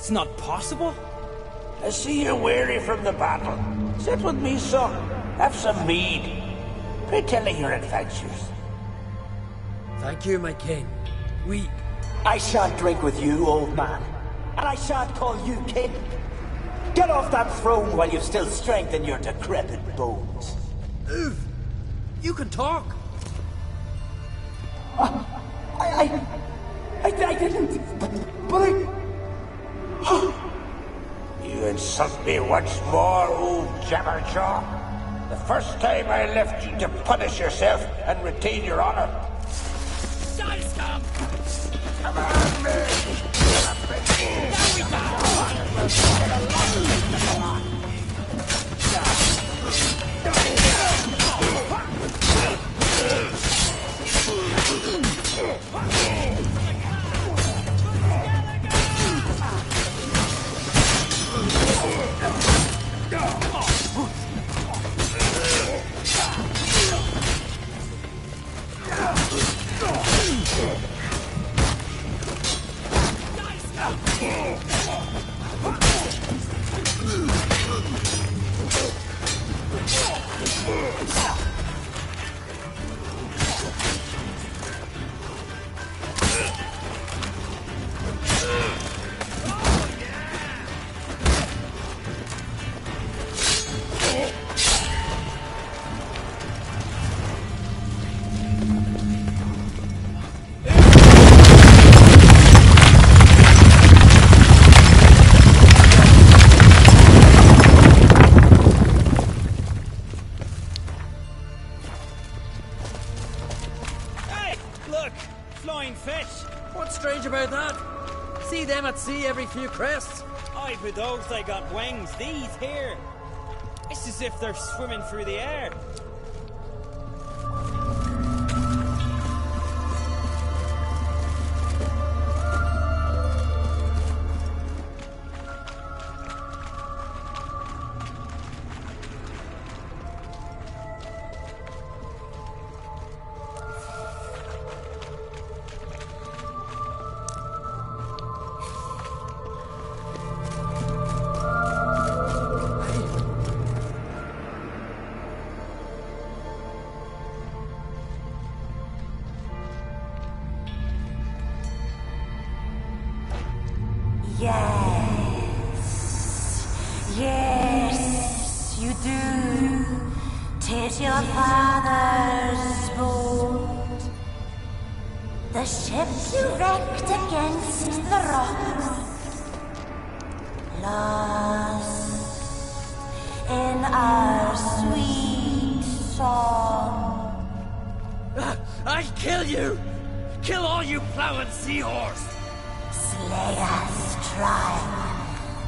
It's not possible. I see you're weary from the battle. Sit with me, son. Have some mead. Pray tell me your adventures. Thank you, my king. I shan't drink with you, old man. And I shan't call you king. Get off that throne while you've still strength in your decrepit bones. Oof! You can talk. I didn't. But I... You insult me once more, old Jabberjaw. The first time I left you to punish yourself and retain your honor. Die, scum! Come on, man! What's strange about that? See them at sea every few crests? Aye, but those they got wings. These here. It's as if they're swimming through the air. Yes, you do. 'Tis your father's boat. The ship you wrecked against the rocks. Lost in our sweet song. I'll kill you! Kill all you plowing seahorse! Slay us, try.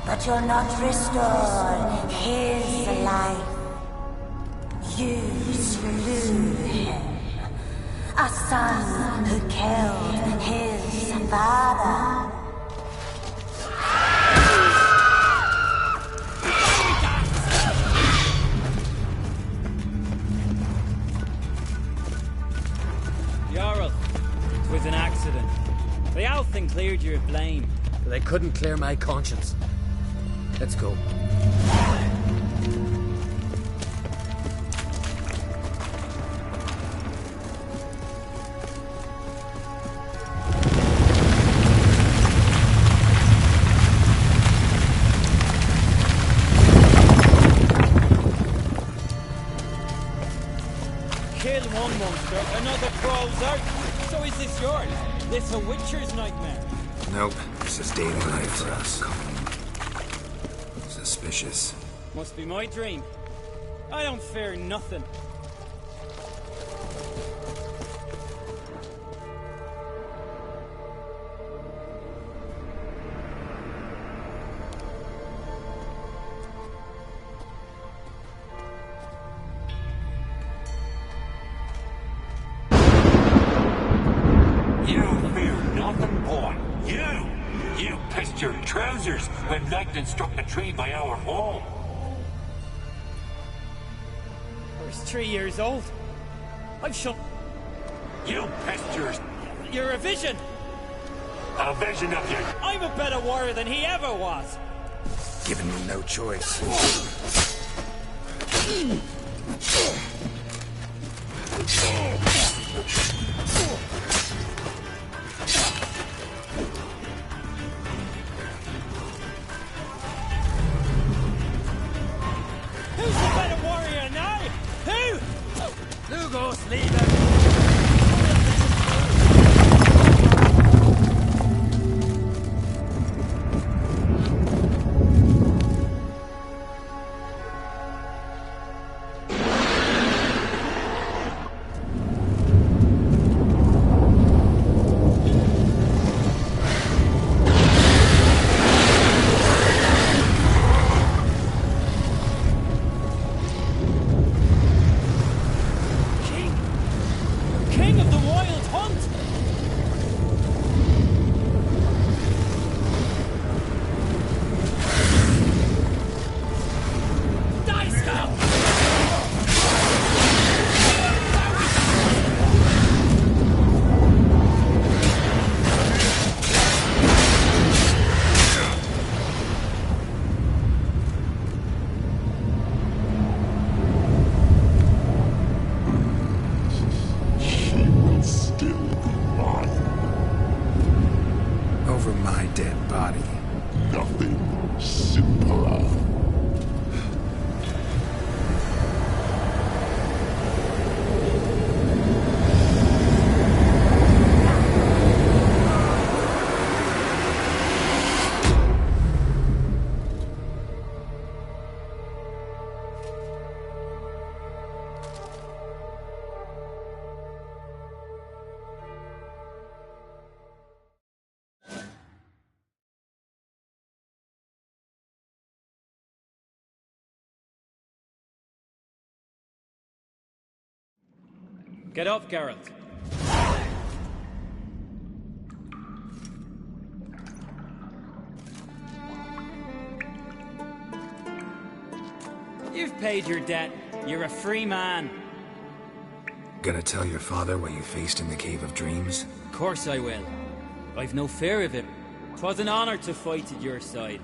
But you'll not restore his life. You slew him. A son who killed his father. Jarl, it was an accident. The Althing cleared you of blame. But they couldn't clear my conscience. Let's go. Kill one monster, another crawls out. So is this yours? This a witcher's nightmare? Nope, this is daily life for us. Suspicious. Must be my dream. I don't fear nothing. You fear nothing, boy. You pissed your trousers when lightning struck the tree by our home. I was 3 years old. I've shot. You pissed your... You're a vision! A vision of you. I'm a better warrior than he ever was. Giving me no choice. Who's the better warrior now? Who? Lugos, leave him! King of the Wild Hunt! Die, Skull! Over my dead body. Nothing simpler. Get up, Geralt. You've paid your debt. You're a free man. Gonna tell your father what you faced in the Cave of Dreams? Of course I will. I've no fear of him. 'Twas an honor to fight at your side.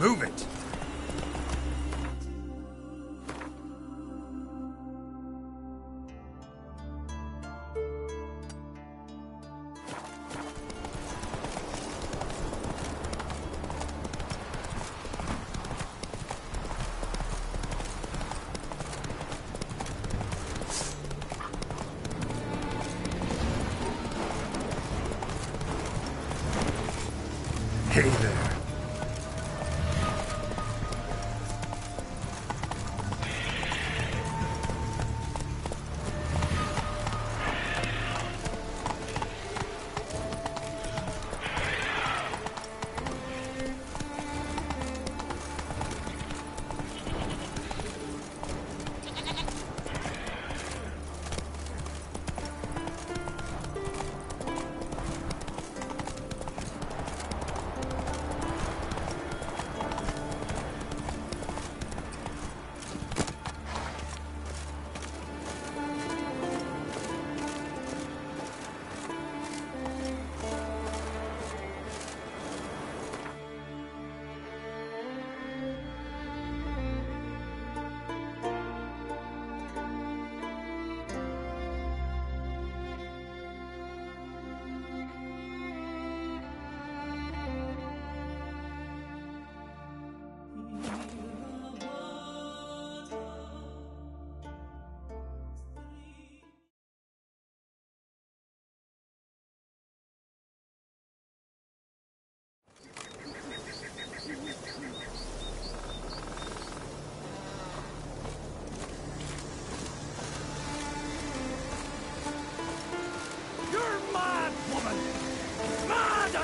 Move it! Hey there.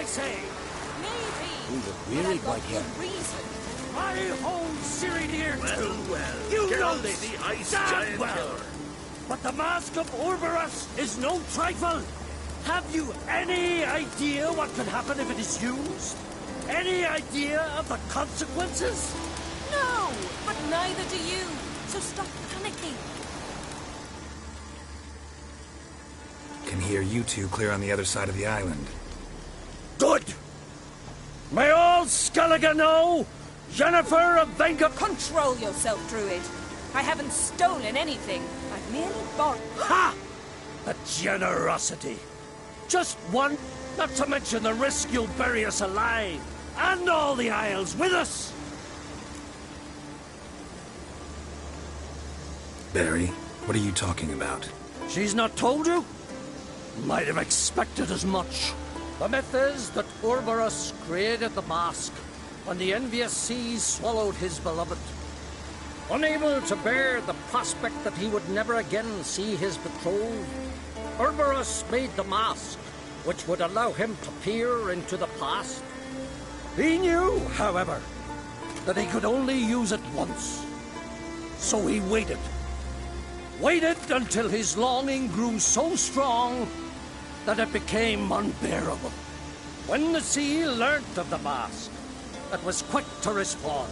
Say, Maybe. we were But wearied I've by got him. good reason. I hold Siri dear Well, you know Geralt, this the ice damn giant well. killer. But the Mask of Orberus is no trifle. Have you any idea what could happen if it is used? Any idea of the consequences? No, but neither do you. So stop panicking. Can hear you two clear on the other side of the island. Good. May all Skellige know, Jennifer of Venga... Control yourself, Druid. I haven't stolen anything. I've merely borrowed... Ha! The generosity. Just one, not to mention the risk you'll bury us alive. And all the Isles with us. Barry, what are you talking about? She's not told you? Might have expected as much. The myth is that Orberus created the mask when the envious seas swallowed his beloved. Unable to bear the prospect that he would never again see his betrothed, Orberus made the mask, which would allow him to peer into the past. He knew, however, that he could only use it once. So he waited. Waited until his longing grew so strong that it became unbearable. When the sea learnt of the mask, it was quick to respond.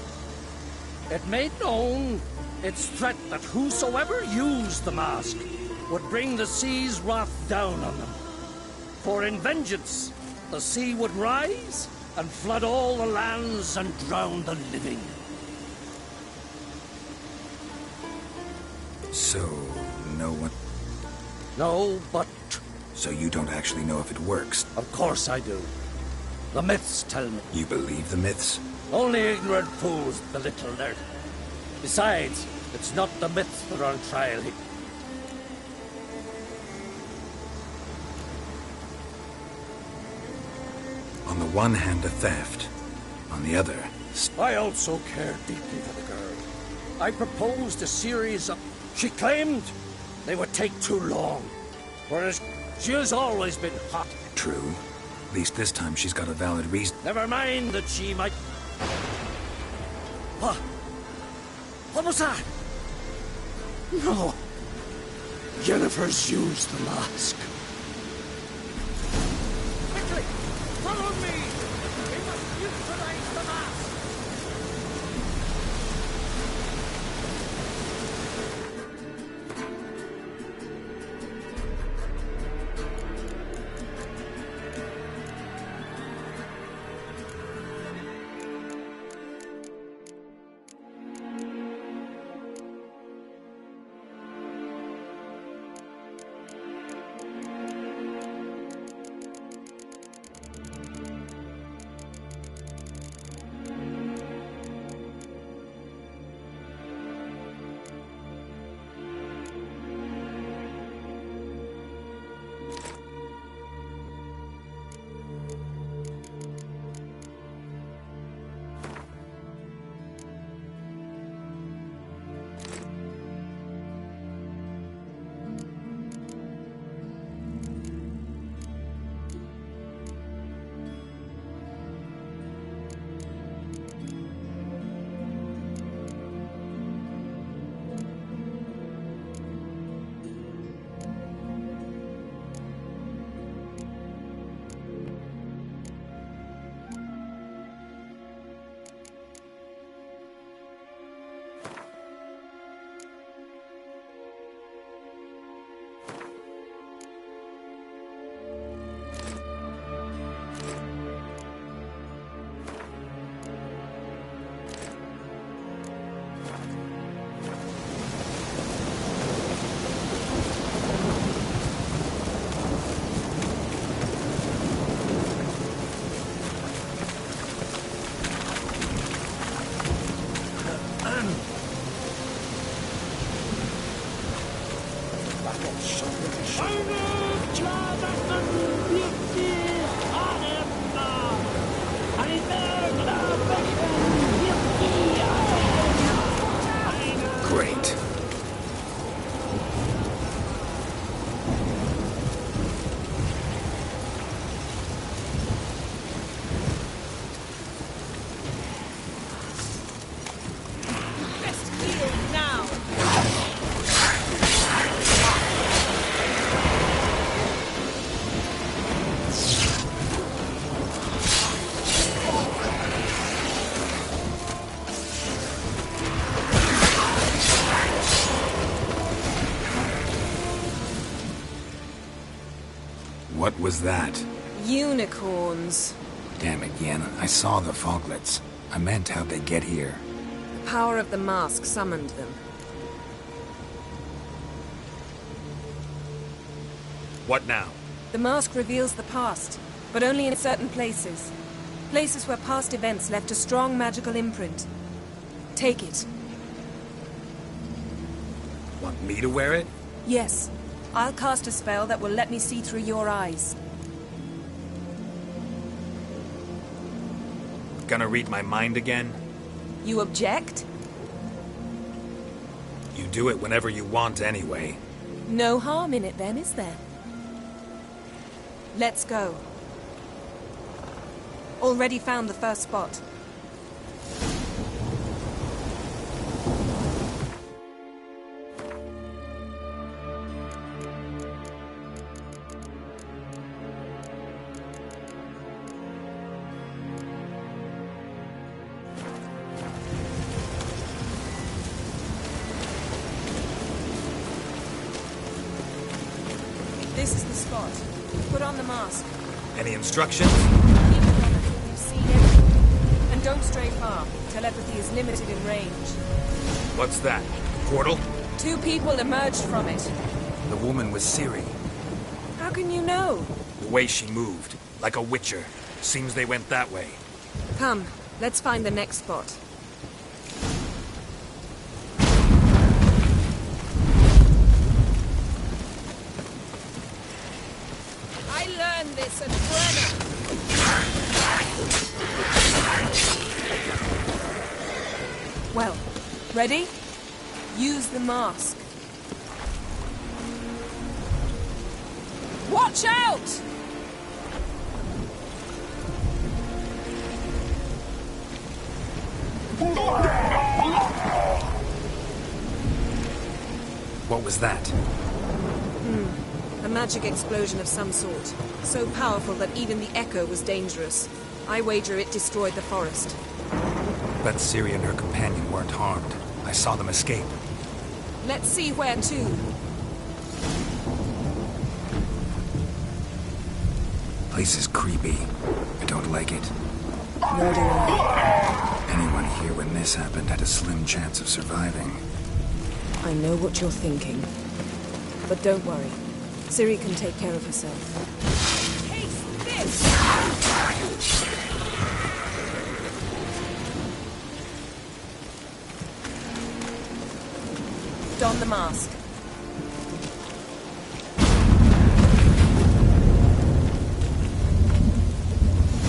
It made known its threat that whosoever used the mask would bring the sea's wrath down on them. For in vengeance, the sea would rise and flood all the lands and drown the living. So, no one... No, but... So you don't actually know if it works? Of course I do. The myths tell me. You believe the myths? Only ignorant fools belittle their... Besides, it's not the myths that are on trial here. On the one hand, a theft. On the other... I also care deeply for the girl. I proposed a series of... She claimed they would take too long. Whereas she has always been hot. True. At least this time she's got a valid reason. Never mind that she might... What? What was that? No. Jennifer's used the mask. Quickly! Follow me! We must utilize the mask! What was that? Unicorns. Damn it, Yen. I saw the foglets. I meant how'd they get here? The power of the mask summoned them. What now? The mask reveals the past, but only in certain places. Places where past events left a strong magical imprint. Take it. Want me to wear it? Yes. I'll cast a spell that will let me see through your eyes. Gonna read my mind again? You object? You do it whenever you want anyway. No harm in it then, is there? Let's go. Already found the first spot. This is the spot. Put on the mask. Any instructions? Keep it on until you've seen everything. And don't stray far. Telepathy is limited in range. What's that? Portal? 2 people emerged from it. The woman was Ciri. How can you know? The way she moved. Like a witcher. Seems they went that way. Come, let's find the next spot. I learned this at Brenner. Well, ready? Use the mask. Watch out! What was that? A magic explosion of some sort. So powerful that even the echo was dangerous. I wager it destroyed the forest. Bet Ciri and her companion weren't harmed. I saw them escape. Let's see where to. Place is creepy. I don't like it. Nor do I. Anyone here when this happened had a slim chance of surviving. I know what you're thinking. But don't worry. Ciri can take care of herself. Taste this! Don the mask.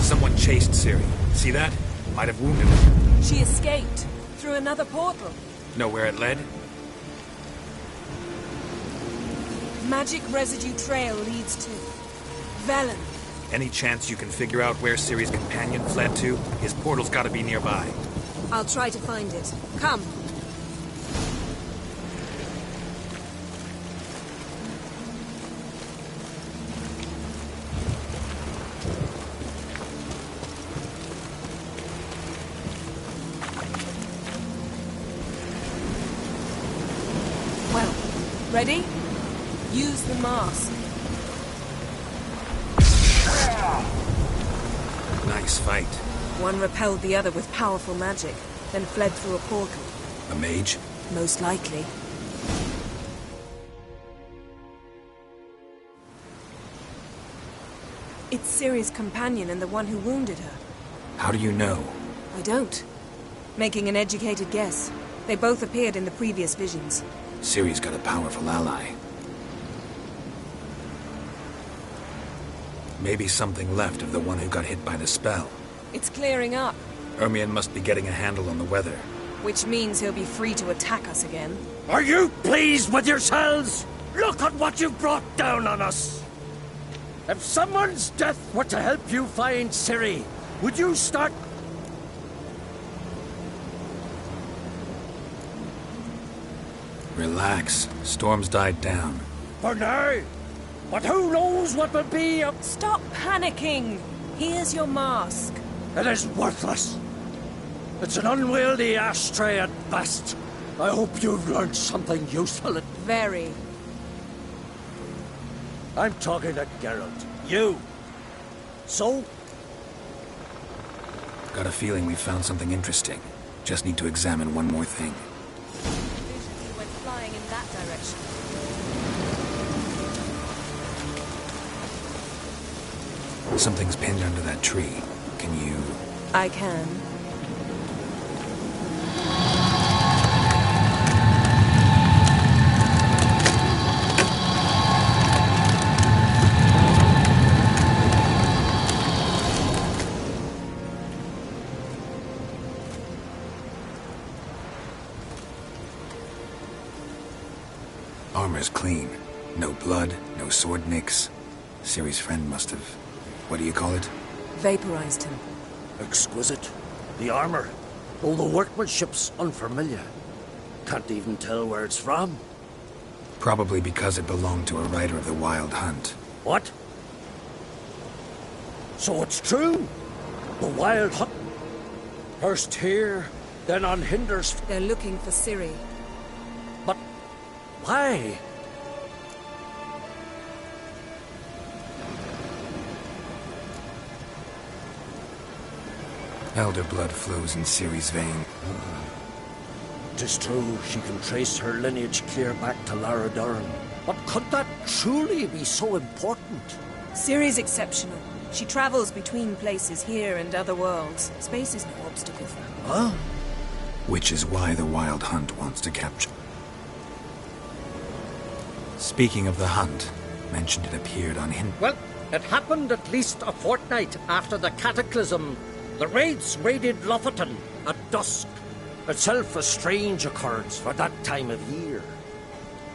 Someone chased Ciri. See that? Might have wounded her. She escaped through another portal. Know where it led? Magic residue trail leads to Velen. Any chance you can figure out where Ciri's companion fled to? His portal's gotta be nearby. I'll try to find it. Come. Well, ready? Use the mask. Nice fight. One repelled the other with powerful magic, then fled through a portal. A mage? Most likely. It's Ciri's companion and the one who wounded her. How do you know? I don't. Making an educated guess. They both appeared in the previous visions. Ciri's got a powerful ally. Maybe something left of the one who got hit by the spell. It's clearing up, Ermion must be getting a handle on the weather. which means he'll be free to attack us again. Are you pleased with yourselves? Look at what you've brought down on us! If someone's death were to help you find Ciri, would you start... Relax. Storm's died down. For now? But who knows what will be of... Stop panicking! Here's your mask. It is worthless. It's an unwieldy ashtray at best. I hope you've learned something useful. Very. I'm talking to Geralt. You. So? Got a feeling we found something interesting. Just need to examine one more thing. Vision went flying in that direction. Something's pinned under that tree. Can you... I can. Armor's clean. No blood, no sword nicks. Ciri's friend must have... What do you call it? Vaporized him. Exquisite. The armor. All the workmanship's unfamiliar. Can't even tell where it's from. Probably because it belonged to a rider of the Wild Hunt. What? So it's true? The Wild Hunt? First here, then on Hinder's... They're looking for Ciri. But why? Elder blood flows in Ciri's vein. Tis true, she can trace her lineage clear back to Lara Durham. But could that truly be so important? Ciri's exceptional. She travels between places here and other worlds. Space is no obstacle for her. Huh? Which is why the Wild Hunt wants to capture. Speaking of the hunt, mentioned it appeared on Hind. Well, it happened at least a fortnight after the cataclysm. The raids raided Lofoten at dusk. Itself a strange occurrence for that time of year.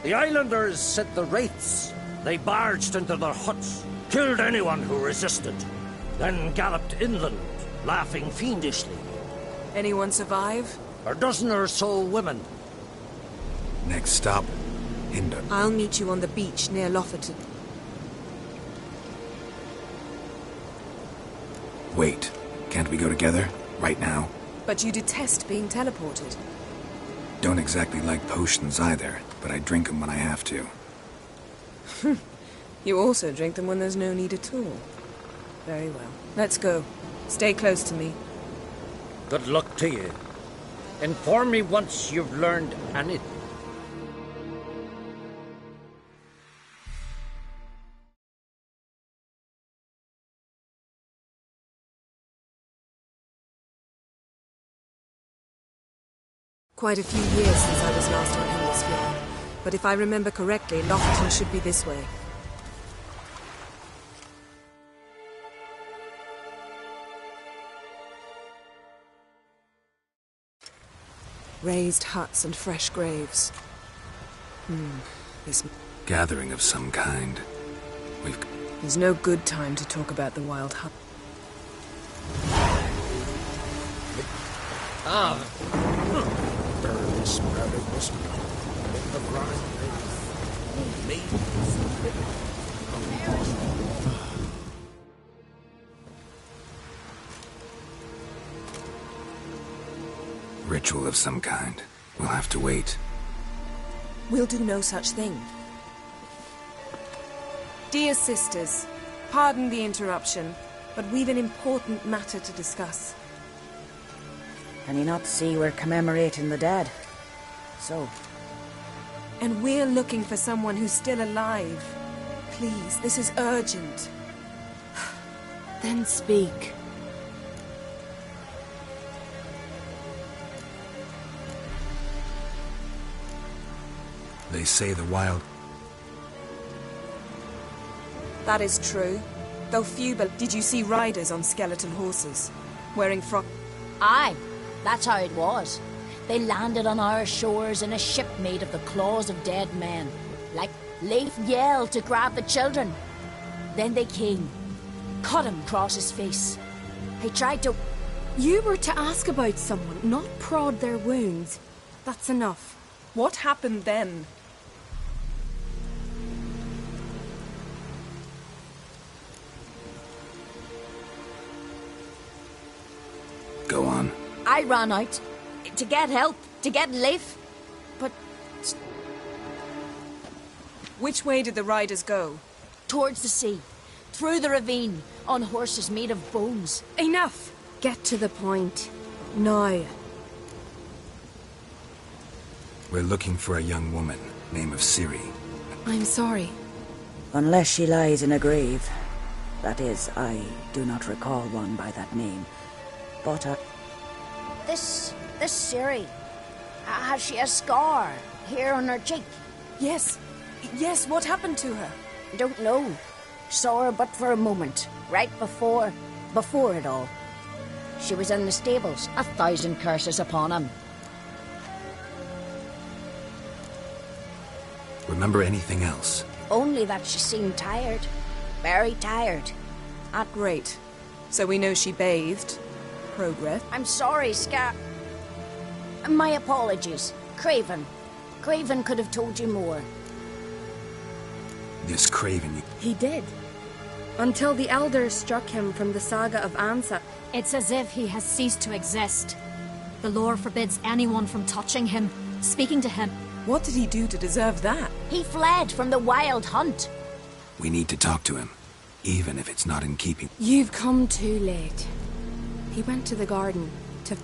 The islanders set the wraiths. They barged into their huts, killed anyone who resisted, then galloped inland, laughing fiendishly. Anyone survive? A dozen or so women. Next stop, Hinder. I'll meet you on the beach near Lofoten. Wait, can't we go together? Right now? But you detest being teleported. Don't exactly like potions either, but I drink them when I have to. You also drink them when there's no need at all. Very well. Let's go. Stay close to me. Good luck to you. Inform me once you've learned anything. Quite a few years since I was last on Hemisphere. But if I remember correctly, Lofoten should be this way. Raised huts and fresh graves. This... Gathering of some kind. There's no good time to talk about the Wild Hunt. Ritual of some kind. We'll have to wait. We'll do no such thing. Dear sisters, pardon the interruption, but we've an important matter to discuss. Can you not see we're commemorating the dead? So? And we're looking for someone who's still alive. Please, this is urgent. Then speak. They say the wild... That is true. Though few, but did you see riders on skeleton horses? Wearing frock... Aye, that's how it was. They landed on our shores in a ship made of the claws of dead men. Like Leif yelled to grab the children. Then they came, cut him across his face. He tried to... You were to ask about someone, not prod their wounds. That's enough. What happened then? Go on. I ran out to get help, to get Leif, but... Which way did the riders go? Towards the sea. through the ravine, on horses made of bones. Enough! Get to the point. Now. We're looking for a young woman, name of Ciri. I'm sorry. Unless she lies in a grave. That is, I do not recall one by that name. But, This Ciri, has she a scar here on her cheek? Yes. Yes, what happened to her? Don't know. Saw her but for a moment, right before it all. She was in the stables, 1,000 curses upon him. Remember anything else? Only that she seemed tired. Very tired. Great. So we know she bathed. Progress. I'm sorry, Scar. My apologies. Craven. Craven could have told you more. This Craven... He did. Until the elders struck him from the saga of Ansa. It's as if he has ceased to exist. The lore forbids anyone from touching him, speaking to him. What did he do to deserve that? He fled from the wild hunt. We need to talk to him, even if it's not in keeping. You've come too late. He went to the garden to...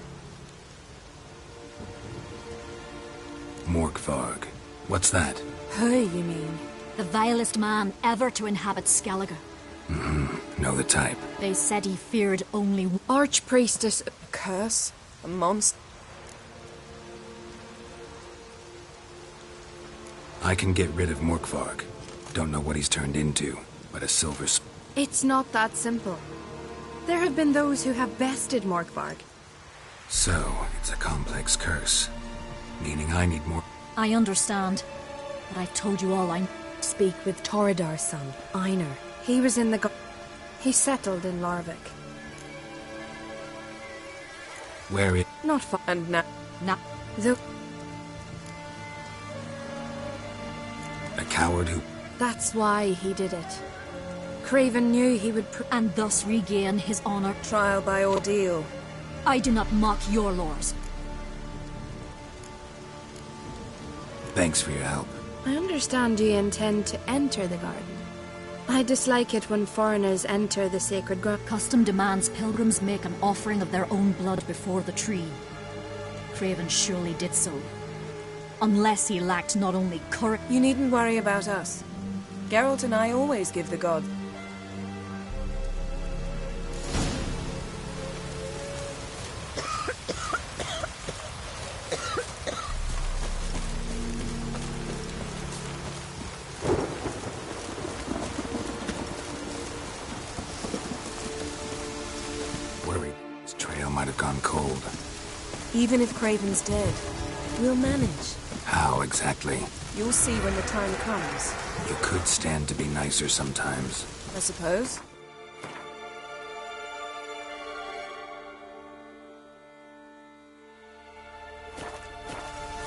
Morkvarg. What's that? Who, you mean? The vilest man ever to inhabit Skellige. Know the type. They said he feared only... Archpriestess... A curse? A monster? I can get rid of Morkvarg. Don't know what he's turned into, but a silver... It's not that simple. There have been those who have bested Morkvarg. So, it's a complex curse. Meaning I need more... I understand. But I've told you all I... Speak with Torridar's son, Einar. He was in the... He settled in Larvik. Where it... Not far... And now... Though... A coward who... That's why he did it. Craven knew he would... and thus regain his honor. Trial by ordeal. I do not mock your laws. Thanks for your help. I understand you intend to enter the garden. I dislike it when foreigners enter the sacred ground. Custom demands pilgrims make an offering of their own blood before the tree. Craven surely did so. Unless he lacked not only courage... You needn't worry about us. Geralt and I always give the god. Worried. This trail might have gone cold. Even if Craven's dead, we'll manage. How exactly? You'll see when the time comes. You could stand to be nicer sometimes. I suppose.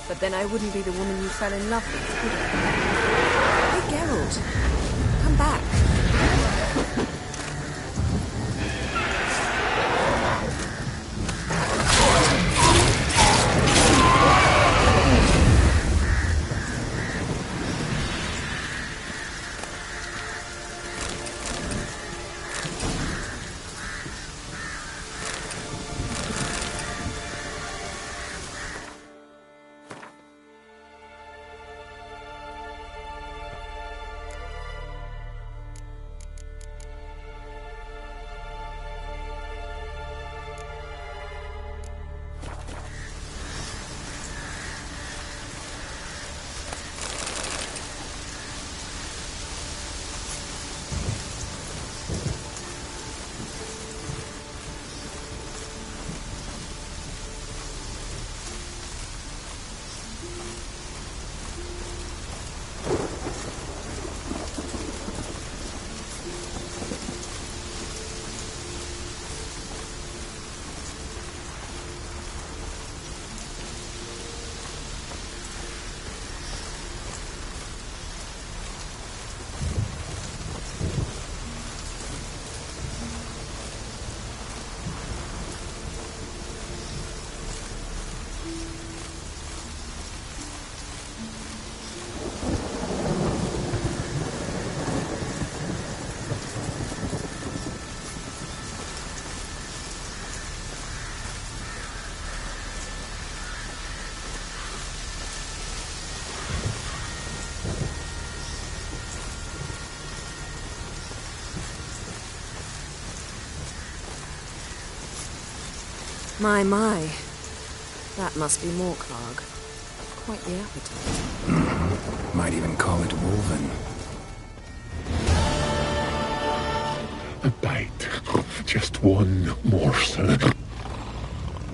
But then I wouldn't be the woman you fell in love with, would I? Hey, Geralt. Come back. My, my. That must be Morklarg. Quite the appetite. Might even call it woven. A bite. Just one morsel.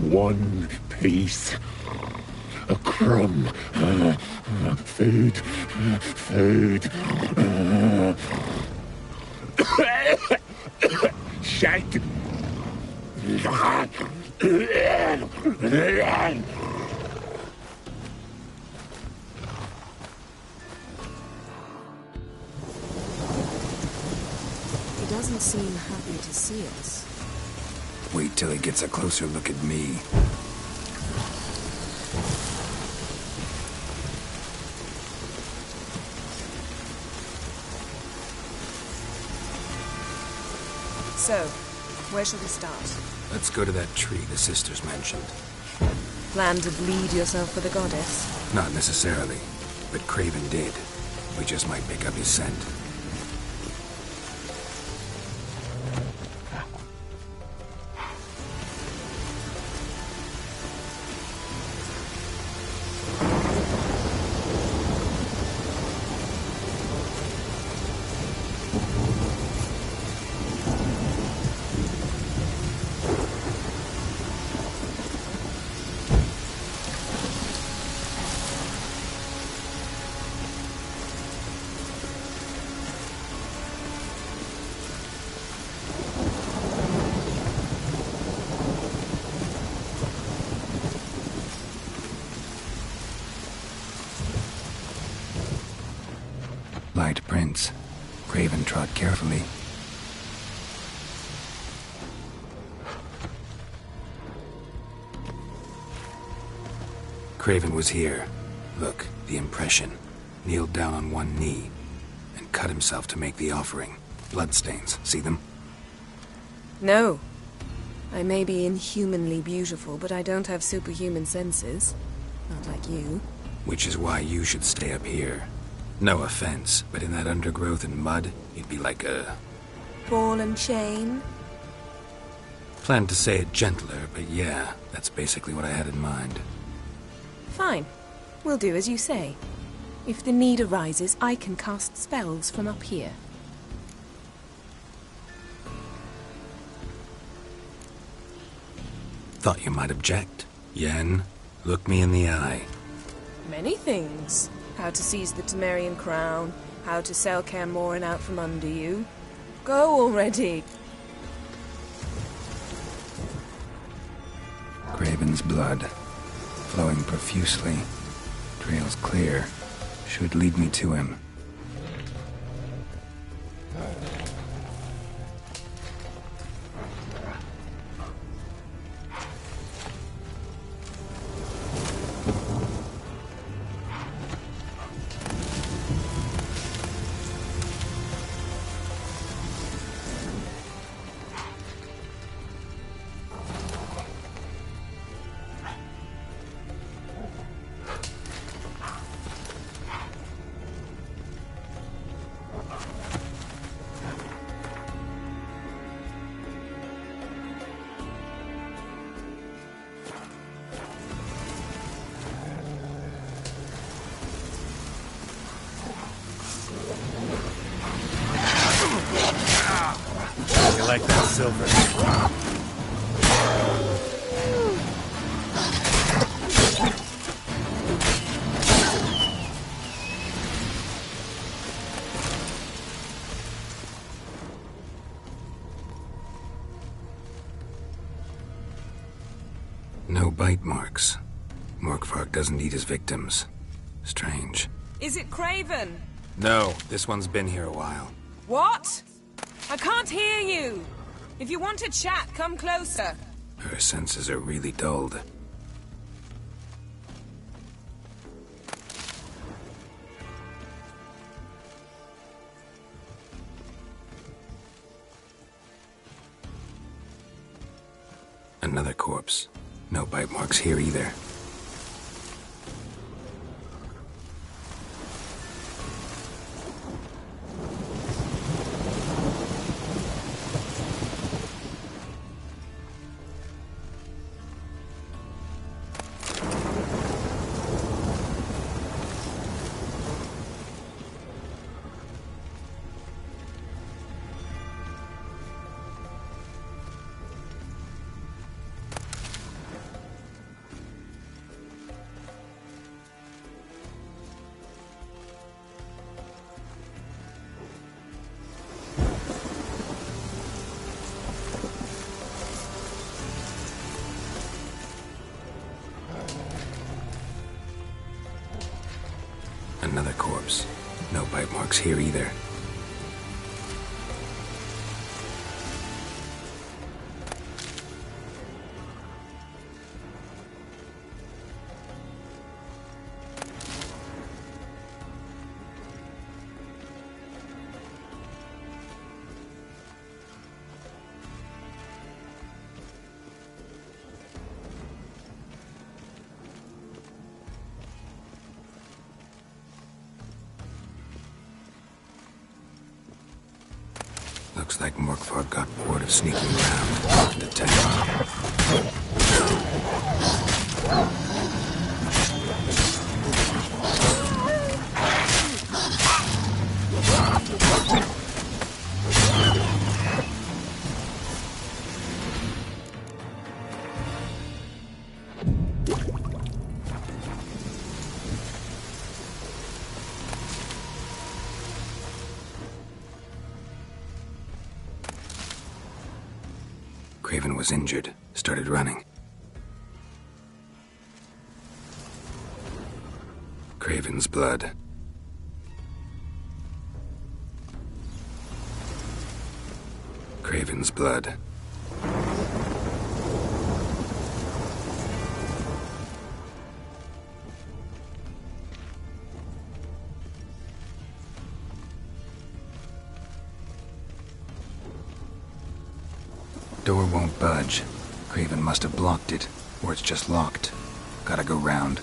One piece. A crumb. Food. Food. Shite. He doesn't seem happy to see us. Wait till he gets a closer look at me. So, where shall we start? Let's go to that tree the sisters mentioned. Plan to bleed yourself for the goddess? Not necessarily, but Craven did. We just might pick up his scent. Light prints. Craven trod carefully. Craven was here. Look, the impression. Kneeled down on one knee and cut himself to make the offering. Bloodstains. See them? No. I may be inhumanly beautiful, but I don't have superhuman senses. Not like you. Which is why you should stay up here. No offense, but in that undergrowth and mud, you'd be like a... Ball and chain? Planned to say it gentler, but yeah, that's basically what I had in mind. Fine. We'll do as you say. If the need arises, I can cast spells from up here. Thought you might object. Yen, look me in the eye. Many things. How to seize the Temerian crown, how to sell Kaer Morhen out from under you. Go already! Craven's blood, flowing profusely. Trails clear. Should lead me to him. You like that silver? No bite marks. Morkvark doesn't eat his victims. Strange. Is it Craven? No, this one's been here a while. What? I can't hear you! If you want to chat, come closer. Her senses are really dulled. Another corpse. No bite marks here either. Another corpse. No bite marks here either. Looks like Morkvar got bored of sneaking around and attacked. Craven was injured, started running. Craven's blood. Craven's blood. Door won't budge. Craven must have blocked it, or it's just locked. Gotta go round.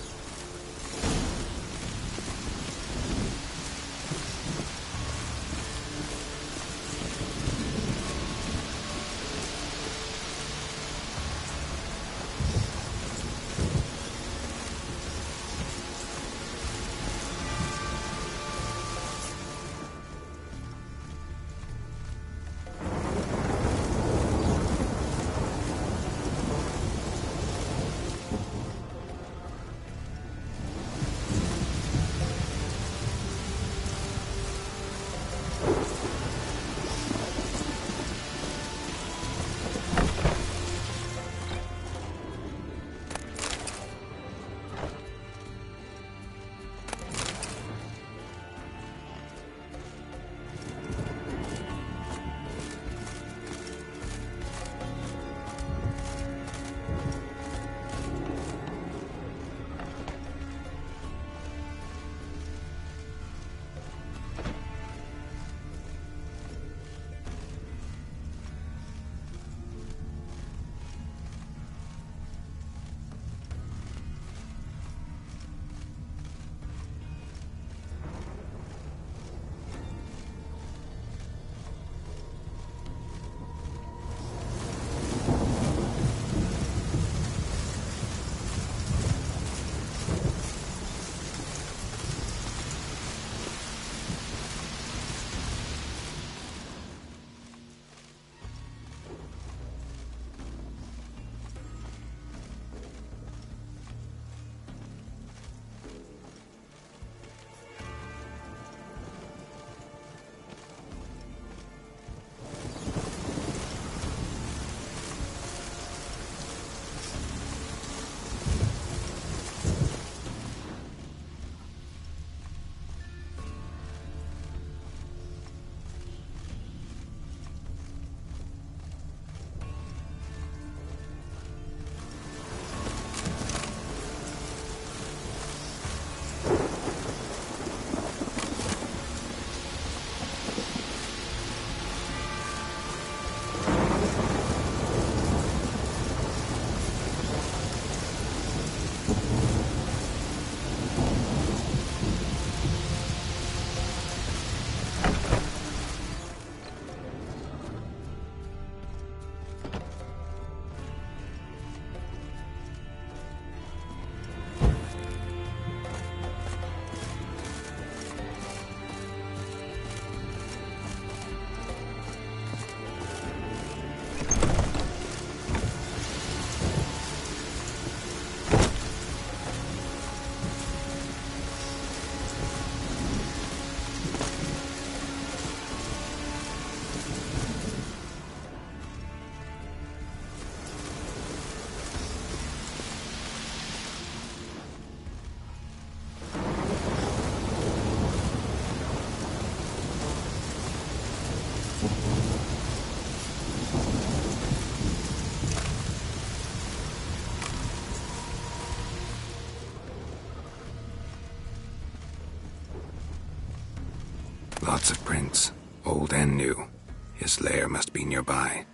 Lots of prints, old and new. His lair must be nearby.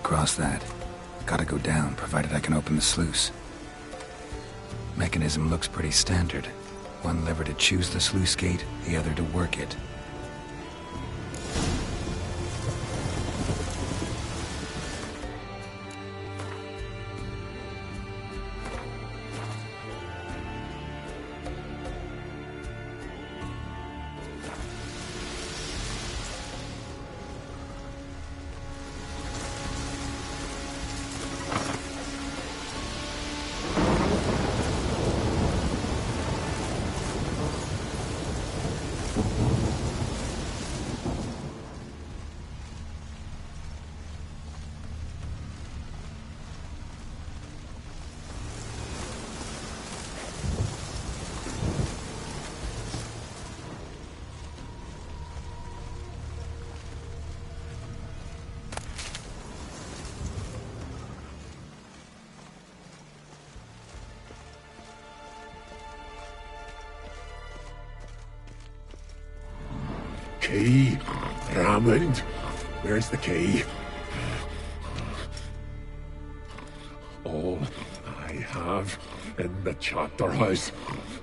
Cross that. Gotta go down, provided I can open the sluice. Mechanism looks pretty standard. One lever to choose the sluice gate, the other to work it. Key, Raymond. Where's the key? All I have in the chapter house,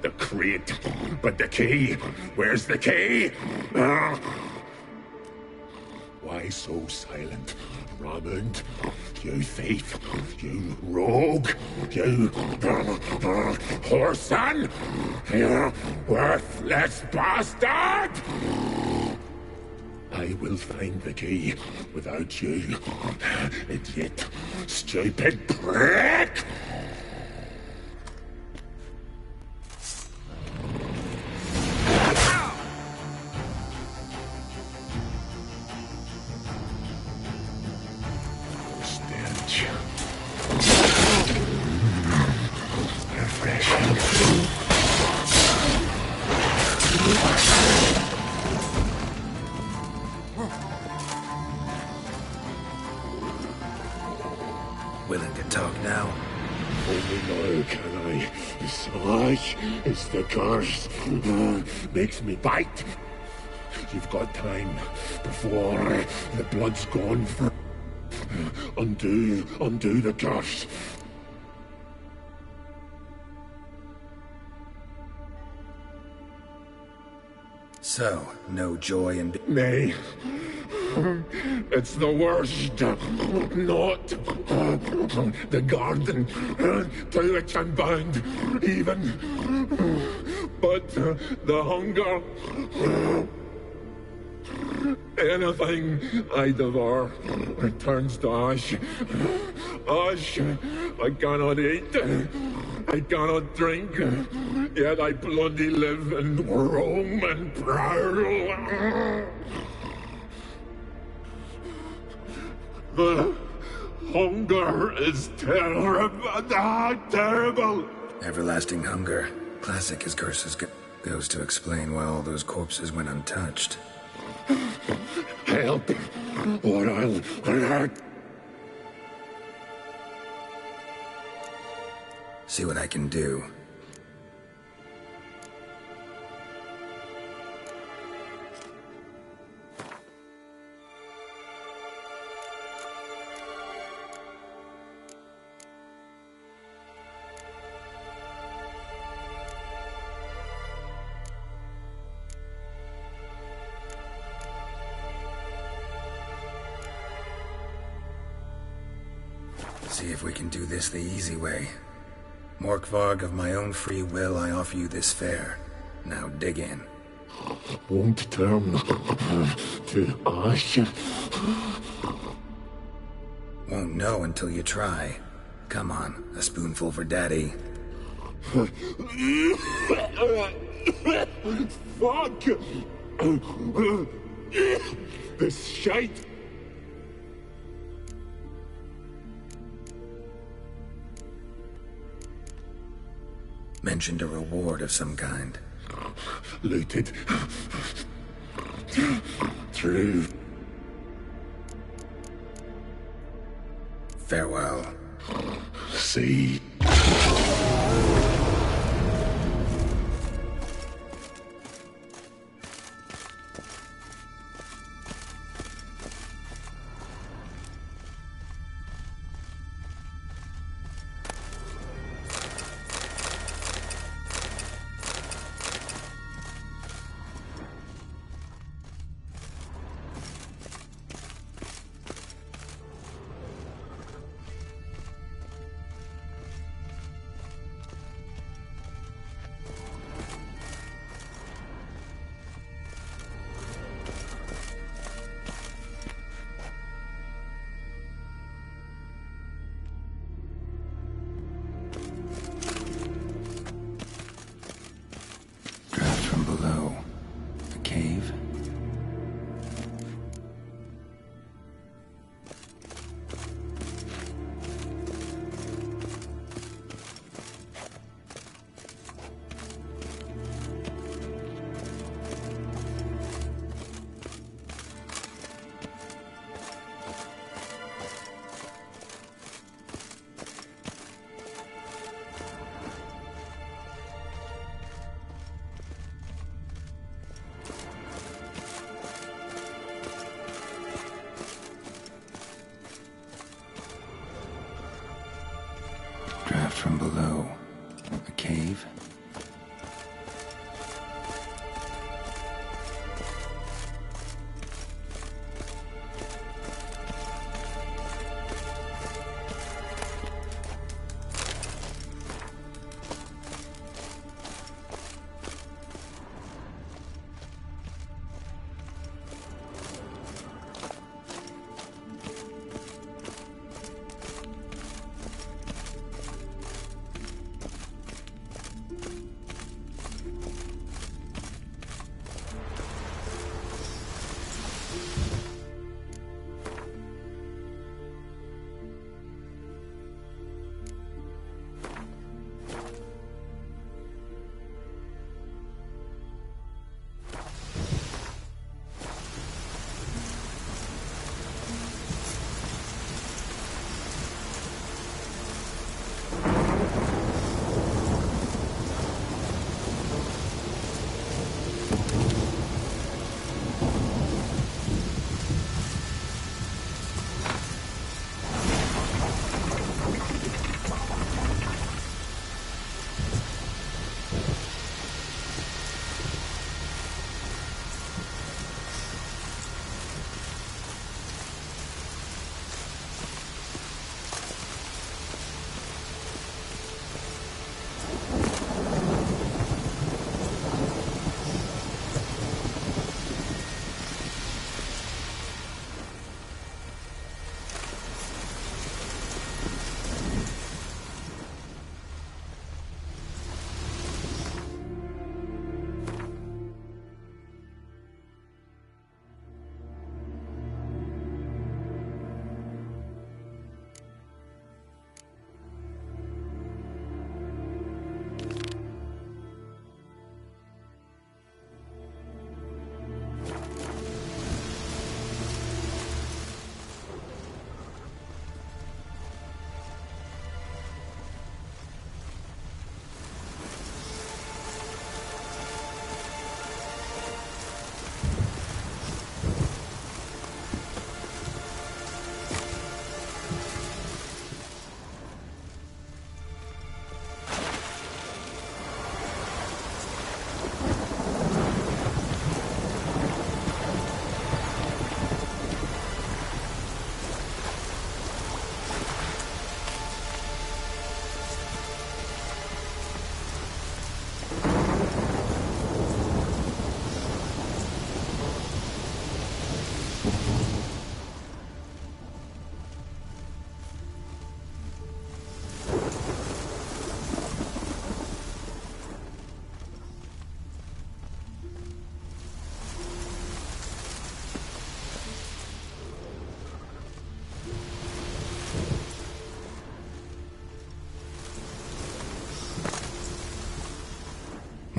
the crate, but the key. Where's the key? Why so silent, Raymond? You thief, you rogue, you whoreson, you worthless bastard! I will find the key without you, idiot, stupid prick! Stench. Refreshing. Willing to talk now? Only now can I. Slash is the curse. Makes me bite. You've got time before the blood's gone for... Undo the curse. So, no joy in... Nay. It's the worst. Not the garden to which I'm bound, even. But the hunger. Anything I devour returns to ash. Ash I cannot eat. I cannot drink. Yet I bloody live and roam and prowl. The hunger is terrible. Everlasting hunger. Classic as curses goes to explain why all those corpses went untouched. Help, or I'll hurt. See what I can do. See if we can do this the easy way. Morkvarg, of my own free will, I offer you this fare. Now dig in. Won't turn to ash. Won't know until you try. Come on, a spoonful for Daddy. Fuck! This shite! Mentioned a reward of some kind. Looted. True. Farewell. See.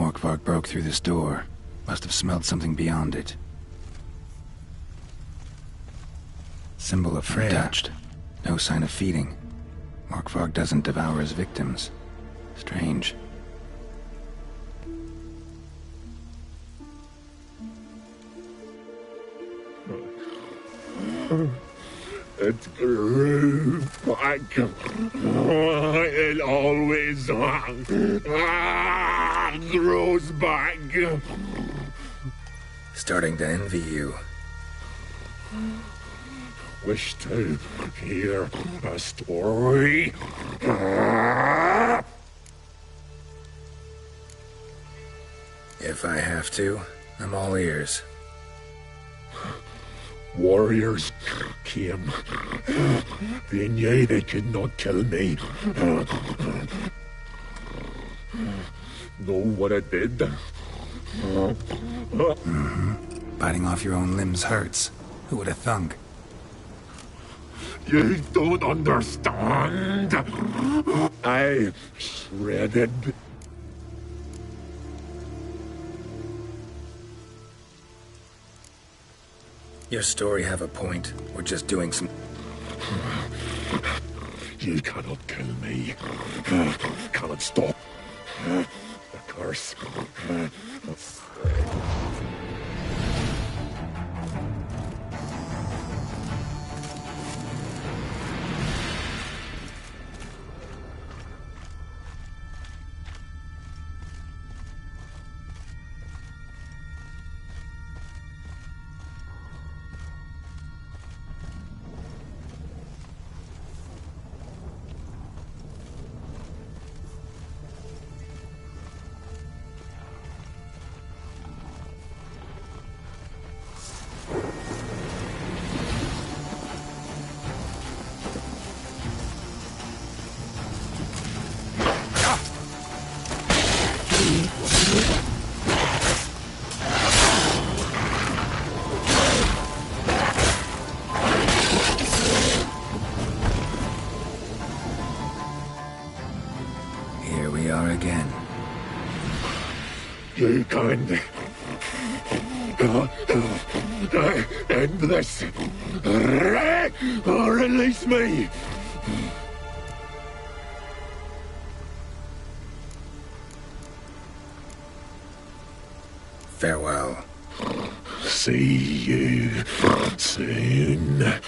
Morkvark broke through this door. Must have smelled something beyond it. Symbol of Freya. Untouched. No sign of feeding. Morkvark doesn't devour his victims. Strange. It grew back. It always grows back. Starting to envy you. Wish to hear a story? If I have to, I'm all ears. Warriors came. They knew they could not kill me. Know what I did? Biting off your own limbs hurts. Who would have thunk? You don't understand. I shredded. Your story have a point. We're just doing some... You cannot kill me. Cannot stop. The curse. Here we are again. You can end this. Release me. Farewell. See you soon.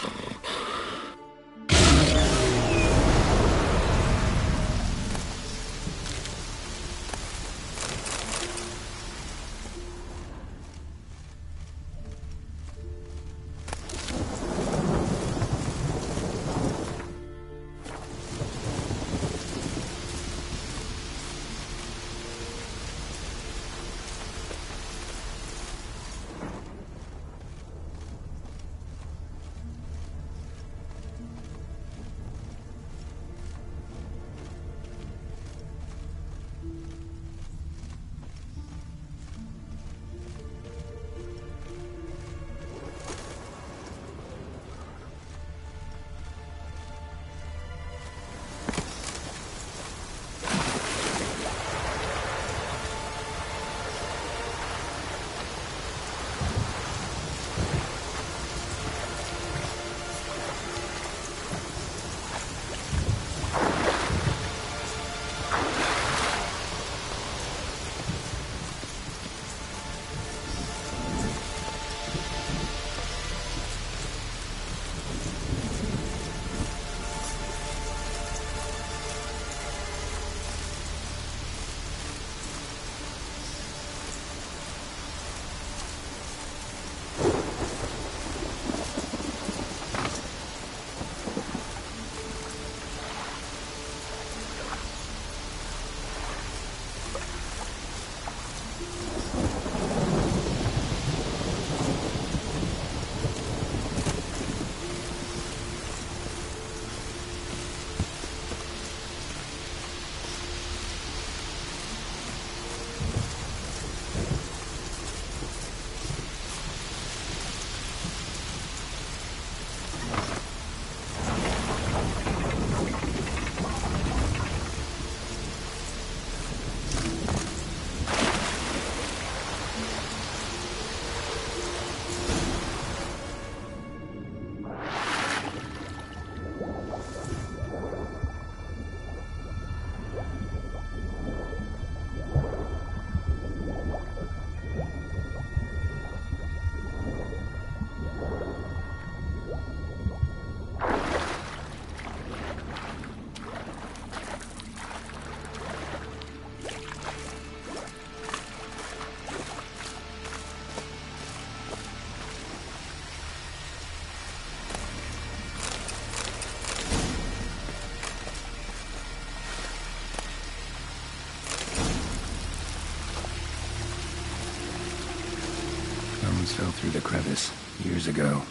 stones fell through the crevice years ago.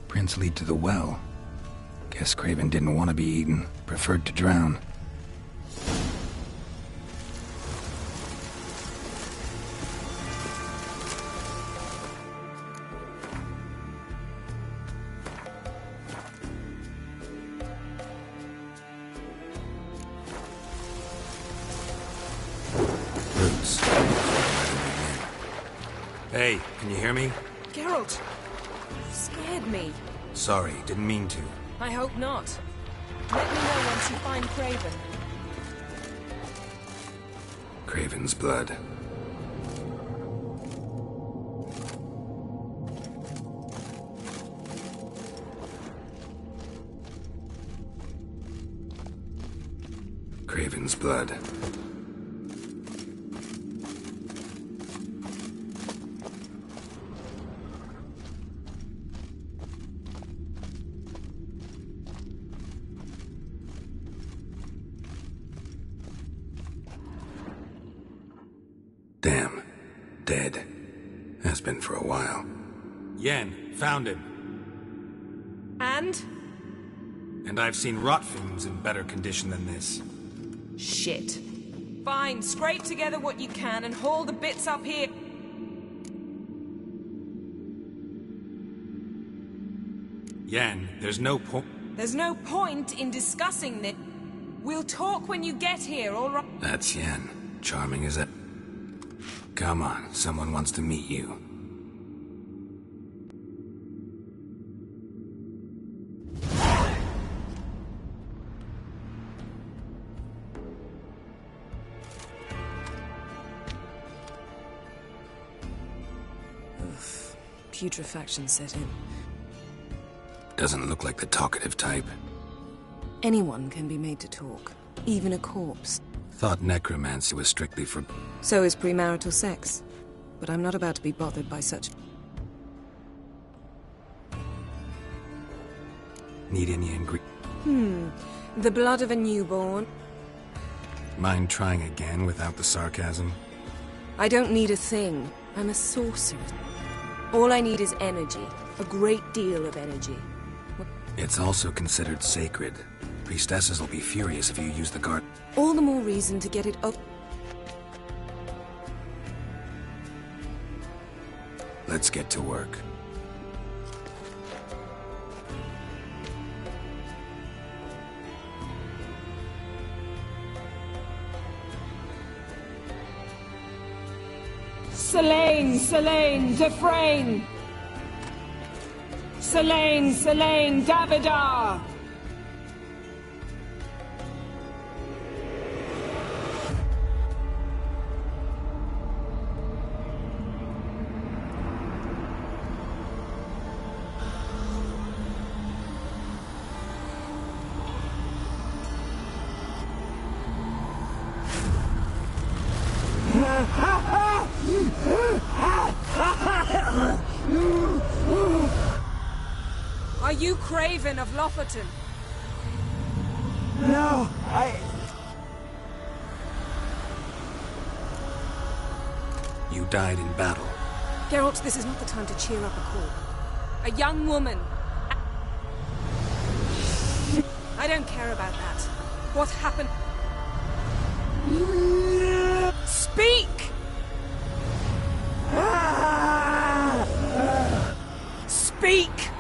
Prints lead to the well. Guess Craven didn't want to be eaten, preferred to drown. Roots. Hey, can you hear me? Geralt! Scared me. Sorry, didn't mean to. I hope not. Let me know once you find Craven. Craven's blood. Craven's blood. Damn. Dead. Has been for a while. Yen, found him. And? And I've seen rot fumes in better condition than this. Shit. Fine, scrape together what you can and haul the bits up here. Yen, there's no point. There's no point in discussing this. We'll talk when you get here, all right? That's Yen. Charming as it. Come on, someone wants to meet you. Putrefaction set in. Doesn't look like the talkative type. Anyone can be made to talk, even a corpse. Thought necromancy was strictly for... So is premarital sex. But I'm not about to be bothered by such... Need any ingredient? The blood of a newborn. Mind trying again without the sarcasm? I don't need a thing. I'm a sorceress. All I need is energy. A great deal of energy. It's also considered sacred. Priestesses will be furious if you use the guard. All the more reason to get it up. Let's get to work. Selene, Defrain! Selene, Davidar! Are you Craven of Lofferton? No, You died in battle. Geralt, this is not the time to cheer up a corps. A young woman. I don't care about that. What happened? Speak! Speak!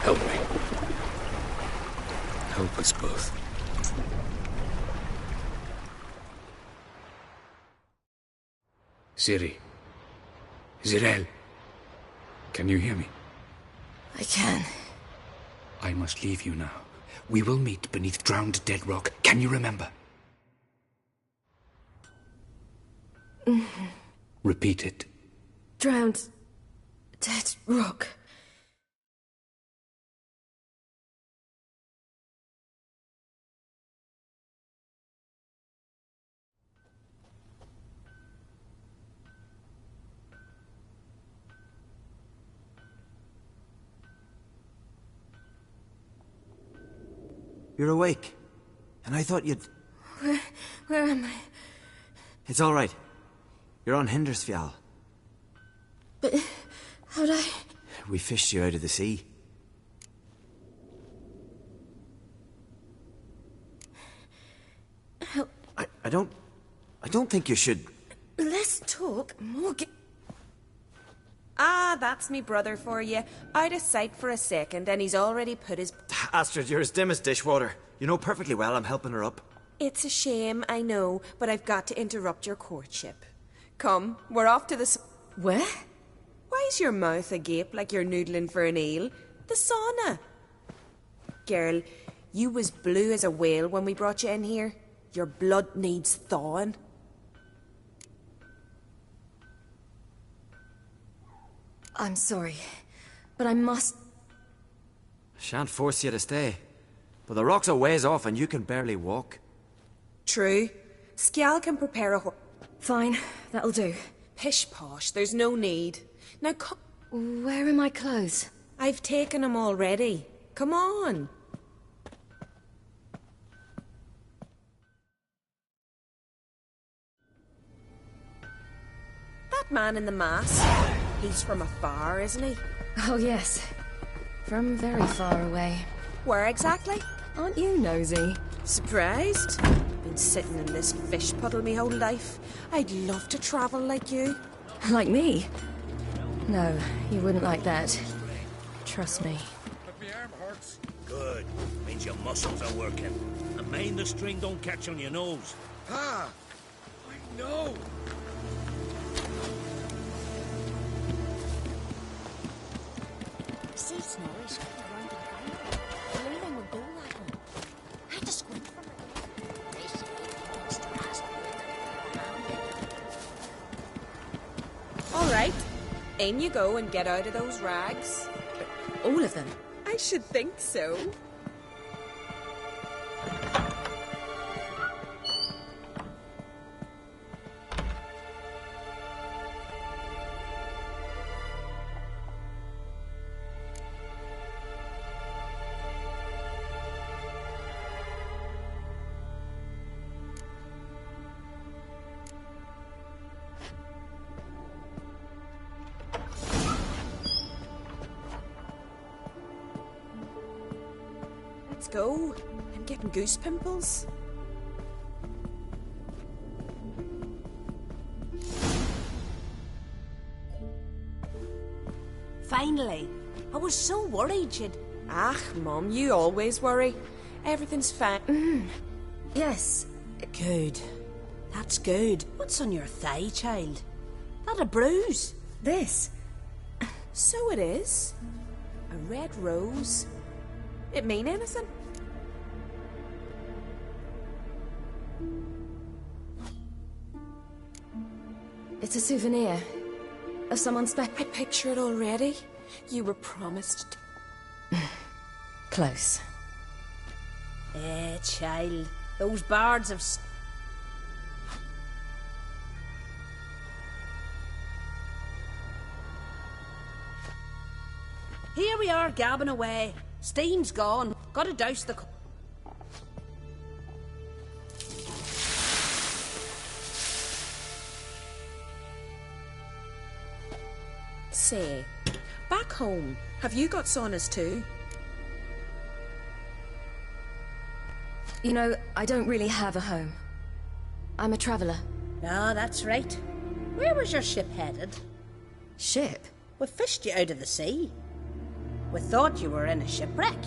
Help me. Help us both. Ciri. Zirel. Can you hear me? I can. I must leave you now. We will meet beneath drowned dead rock. Can you remember? Repeat it. Drowned. Dead rock. You're awake. And I thought you'd... Where am I? It's all right. You're on Hindersfjall. But how'd I... We fished you out of the sea. Help. I don't think you should... Less talk, more get... Ah, that's me brother for you. Out of sight for a second, and he's already put his... Astrid, you're as dim as dishwater. You know perfectly well I'm helping her up. It's a shame, I know, but I've got to interrupt your courtship. Come, we're off to the... Where? Why's your mouth agape like you're noodling for an eel? The sauna. Girl, you was blue as a whale when we brought you in here. Your blood needs thawing. I'm sorry, but I must... Shan't force you to stay. But the rocks are ways off and you can barely walk. True. Skjal can prepare a Fine, that'll do. Pish posh, there's no need. Now come... Where are my clothes? I've taken them already. Come on. That man in the mask, he's from afar, isn't he? Oh yes, from very far away. Where exactly? Aren't you nosy? Surprised? Been sitting in this fish puddle me whole life. I'd love to travel like you. Like me? No, you wouldn't like that. Trust me. If my arm hurts, good. Means your muscles are working. And mind the string don't catch on your nose. Ah! I know! See, Snorri's around the corner. The leader will go that way. I had to squint from it. They say he wants to ask All right. In you go and get out of those rags. All of them? I should think so. Let's go. I'm getting goose pimples. Finally. I was so worried you'd... Ah, Mum, you always worry. Everything's fine. Yes. Good. That's good. What's on your thigh, child? That a bruise? This? So it is. A red rose. It mean anything? It's a souvenir of someone I picture it already. You were promised. Close. Child. Those bards have... Here we are, gabbing away. Steam's gone. Gotta douse the... Say, back home, have you got saunas too? You know, I don't really have a home. I'm a traveller. Ah, that's right. Where was your ship headed? Ship? We fished you out of the sea. We thought you were in a shipwreck.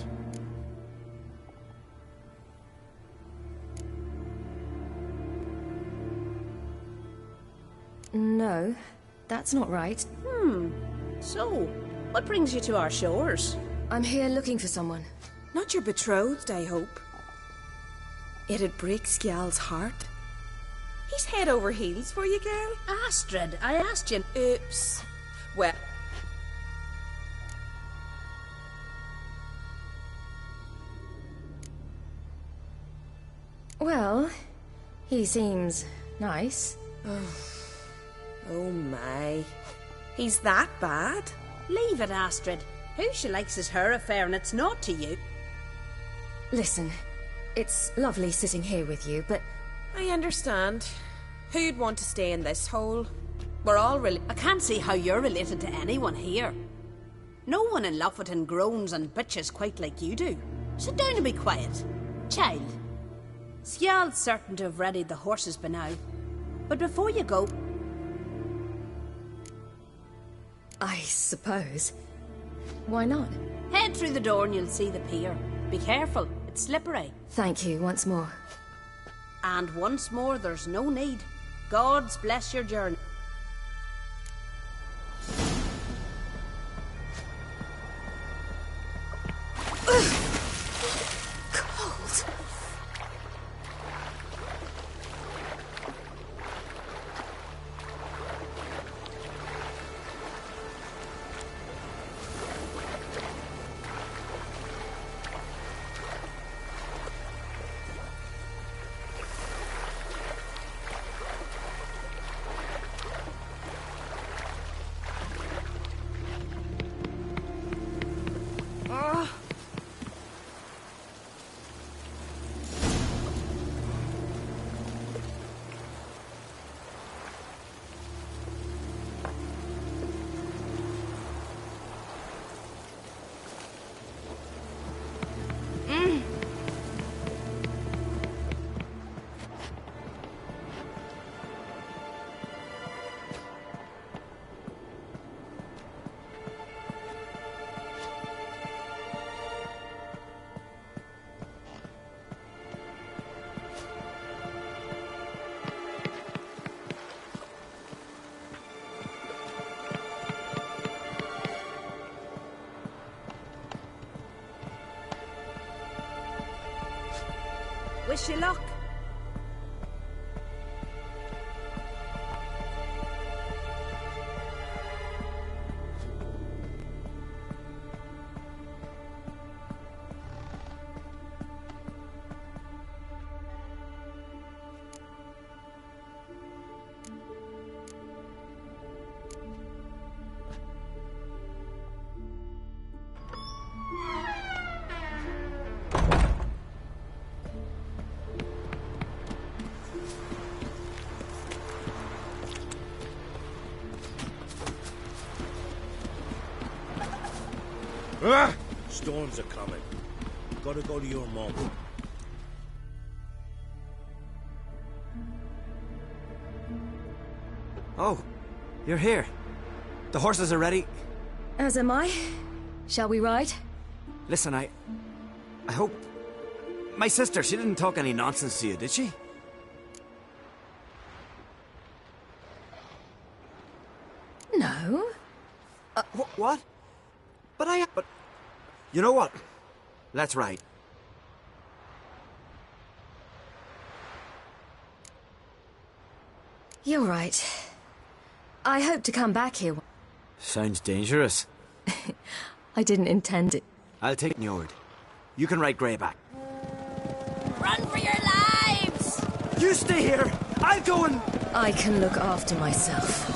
No, that's not right. So, what brings you to our shores? I'm here looking for someone. Not your betrothed, I hope. It'd break Skjal's heart. He's head over heels for you, girl. Astrid, I asked you... Oops. Well... Well, he seems nice. Oh my. He's that bad? Leave it, Astrid. Who she likes is her affair and it's not to you. Listen, it's lovely sitting here with you, but... I understand. Who'd want to stay in this hole? We're all I can't see how you're related to anyone here. No one in Lofoten groans and bitches quite like you do. Sit down and be quiet. Child, Skjal's certain to have readied the horses by now. But before you go... I suppose. Why not? Head through the door and you'll see the pier. Be careful, it's slippery. Thank you once more. And once more, there's no need. God's bless your journey. Wish you luck. Storms are coming. Gotta go to your mom. Oh, you're here. The horses are ready. As am I. Shall we ride? Listen, I hope... My sister, she didn't talk any nonsense to you, did she? No. What? But... You know what? Let's ride. You're right. I hope to come back here. Sounds dangerous. I didn't intend it. I'll take Njord. You can ride Greyback. Run for your lives! You stay here! I'll go and... I can look after myself.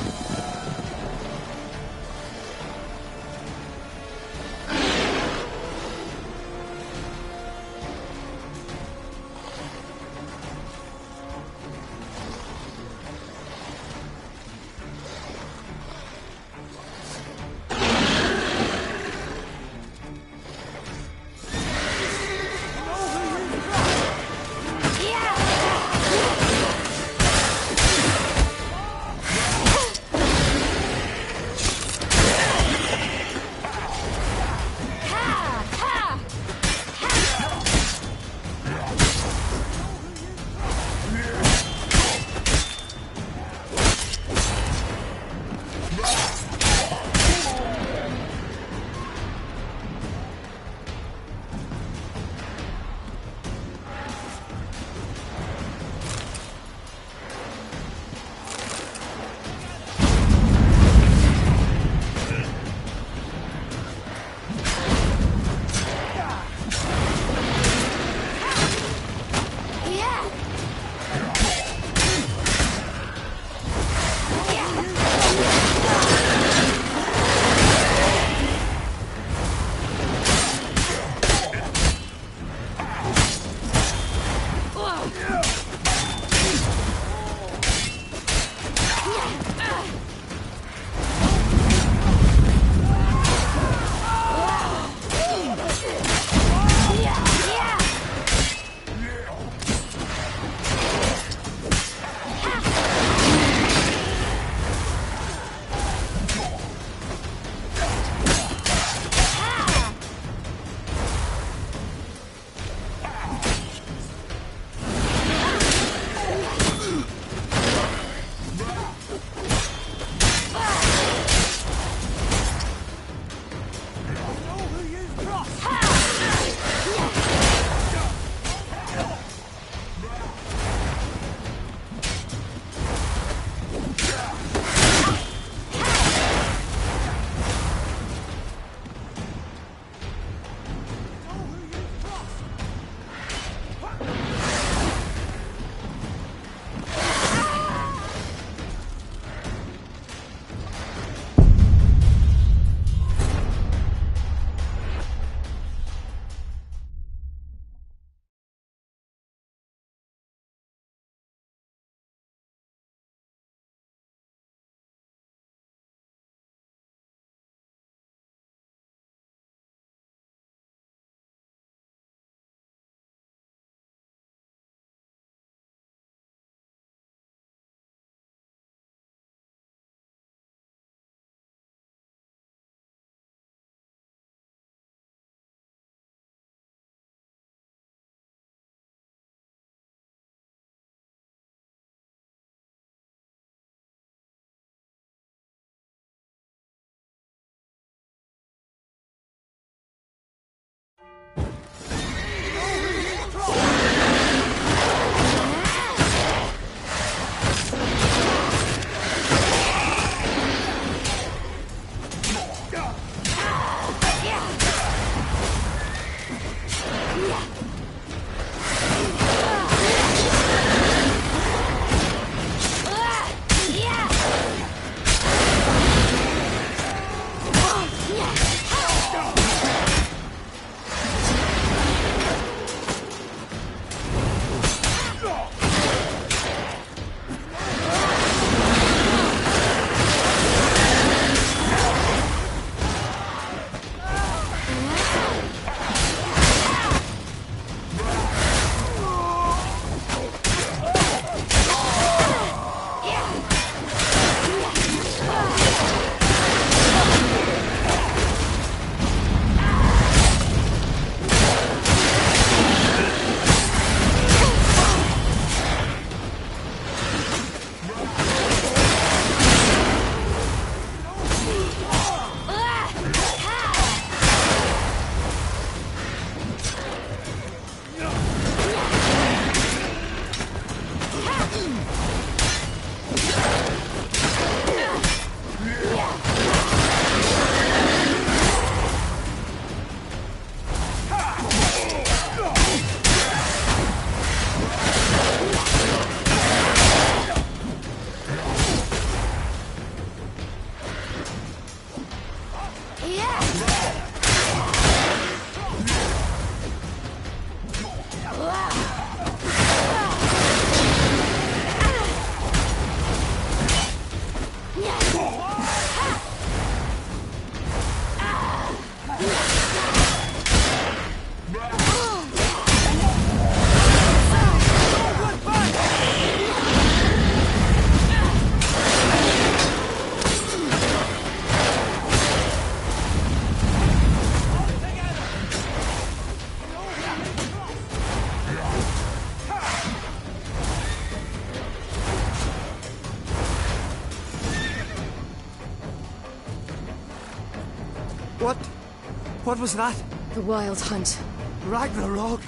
What was that? The Wild Hunt. Ragnarok?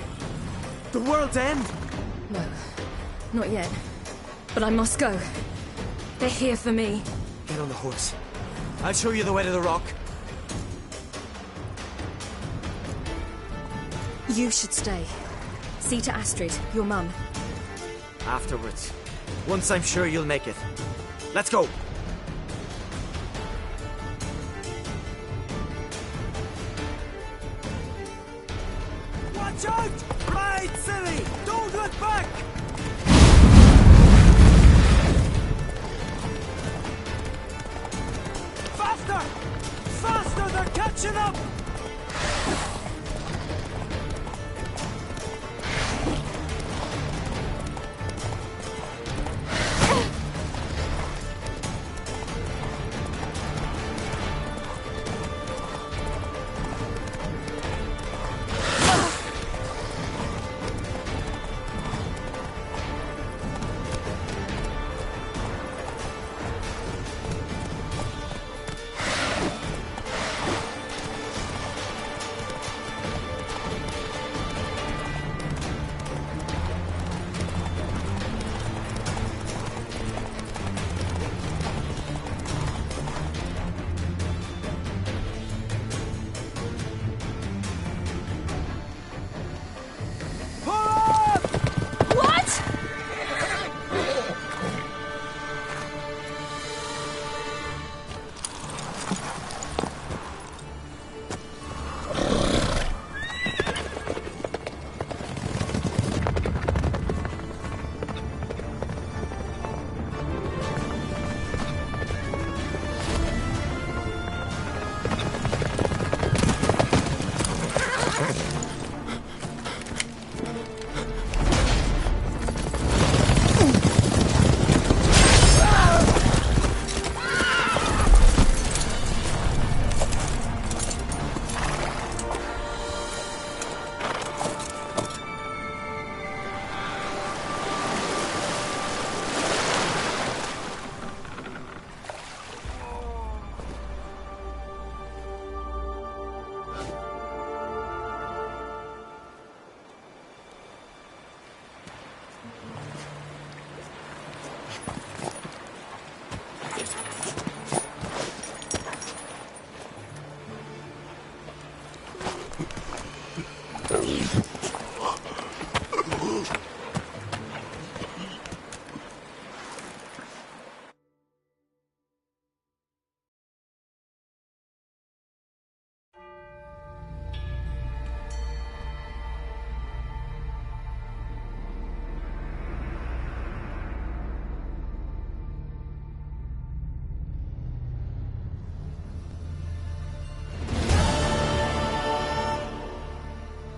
The world's end? No, not yet. But I must go. They're here for me. Get on the horse. I'll show you the way to the rock. You should stay. See to Astrid, your mum. Afterwards. Once I'm sure you'll make it. Let's go! Watch out! Ride, silly! Don't look back! Faster! Faster! They're catching up!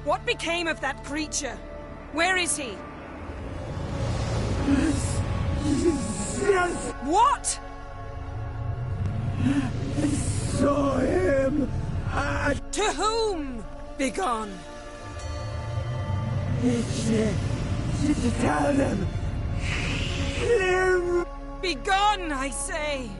What became of that creature? Where is he? What? I saw him. To whom? Begone. Tell them. Him. Begone, I say.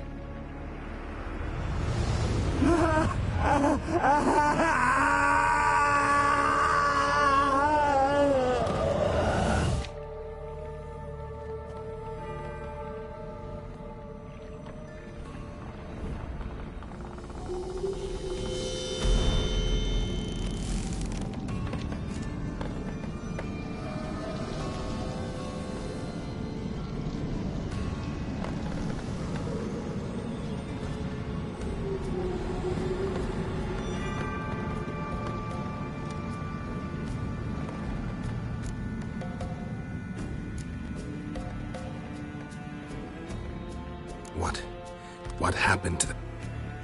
What happened to the...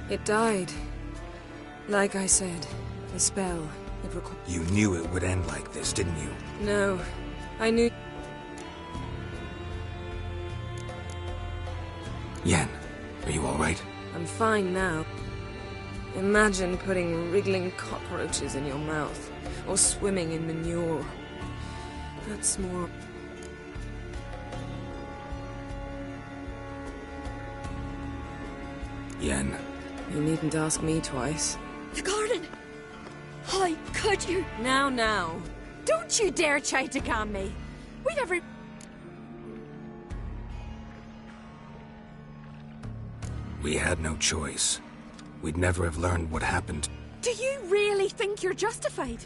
It died. Like I said, the spell, it required... You knew it would end like this, didn't you? No, I knew... Yen, are you alright? I'm fine now. Imagine putting wriggling cockroaches in your mouth, or swimming in manure. That's more... Yen. You needn't ask me twice. The garden! How could you? Now. Don't you dare try to calm me. We never... We had no choice. We'd never have learned what happened. Do you really think you're justified?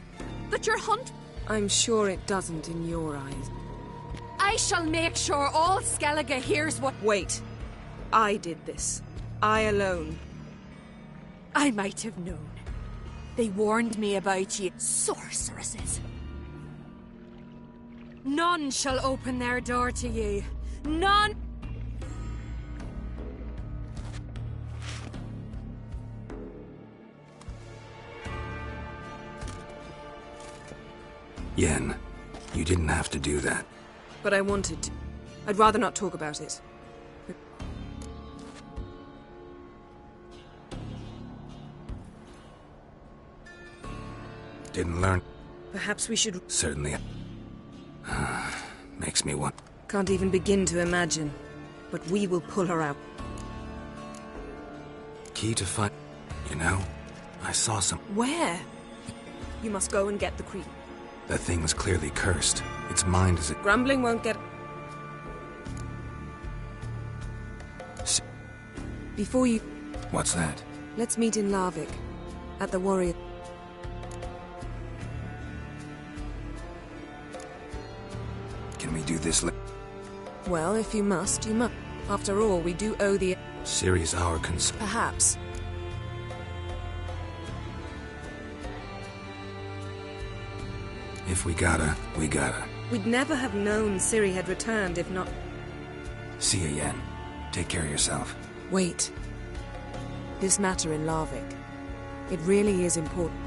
That your hunt... I'm sure it doesn't in your eyes. I shall make sure all Skellige hears what... Wait. I did this. I alone. I might have known. They warned me about you. Sorceresses. None shall open their door to you. None... Yen, you didn't have to do that. But I wanted to. I'd rather not talk about it. Didn't learn. Perhaps we should... Certainly. Makes me want... Can't even begin to imagine. But we will pull her out. Key to find... You know, I saw some... Where? You must go and get the creep. That thing's clearly cursed. Its mind is... Grumbling won't get... Before you... What's that? Let's meet in Larvik. At the warrior... Can we do this Well, if you must, you must. After all, we do owe the... Ciri's our concern. Perhaps. If we gotta, we gotta. We'd never have known Ciri had returned if not... See you, Yen. Take care of yourself. Wait. This matter in Larvik. It really is important.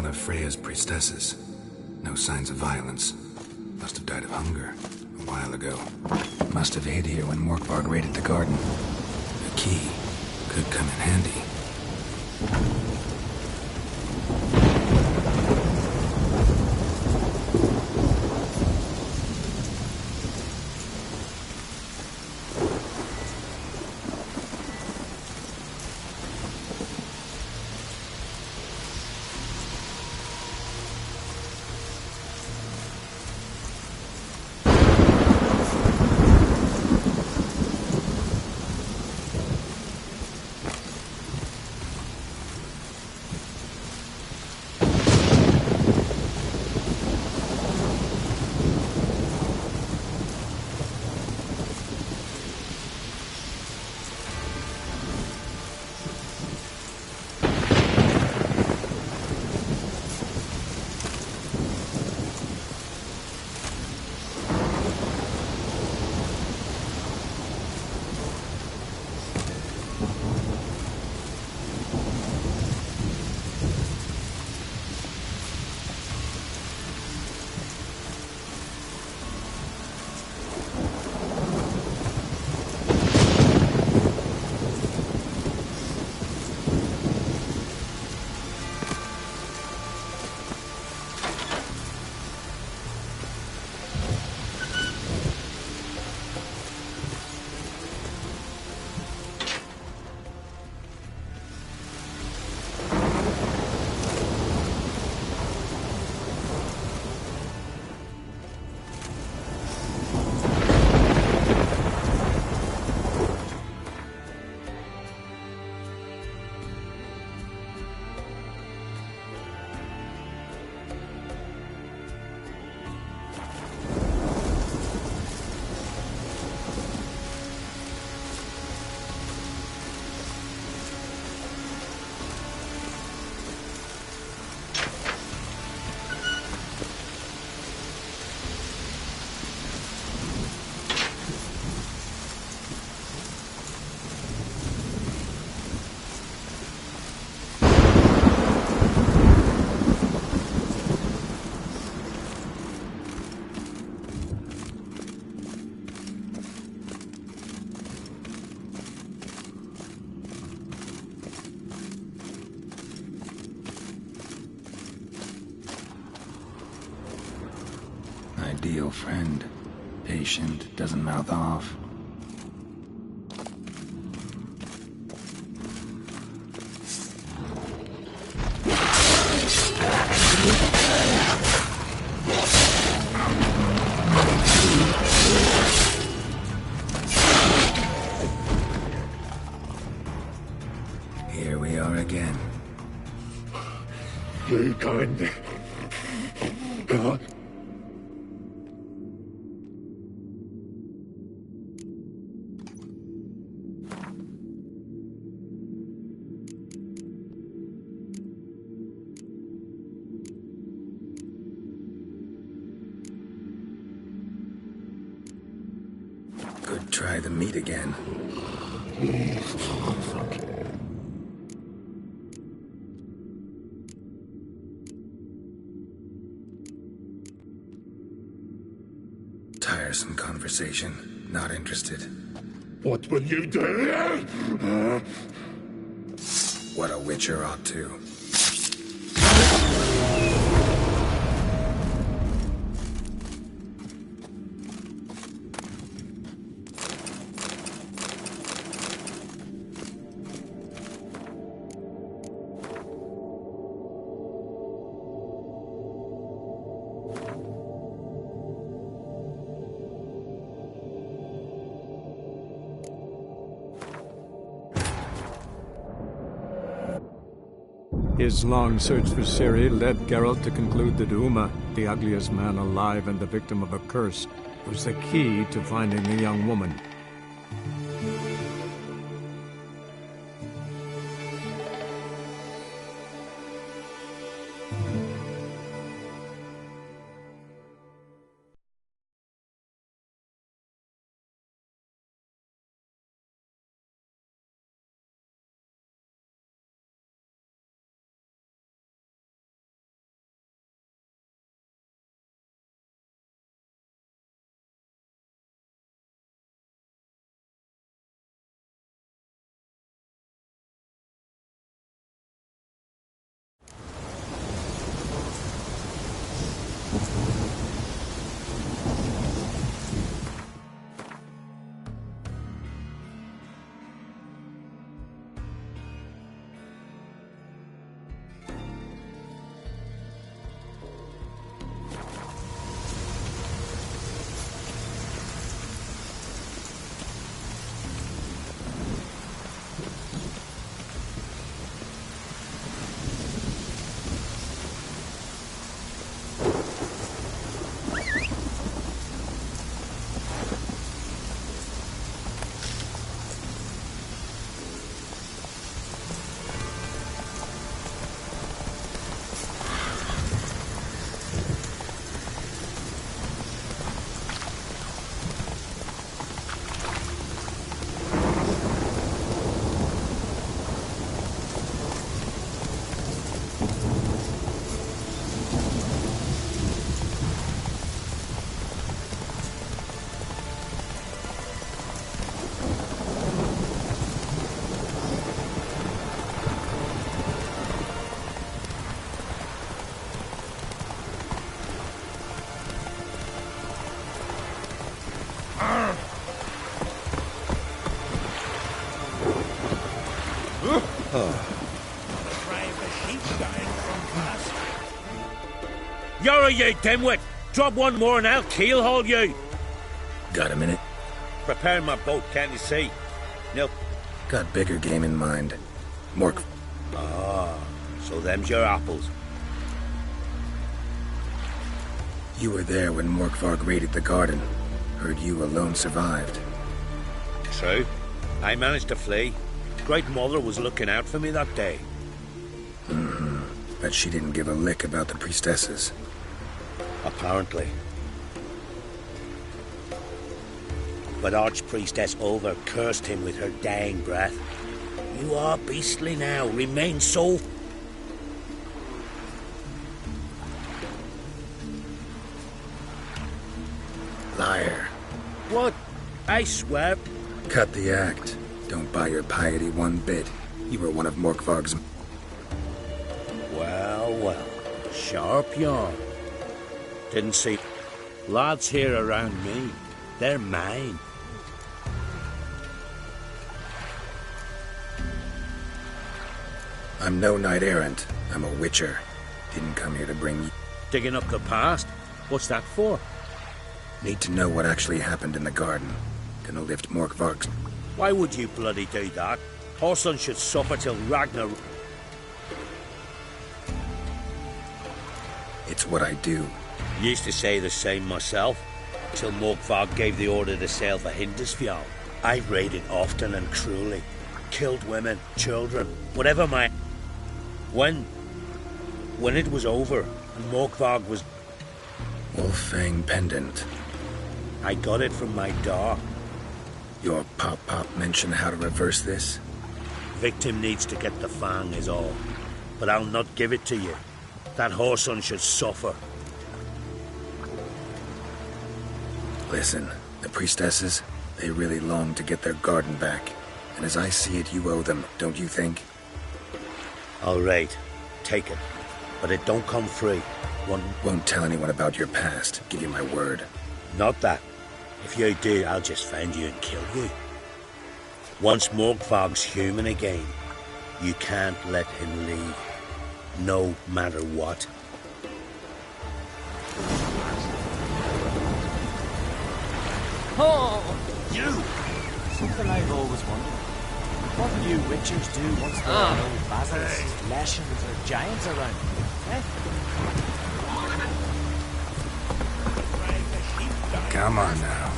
One of Freya's priestesses. No signs of violence. Must have died of hunger a while ago. Must have hid here when Morkvarg raided the garden. A key could come in handy. Ideal friend. Patient, doesn't mouth off. Here we are again. Be kind. God. Could try the meat again. Tiresome conversation. Not interested. What will you do? What a witcher ought to. His long search for Ciri led Geralt to conclude that Uma, the ugliest man alive and the victim of a curse, was the key to finding the young woman. You're a you dimwit! Drop one more and I'll keelhaul you! Got a minute? Preparing my boat, can't you see? No. Got bigger game in mind. Mork. Ah, so them's your apples. You were there when Morkvarg raided the garden. Heard you alone survived. True. I managed to flee. Great Mother was looking out for me that day. But she didn't give a lick about the priestesses. Apparently. But Archpriestess Ulver cursed him with her dying breath. You are beastly now. Remain so. Liar. What? I swear. Cut the act. Don't buy your piety one bit. You were one of Morkvarg's... Well, well. Sharp yarn. Didn't see... Lads here around me. They're mine. I'm no knight-errant. I'm a witcher. Didn't come here to bring you... Digging up the past? What's that for? Need to know what actually happened in the garden. Gonna lift Morkvarg's... Why would you bloody do that? Horson should suffer till Ragnar... It's what I do. Used to say the same myself, till Morkvarg gave the order to sail for Hindisfjall. I raided often and cruelly. Killed women, children, whatever my... When it was over, and Morkvarg was... Wolffang pendant. I got it from my dog. Your pop mentioned how to reverse this? Victim needs to get the fang is all. But I'll not give it to you. That Horson should suffer. Listen, the priestesses, they really long to get their garden back. And as I see it, you owe them, don't you think? All right, take it. But it don't come free. Won't tell anyone about your past, give you my word. Not that. If you do, I'll just find you and kill you. Once Morkvarg's human again, you can't let him leave. No matter what. Oh, you! Something I've always wondered. What do you witchers do once there are no basilisk, leshens, or giants around? Eh? Come on now.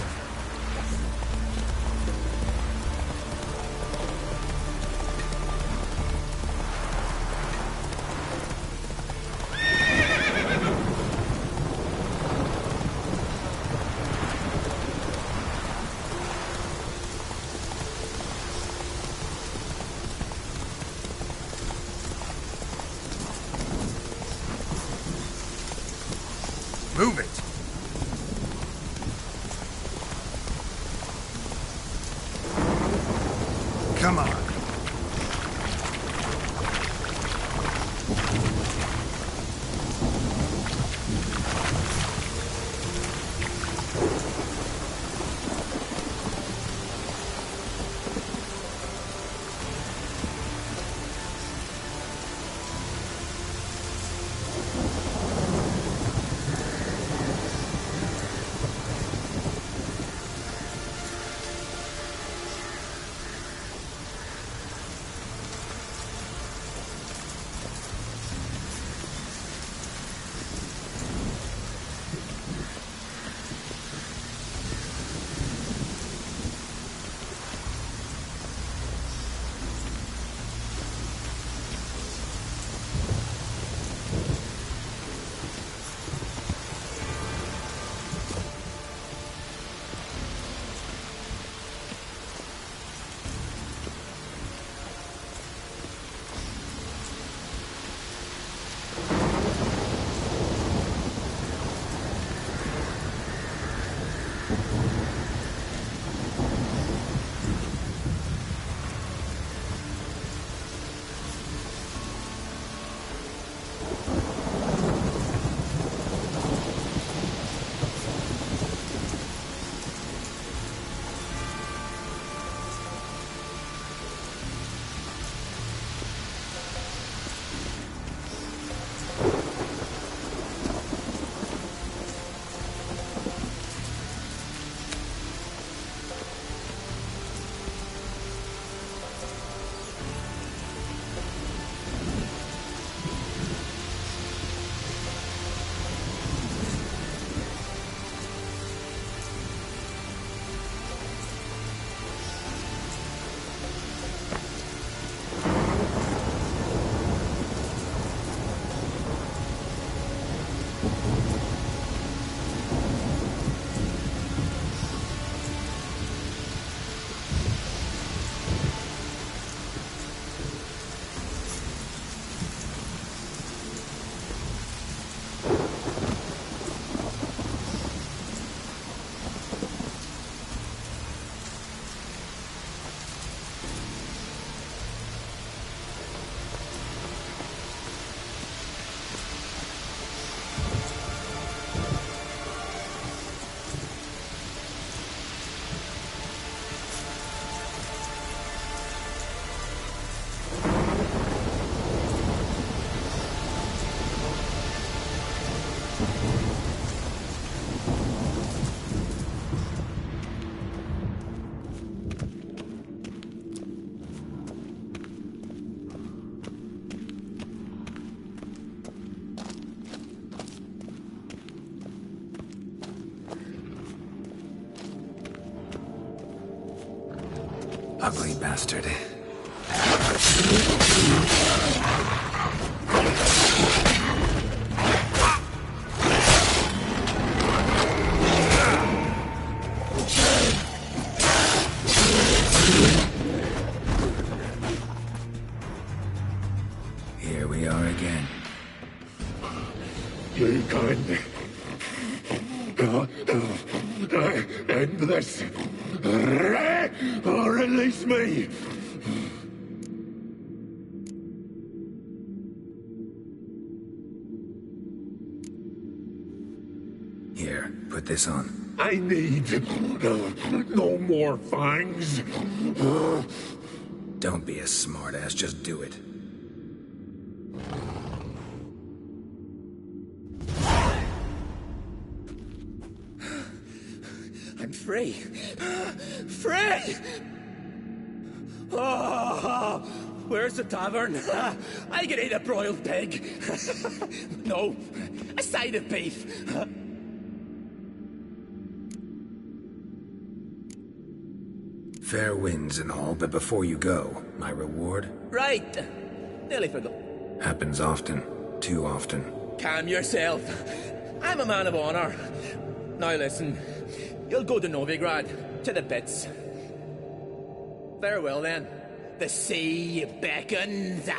Move it! Come on. Ugly bastard. Here we are again. You can't end this. Or release me. Here, put this on. I need no more fangs. Don't be a smartass, just do it. I'm free. Free! Oh, where's the tavern? I can eat a broiled pig. No, a side of beef. Fair winds and all, but before you go, my reward? Right. Nearly forgot. Happens often. Too often. Calm yourself. I'm a man of honor. Now listen. You'll go to Novigrad, to the pits. Farewell then. The sea beckons.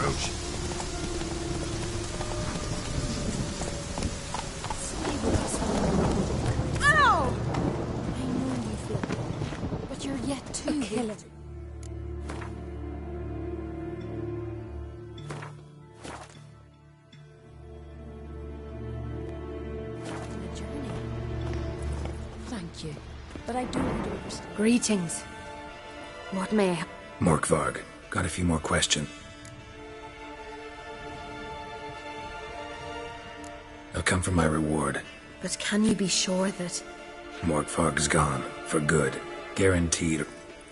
Roach. Ow! I know you feel it, but you're yet too kill it. Thank you, but I don't understand. Greetings. What may I... Morkvarg, got a few more questions. They'll come for my reward. But can you be sure that... Morkvarg's gone. For good. Guaranteed.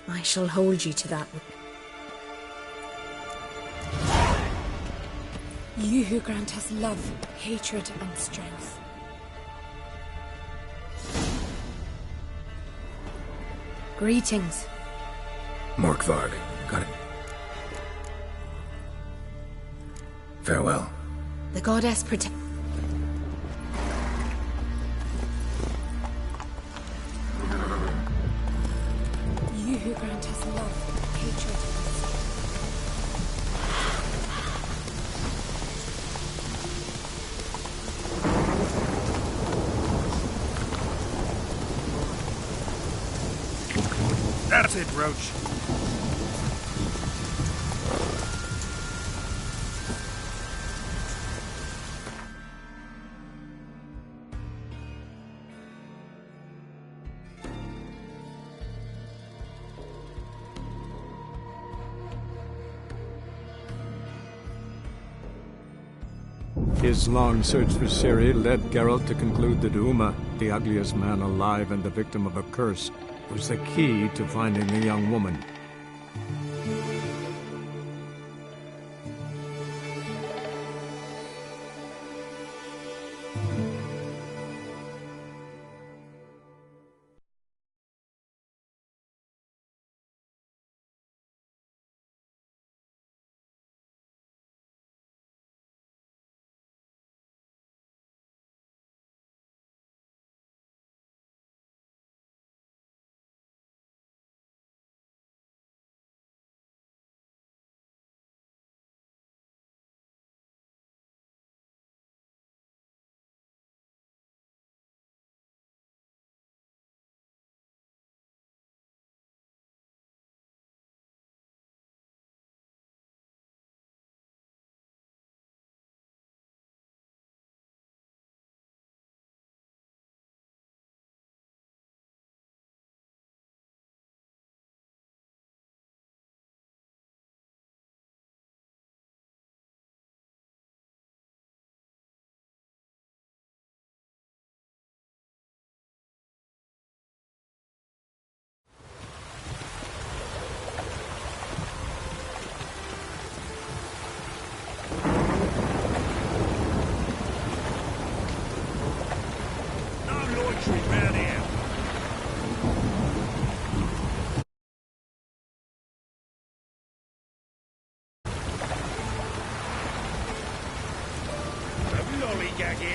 I shall hold you to that. You who grant us love, hatred, and strength. Greetings. Morkvarg, got it. Farewell. The goddess protect... You who grant us love, hatred, and That's it, Roach. His long search for Ciri led Geralt to conclude that Uma, the ugliest man alive and the victim of a curse, was the key to finding the young woman.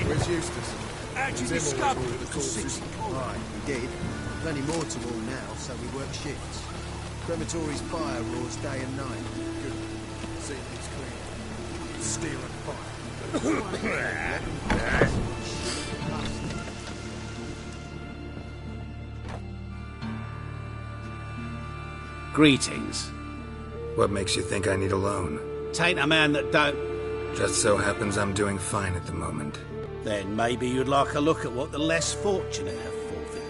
Where's Eustace? How'd you discover it was the 6? Right, we did. Plenty more to all now, so we work shifts. Crematory's fire roars day and night. Good. See if it's clean. Steel and fire. Greetings. What makes you think I need a loan? Tain't a man that don't... Just so happens I'm doing fine at the moment. Then maybe you'd like a look at what the less fortunate have forfeited.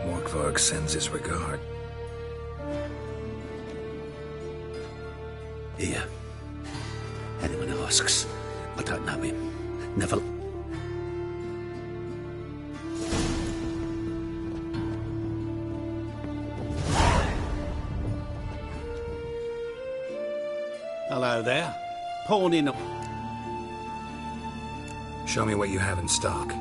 Morkvarg sends his regard. Here. Anyone asks, I don't know him. Never... Hello there. Pawn in... Show me what you have in stock.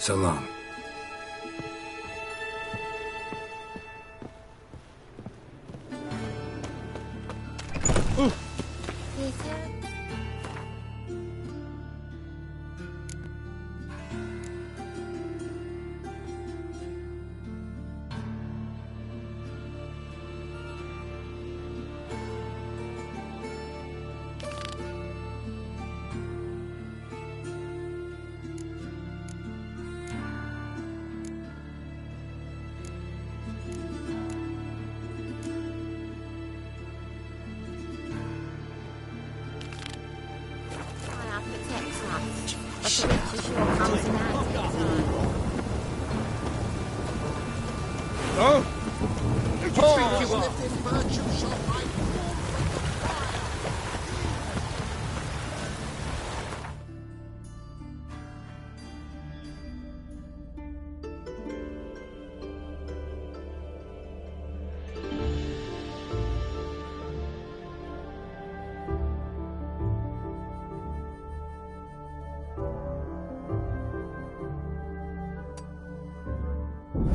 So long. Oh!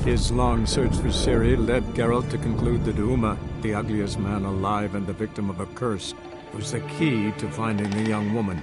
His long search for Ciri led Geralt to conclude that Uma, the ugliest man alive and the victim of a curse, was the key to finding the young woman.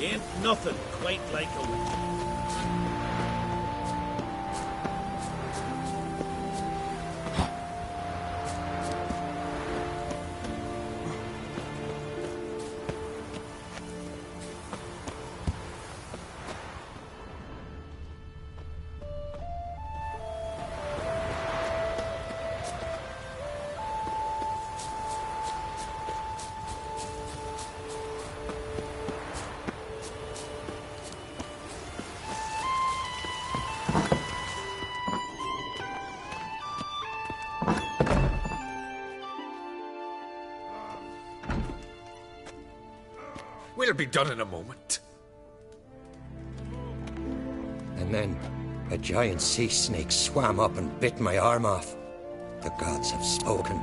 Ain't nothing quite like a witch. We'll be done in a moment. And then a giant sea snake swam up and bit my arm off. The gods have spoken.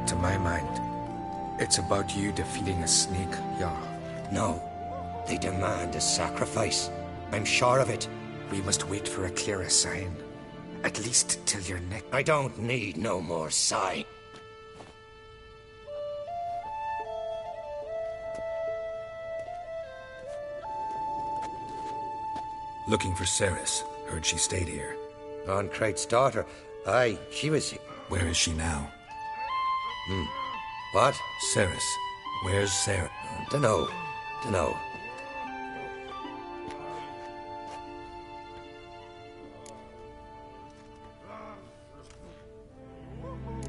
To my mind, it's about you defeating a snake, Jarl. No, they demand a sacrifice. I'm sure of it. We must wait for a clearer sign. At least till your neck... I don't need no more sign. Looking for Ceres. Heard she stayed here. Onkrate's daughter. Aye, she was... Where is she now? What? Ceres. Where's Sarah? Dunno.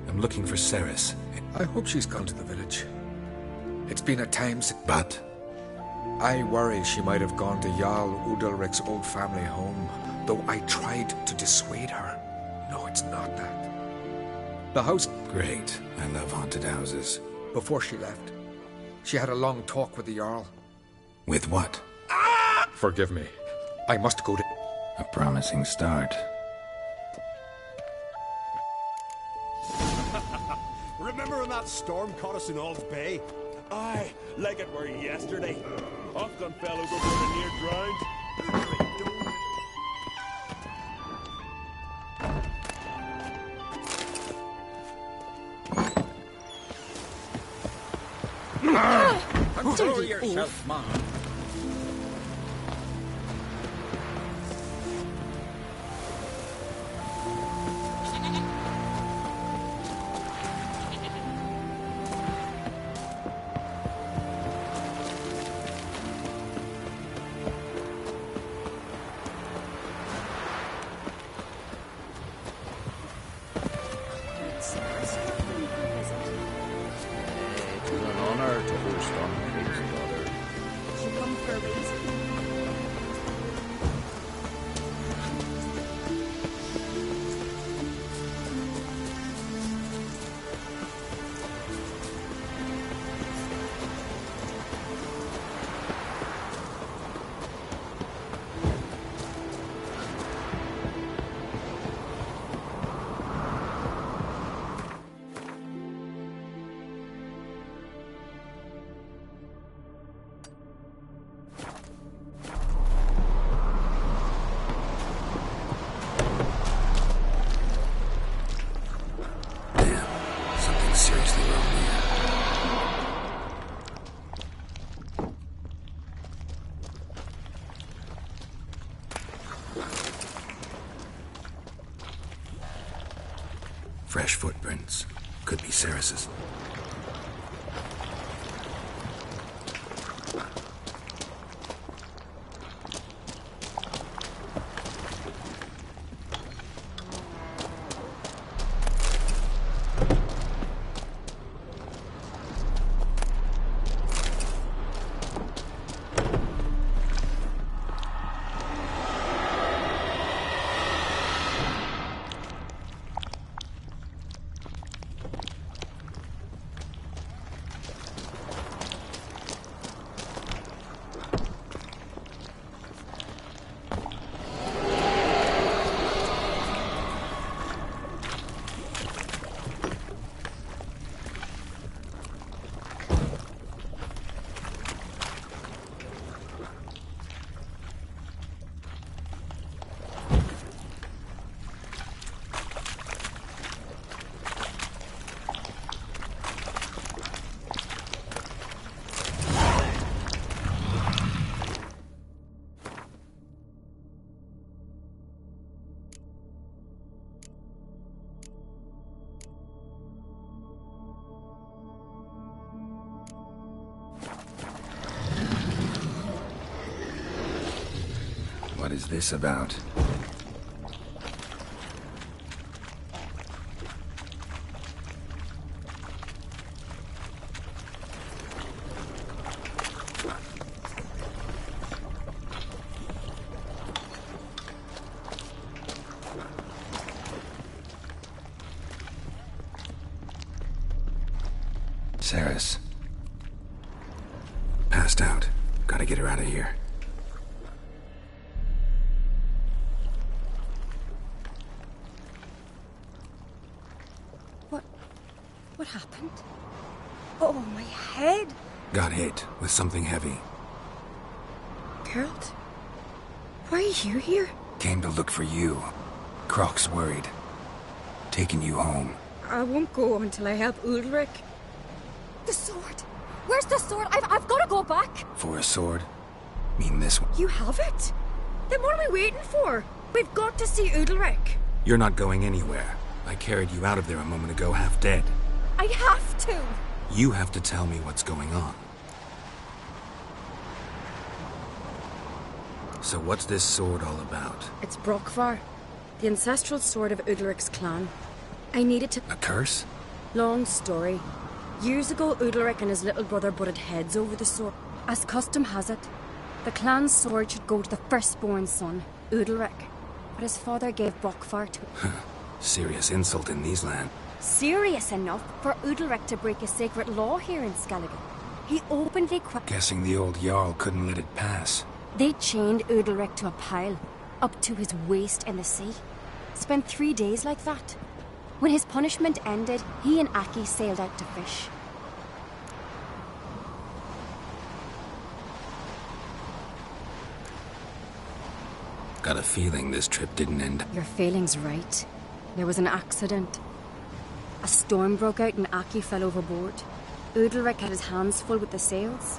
I'm looking for Ceres. I hope she's gone to the village. It's been a time since... But? I worry she might have gone to Jarl Udalric's old family home, though I tried to dissuade her. No, it's not that. The house... Great. I love haunted houses. Before she left, she had a long talk with the Jarl. With what? Forgive me. I must go to... A promising start. Remember when that storm caught us in Ald's Bay? Aye, like it were yesterday. Ofcom fell overboard and near drowned. Control yourself, man. Fresh footprints. Could be Ceres's. What is this about? Saris. Passed out. Gotta get her out of here. What happened? Oh, my head! Got hit with something heavy. Geralt? Why are you here? Came to look for you. Croc's worried. Taking you home. I won't go until I help Ulrich. The sword! Where's the sword? I've got to go back! For a sword? Mean this one? You have it? Then what are we waiting for? We've got to see Ulrich. You're not going anywhere. I carried you out of there a moment ago half dead. I have to! You have to tell me what's going on. So what's this sword all about? It's Brokvar, the ancestral sword of Udalric's clan. I needed to... A curse? Long story. Years ago, Udalric and his little brother butted heads over the sword. As custom has it, the clan's sword should go to the firstborn son, Udalric. But his father gave Brokvar to... Serious insult in these lands. Serious enough for Udalric to break a sacred law here in Skellige. He openly Guessing the old Jarl couldn't let it pass. They chained Udalric to a pile, up to his waist in the sea. Spent 3 days like that. When his punishment ended, he and Aki sailed out to fish. Got a feeling this trip didn't end. Your feeling's right. There was an accident. A storm broke out and Aki fell overboard. Udalric had his hands full with the sails.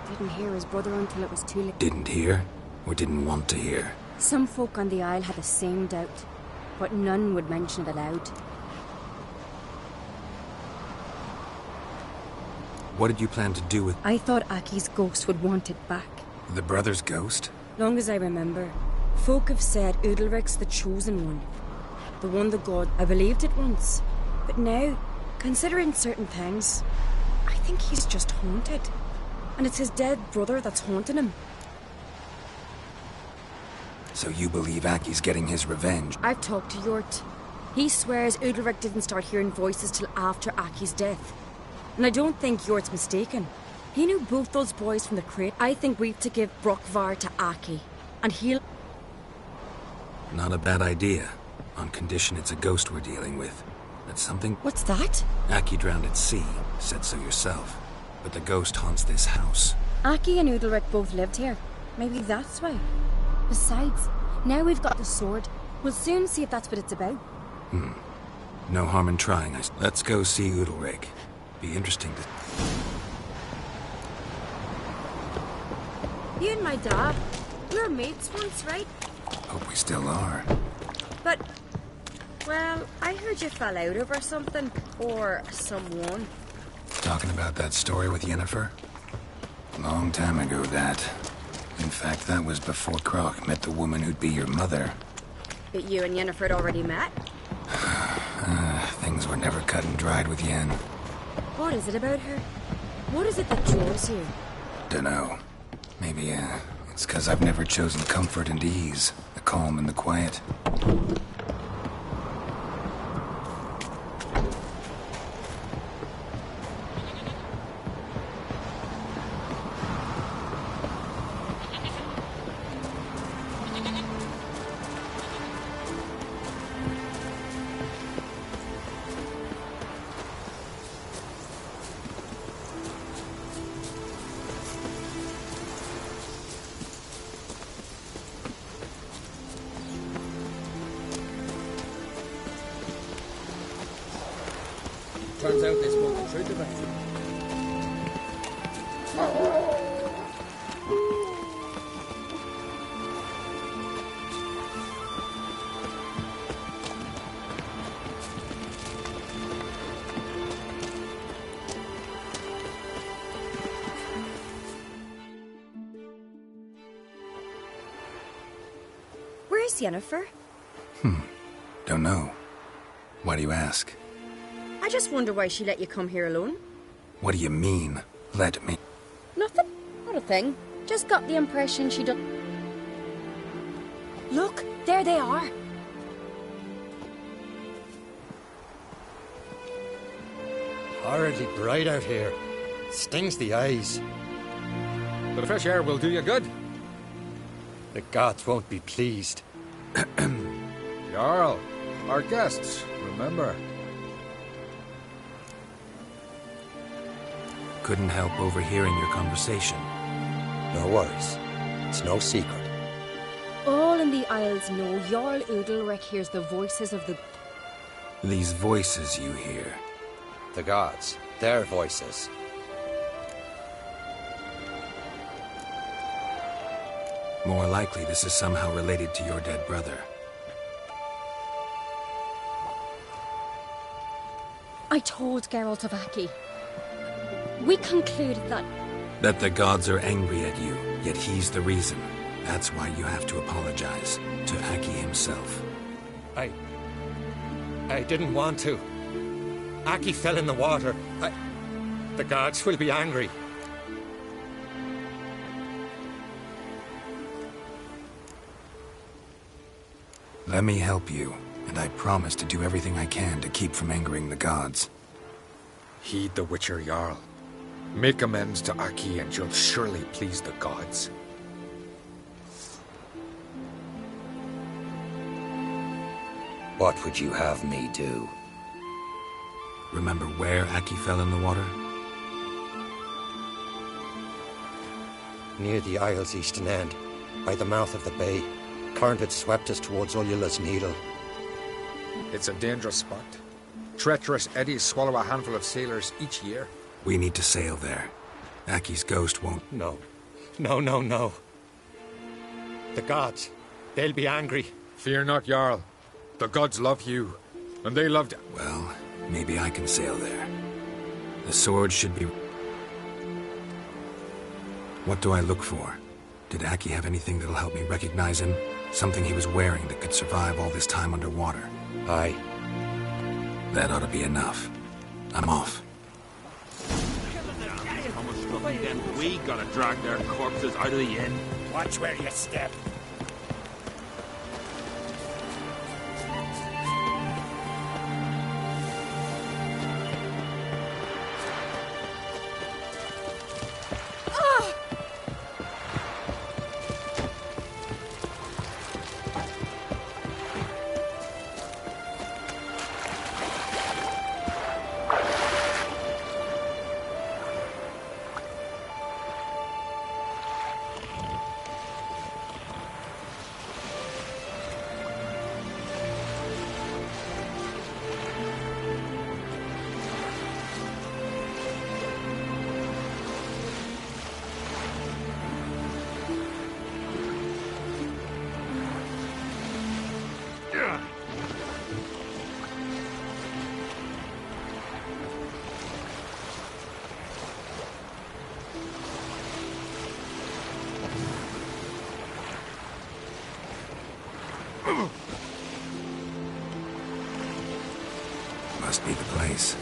Didn't hear his brother until it was too late. Didn't hear? Or didn't want to hear? Some folk on the Isle had the same doubt, but none would mention it aloud. What did you plan to do with... I thought Aki's ghost would want it back. The brother's ghost? Long as I remember, folk have said Udalric's the chosen one. The one the god... I believed it once. But now, considering certain things, I think he's just haunted. And it's his dead brother that's haunting him. So you believe Aki's getting his revenge? I've talked to Yort. He swears Udalric didn't start hearing voices till after Aki's death. And I don't think Yort's mistaken. He knew both those boys from the crate. I think we've to give Brokvar to Aki. And he'll... Not a bad idea. On condition it's a ghost we're dealing with. That's something... What's that? Aki drowned at sea. Said so yourself. But the ghost haunts this house. Aki and Udalric both lived here. Maybe that's why. Besides, now we've got the sword. We'll soon see if that's what it's about. No harm in trying. Let's go see Udalric. Be interesting to... You and my dad, we were mates once, right? Hope we still are. But, well, I heard you fell out over something. Or someone. Talking about that story with Yennefer? Long time ago, that. In fact, that was before Croc met the woman who'd be your mother. But you and Yennefer had already met? Things were never cut and dried with Yen. What is it about her? What is it that draws you? Dunno. Maybe, it's 'cause I've never chosen comfort and ease. The calm and the quiet. Turns out they spoke the truth about you. Where's Yennefer? Don't know. Why do you ask? I just wonder why she let you come here alone. What do you mean, let me? Nothing. Not a thing. Just got the impression she don't... Look, there they are. Horridly bright out here. Stings the eyes. But the fresh air will do you good. The gods won't be pleased. Jarl, our guests, remember. Couldn't help overhearing your conversation. No worries. It's no secret. All in the Isles know Jarl Udalric hears the voices of the... These voices you hear. The gods. Their voices. More likely this is somehow related to your dead brother. I told Geralt of Aki. We concluded that... That the gods are angry at you, yet he's the reason. That's why you have to apologize to Aki himself. I didn't want to. Aki fell in the water. The gods will be angry. Let me help you, and I promise to do everything I can to keep from angering the gods. Heed the Witcher Jarl. Make amends to Aki and you'll surely please the gods. What would you have me do? Remember where Aki fell in the water? Near the Isle's eastern end, by the mouth of the bay. Current had swept us towards Ullula's Needle. It's a dangerous spot. Treacherous eddies swallow a handful of sailors each year. We need to sail there. Aki's ghost won't... No. No. The gods. They'll be angry. Fear not, Jarl. The gods love you. And they loved... Well, maybe I can sail there. The sword should be... What do I look for? Did Aki have anything that'll help me recognize him? Something he was wearing that could survive all this time underwater? Aye. That ought to be enough. I'm off. How much stuff then we gotta drag their corpses out of the inn? Watch where you step. Must be the place.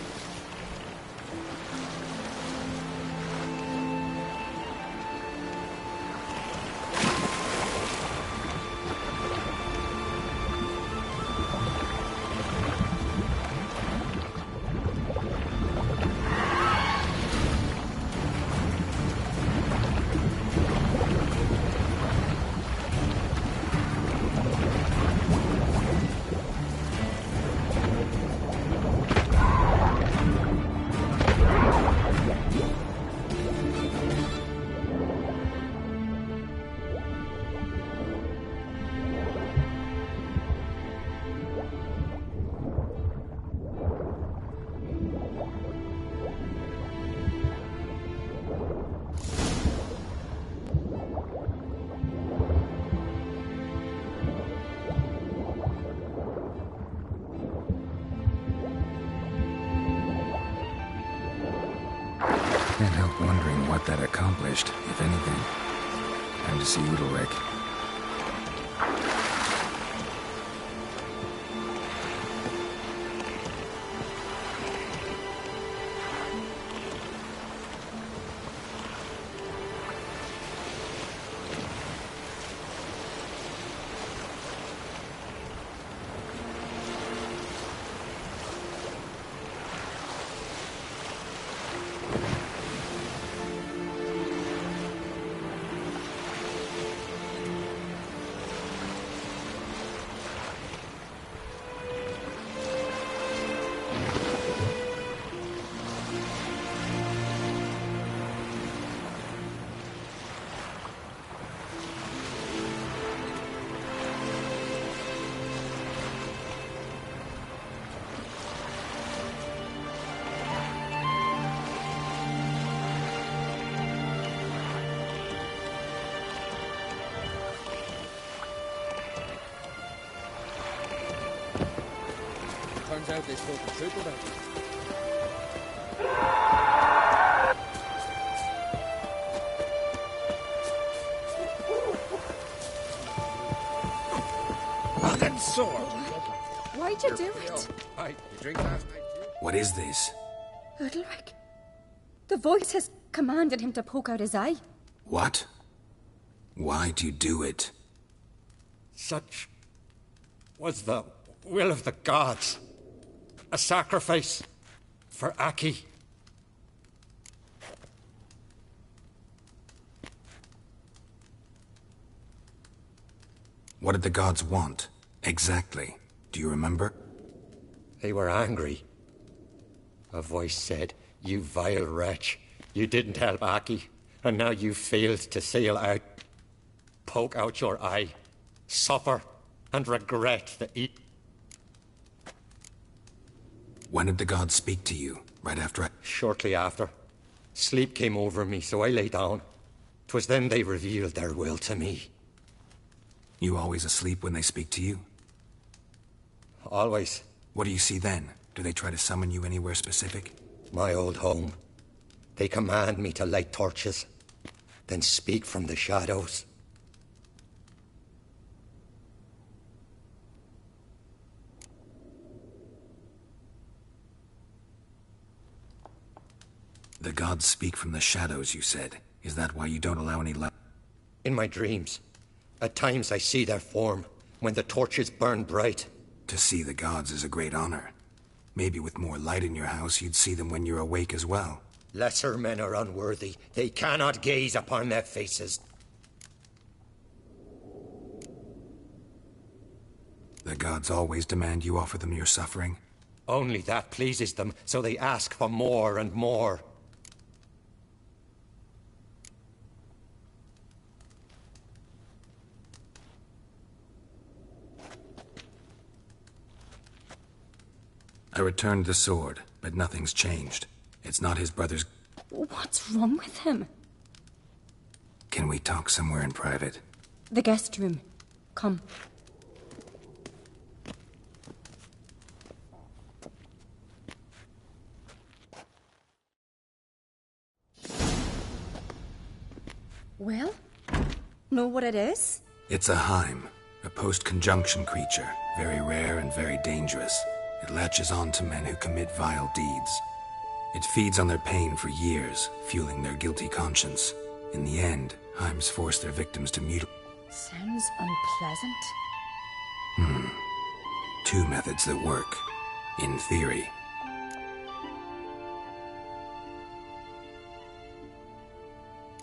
Can't help wondering what that accomplished, if anything. Time to see Udalric. turns out they spoke the truth about you. That sword! Why'd you do it? You drink last night too? What is this? Udalric. The voice has commanded him to poke out his eye. What? Why'd you do it? Such was the will of the gods. A sacrifice for Aki. What did the gods want? Exactly. Do you remember? They were angry. A voice said, "You vile wretch. You didn't help Aki, and now you failed to sail out. Poke out your eye. Suffer and regret the eat." When did the gods speak to you? Right after I... Shortly after. Sleep came over me, so I lay down. 'Twas then they revealed their will to me. You always asleep when they speak to you? Always. What do you see then? Do they try to summon you anywhere specific? My old home. They command me to light torches, then speak from the shadows. The gods speak from the shadows, you said. Is that why you don't allow any light? In my dreams. At times I see their form, when the torches burn bright. To see the gods is a great honor. Maybe with more light in your house, you'd see them when you're awake as well. Lesser men are unworthy. They cannot gaze upon their faces. The gods always demand you offer them your suffering? Only that pleases them, so they ask for more and more. I returned the sword, but nothing's changed. It's not his brother's... What's wrong with him? Can we talk somewhere in private? The guest room. Come. Well? Know what it is? It's a Heim, a post-conjunction creature, very rare and very dangerous. It latches on to men who commit vile deeds. It feeds on their pain for years, fueling their guilty conscience. In the end, Heims force their victims to mutilate. Sounds unpleasant. Two methods that work, in theory.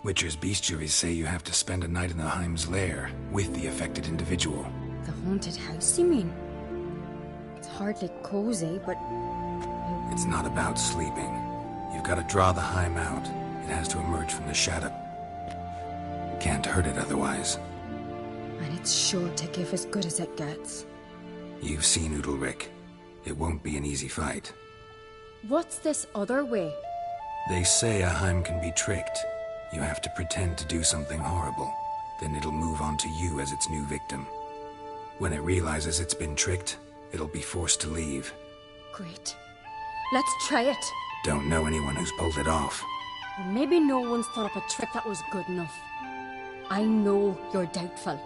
Witcher's bestiaries say you have to spend a night in the Heim's lair with the affected individual. The haunted house, you mean? It's hardly cozy, but... It's not about sleeping. You've got to draw the Heim out. It has to emerge from the shadow. Can't hurt it otherwise. And it's sure to give as good as it gets. You've seen Udalric. It won't be an easy fight. What's this other way? They say a Heim can be tricked. You have to pretend to do something horrible. Then it'll move on to you as its new victim. When it realizes it's been tricked, it'll be forced to leave. Great. Let's try it. Don't know anyone who's pulled it off. Maybe no one's thought up a trick that was good enough. I know you're doubtful,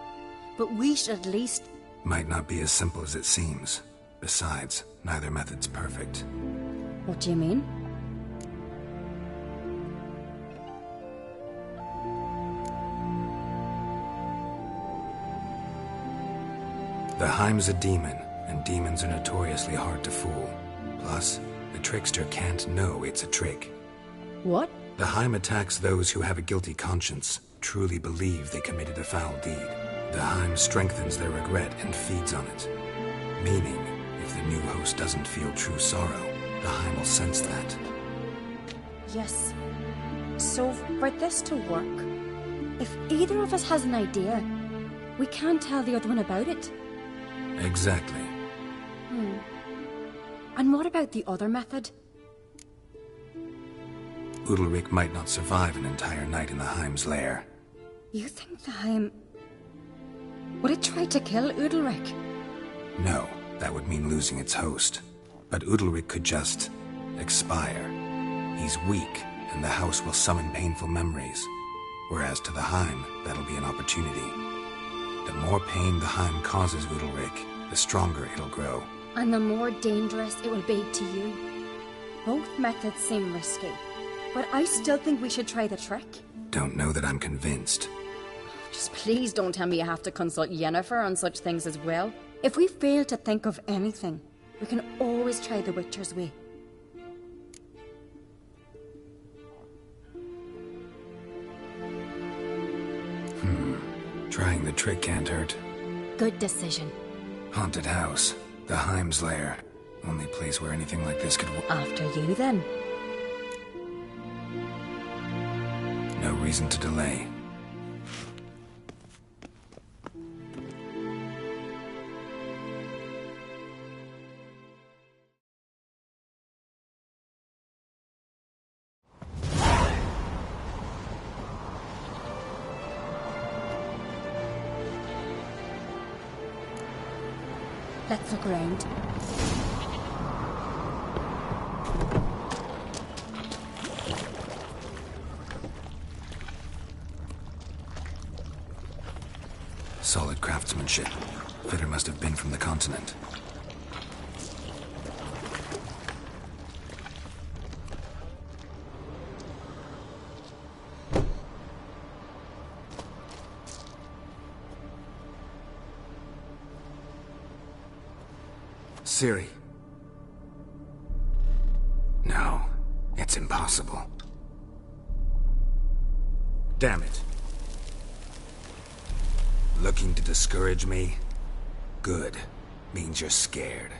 but we should at least... Might not be as simple as it seems. Besides, neither method's perfect. What do you mean? The Heim's a demon, and demons are notoriously hard to fool. Plus, the trickster can't know it's a trick. What? The Heim attacks those who have a guilty conscience, truly believe they committed a foul deed. The Heim strengthens their regret and feeds on it. Meaning, if the new host doesn't feel true sorrow, the Heim will sense that. Yes. So, for this to work, if either of us has an idea, we can't tell the other one about it. Exactly. And what about the other method? Udalric might not survive an entire night in the Heim's lair. You think the Heim... Would it try to kill Udalric? No, that would mean losing its host. But Udalric could just expire. He's weak, and the house will summon painful memories. Whereas to the Heim, that'll be an opportunity. The more pain the Heim causes Udalric, the stronger it'll grow. And the more dangerous it will be to you. Both methods seem risky, but I still think we should try the trick. Don't know that I'm convinced. Just please don't tell me you have to consult Yennefer on such things as well. If we fail to think of anything, we can always try the Witcher's way. Trying the trick can't hurt. Good decision. Haunted house. The Heim's lair. Only place where anything like this could After you, then. No reason to delay. Let's look around. Solid craftsmanship. Fitter must have been from the continent. Ciri. No, it's impossible. Damn it. Looking to discourage me? Good. Means you're scared.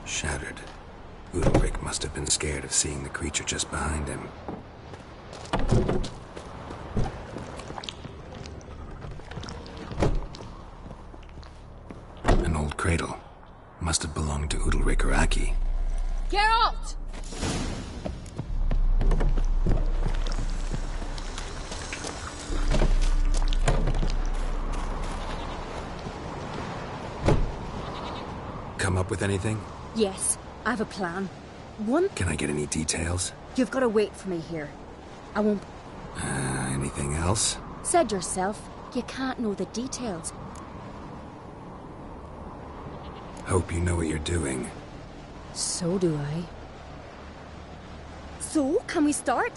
Shattered. Udalric must have been scared of seeing the creature just behind him. An old cradle. Must have belonged to Udalric or Aki. Geralt! Come up with anything? Yes, I have a plan. One... Can I get any details? You've got to wait for me here. I won't... Anything else? Said yourself, you can't know the details. Hope you know what you're doing. So do I. So, can we start?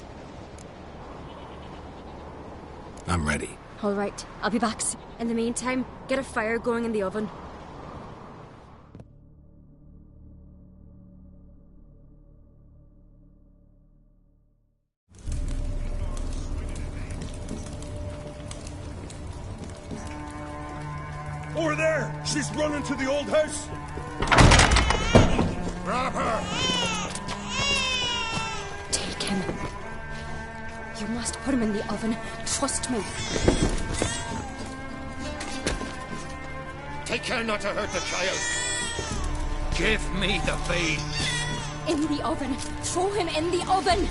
I'm ready. All right, I'll be back soon. In the meantime, get a fire going in the oven. Over there! She's running to the old house! Grab her! Take him. You must put him in the oven. Trust me. Take care not to hurt the child. Give me the bee. In the oven. Throw him in the oven.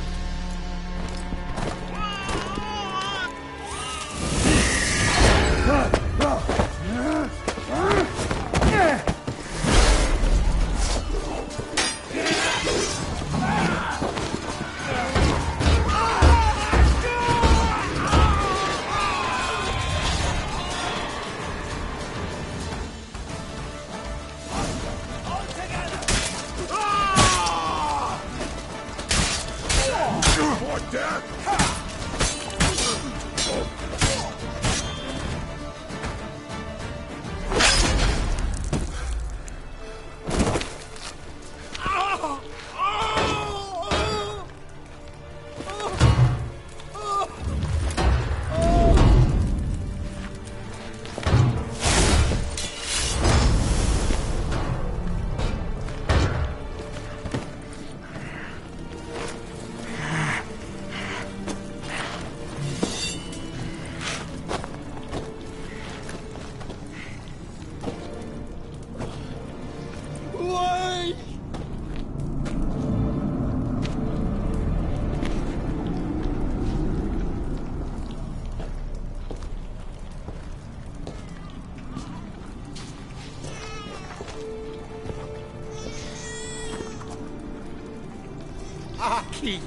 key.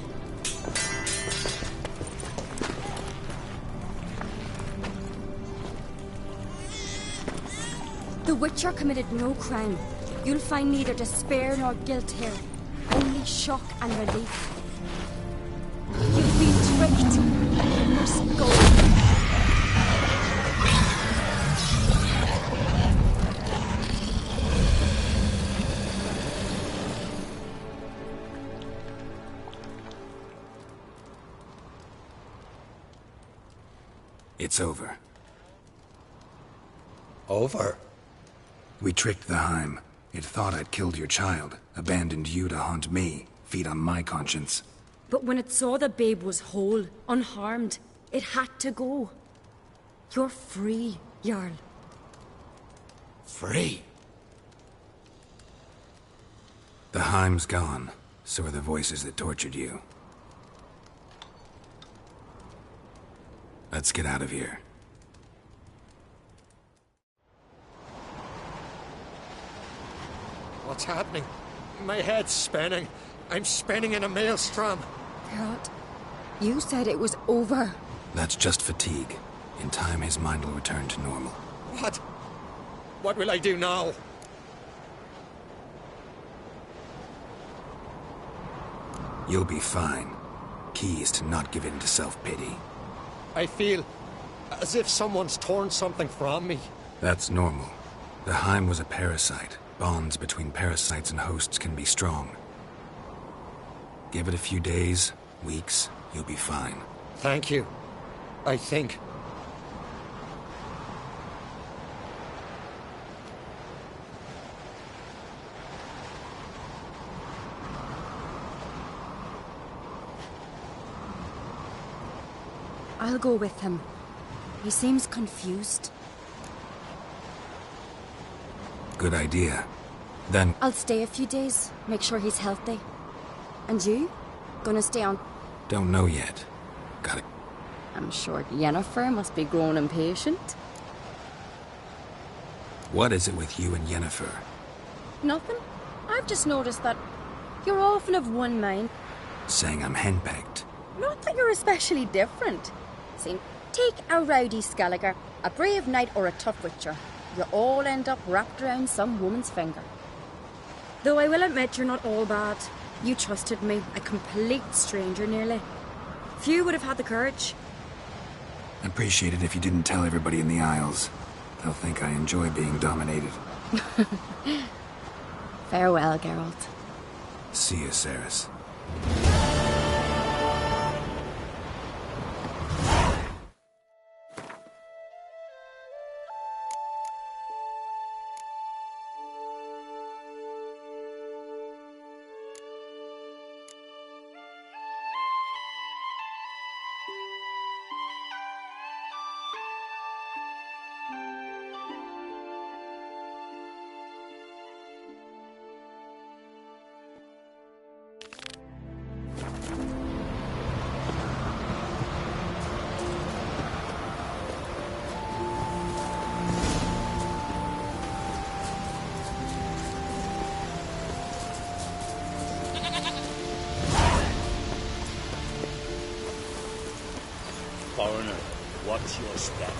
The Witcher committed no crime. You'll find neither despair nor guilt here. Only shock and relief. You've been tricked. You must go. It's over. Over? We tricked the Heim. It thought I'd killed your child, abandoned you to haunt me, feed on my conscience. But when it saw the babe was whole, unharmed, it had to go. You're free, Jarl. Free? The Heim's gone. So are the voices that tortured you. Let's get out of here. What's happening? My head's spinning. I'm spinning in a maelstrom. Geralt, you said it was over. That's just fatigue. In time, his mind will return to normal. What? What will I do now? You'll be fine. Key is to not give in to self-pity. I feel as if someone's torn something from me. That's normal. The Heim was a parasite. Bonds between parasites and hosts can be strong. Give it a few days, weeks, you'll be fine. Thank you. I think. I'll go with him. He seems confused. Good idea. Then I'll stay a few days, make sure he's healthy. And you? Gonna stay on? don't know yet. Got it. I'm sure Yennefer must be growing impatient. What is it with you and Yennefer? Nothing. I've just noticed that you're often of one mind. Saying I'm henpecked. Not that you're especially different. See, take a rowdy Skelliger, a brave knight or a tough witcher. You all end up wrapped around some woman's finger. Though I will admit you're not all bad. You trusted me, a complete stranger nearly. Few would have had the courage. I'd appreciate it if you didn't tell everybody in the Isles. They'll think I enjoy being dominated. Farewell, Geralt. See you, Cerys. Foreigner, what's your step?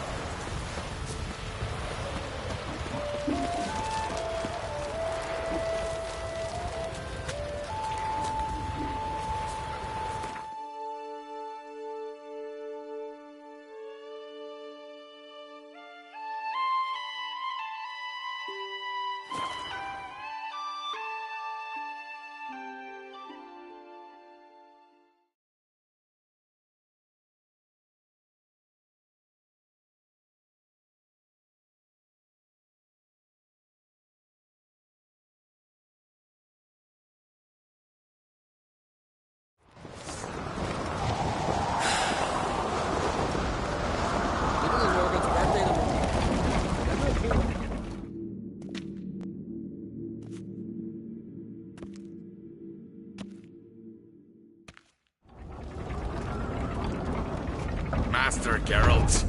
Master Geralt.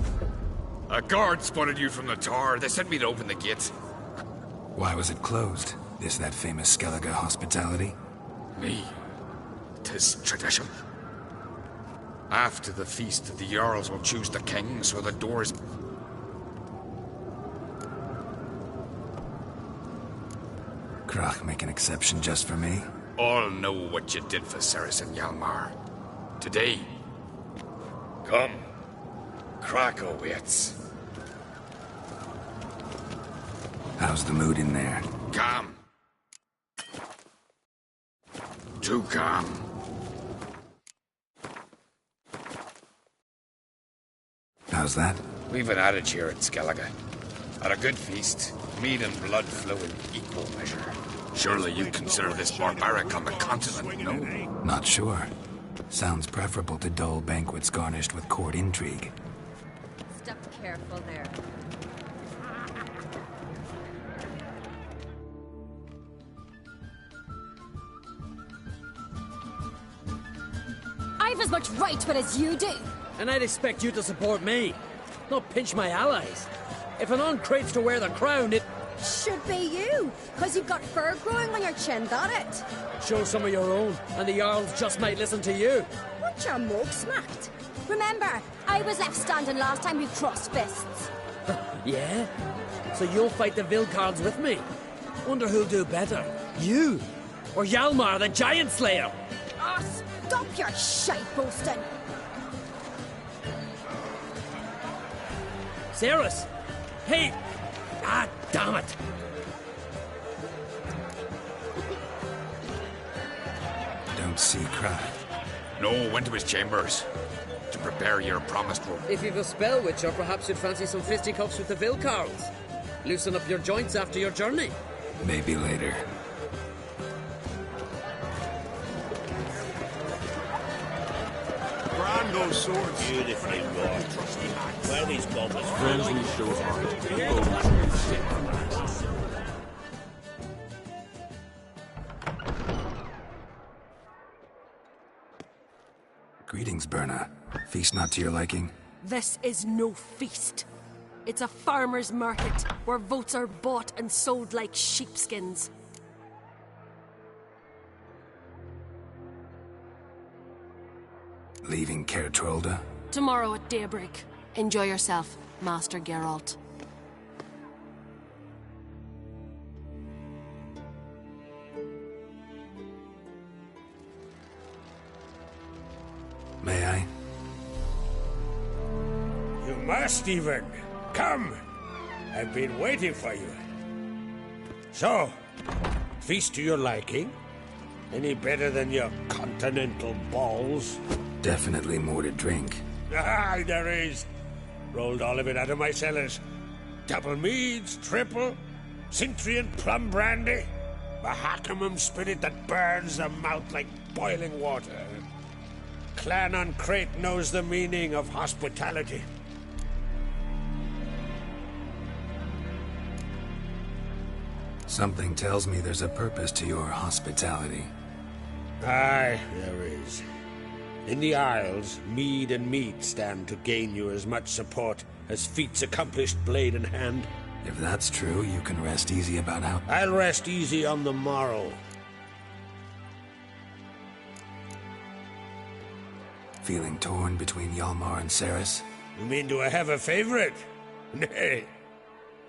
A guard spotted you from the tower. They sent me to open the gate. Why was it closed? Is that famous Skellige hospitality? Me? 'Tis tradition. After the feast, the Jarls will choose the king, so the door is... Krach make an exception just for me? All know what you did for Ceres and Hjalmar. Today... Come. Krach awaits. How's the mood in there? Calm. Too calm. How's that? We've an adage here at Skellige. At a good feast, meat and blood flow in equal measure. Surely you'd consider this barbaric on the continent, no? Not sure. Sounds preferable to dull banquets garnished with court intrigue. Step careful there. I've as much right to it as you do. And I'd expect you to support me, not pinch my allies. If an craves to wear the crown, it... Should be you, because you've got fur growing on your chin, that it? Show some of your own, and the Jarls just might listen to you. Want your mug smacked? Remember, I was left standing last time we crossed fists. Yeah? So you'll fight the Vilcards with me? Wonder who'll do better, you or Hjalmar the Giant Slayer? Oh, stop your shite boasting. Ceres! Hey! Ah, damn it! Don't see Krach. No, went to his chambers. To prepare your promised room. If you've a spell, Witcher, perhaps you'd fancy some fisticuffs with the Vilcards. Loosen up your joints after your journey. Maybe later. Brand those swords. Beautifully wrought. Where these goblins Friendly show heart. Greetings, Berna. Feast not to your liking? This is no feast. It's a farmer's market where votes are bought and sold like sheepskins. Leaving Caer Trolda? Tomorrow at daybreak. Enjoy yourself, Master Geralt. May I? You must even. Come. I've been waiting for you. So, feast to your liking? Any better than your continental balls? Definitely more to drink. Aye, there is. Rolled all of it out of my cellars. Double meads, triple, Cintrian plum brandy, Mahakimum spirit that burns the mouth like boiling water. Clan on Crate knows the meaning of hospitality. Something tells me there's a purpose to your hospitality. Aye, there is. In the Isles, mead and meat stand to gain you as much support as feats accomplished blade in hand. If that's true, you can rest easy about how... I'll rest easy on the morrow. Feeling torn between Hjalmar and Ceres? You mean do I have a favorite? Nay.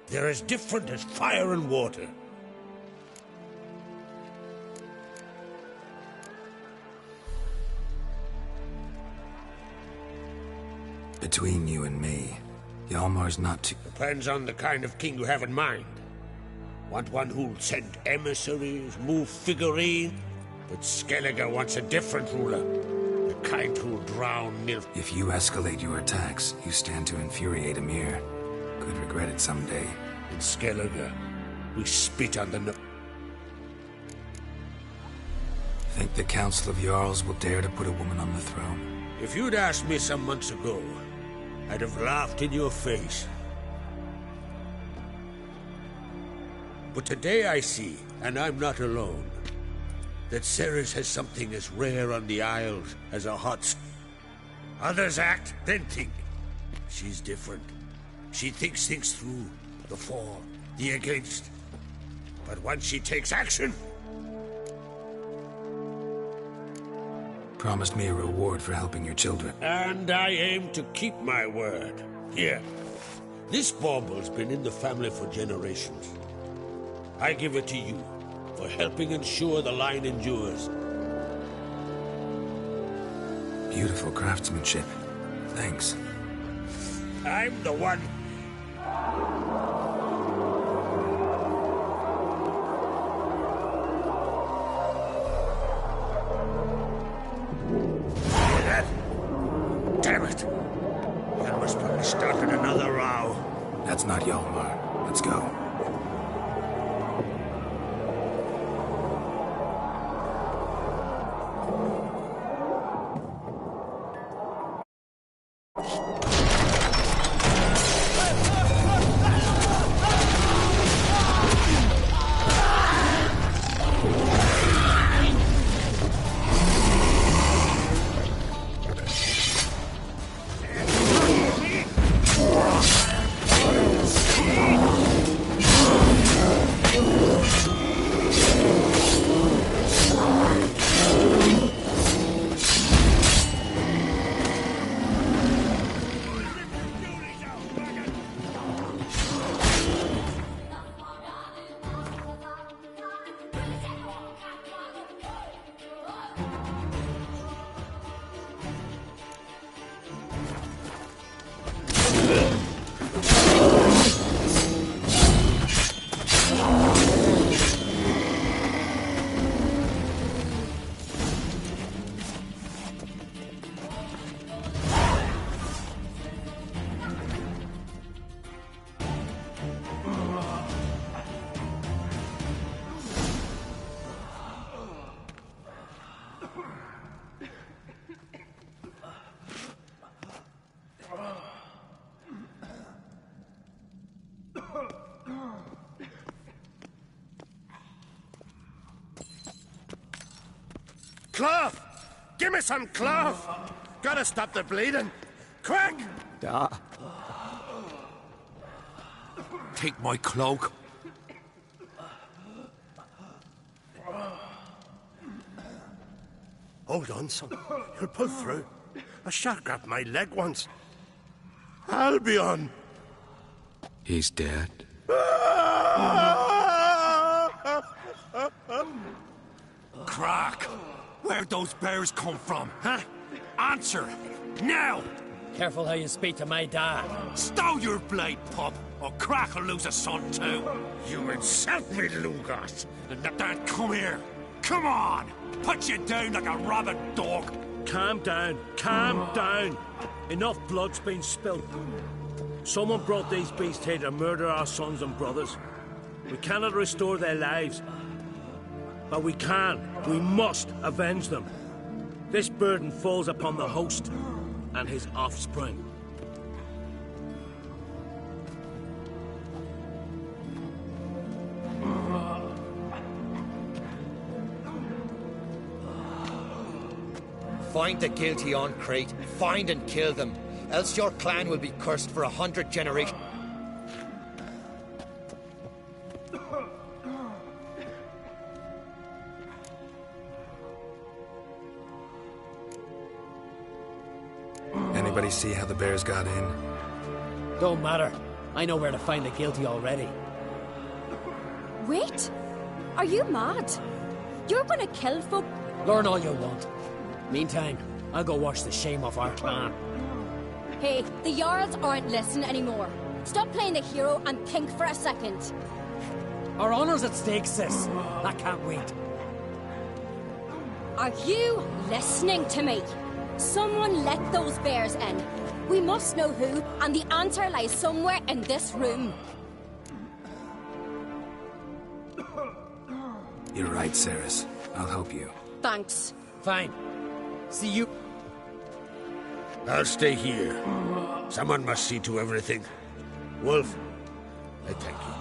They're as different as fire and water. Between you and me, Hjalmar's not too... Depends on the kind of king you have in mind. Want one who'll send emissaries, move figurine? But Skellige wants a different ruler. The kind who'll drown Nilf. If you escalate your attacks, you stand to infuriate Emir. Could regret it someday. In Skellige, we spit on the Think the Council of Jarls will dare to put a woman on the throne? If you'd asked me some months ago, I'd have laughed in your face. But today I see, and I'm not alone, that Ceres has something as rare on the Isles as a hot... Others act, then think. She's different. She thinks things through. The for, the against. But once she takes action... Promised me a reward for helping your children. And I aim to keep my word. Here. This bauble's been in the family for generations. I give it to you for helping ensure the line endures. Beautiful craftsmanship. Thanks. I'm the one. Hear that? Damn it! Yalmar's probably started another row. That's not Yalmar. Let's go. Cloth! Give me some cloth! Gotta stop the bleeding! Quick! Da. Take my cloak. Hold on, son. You'll pull through. A shark grabbed my leg once. Albion! He's dead. Crack! Where'd those bears come from, huh? Answer! Now! Careful how you speak to my dad. Stow your blade, pup, or Crack will lose a son too. You insult me, Lugas. Then come here. Come on! Put you down like a rabid dog. Calm down. Calm down. Enough blood's been spilled. Someone brought these beasts here to murder our sons and brothers. We cannot restore their lives. But we must avenge them. This burden falls upon the host and his offspring. Find the guilty on Crate. Find and kill them. Else your clan will be cursed for 100 generations. Anybody see how the bears got in? Don't matter. I know where to find the guilty already. Wait! Are you mad? You're gonna kill folk? Learn all you want. Meantime, I'll go wash the shame off our clan. Hey, the Jarls aren't listening anymore. Stop playing the hero and think for a second. Our honor's at stake, sis. I can't wait. Are you listening to me? Someone let those bears in. We must know who, and the answer lies somewhere in this room. You're right, Ceres. I'll help you. Thanks. Fine. See you. I'll stay here. Someone must see to everything. Wolf, I thank you.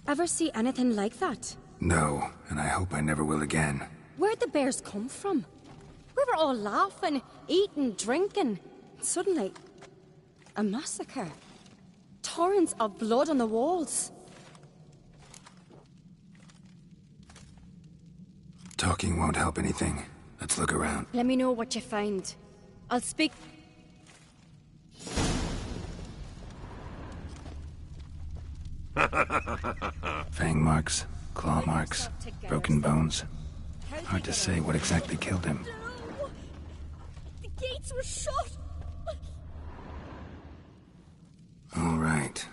Ever see anything like that? No, and I hope I never will again. Where'd the bears come from? We were all laughing, eating, drinking. Suddenly, a massacre. torrents of blood on the walls. Talking won't help anything. Let's look around. Let me know what you find. I'll speak... Fang marks, claw marks, broken bones. Hard to say what exactly killed him. The gates were shut! All right.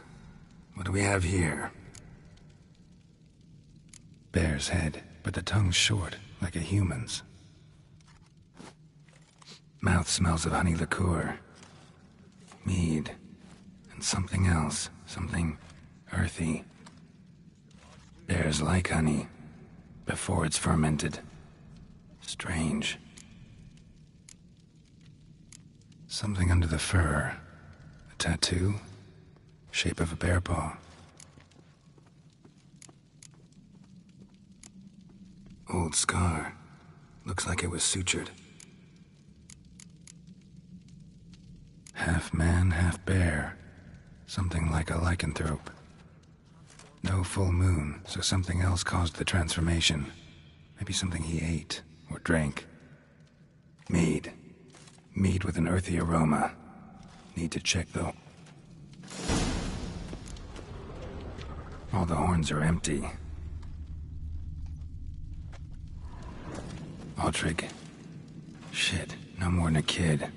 What do we have here? Bear's head, but the tongue's short, like a human's. Mouth smells of honey liqueur. Mead. And something else. Something earthy. Bears like honey, before it's fermented. Strange. Something under the fur. A tattoo? Shape of a bear paw. Old scar. Looks like it was sutured. Half man, half bear. Something like a lycanthrope. No full moon, so something else caused the transformation. Maybe something he ate or drank. Mead. Mead with an earthy aroma. Need to check though. All the horns are empty. Aldrich. Shit, no more than a kid.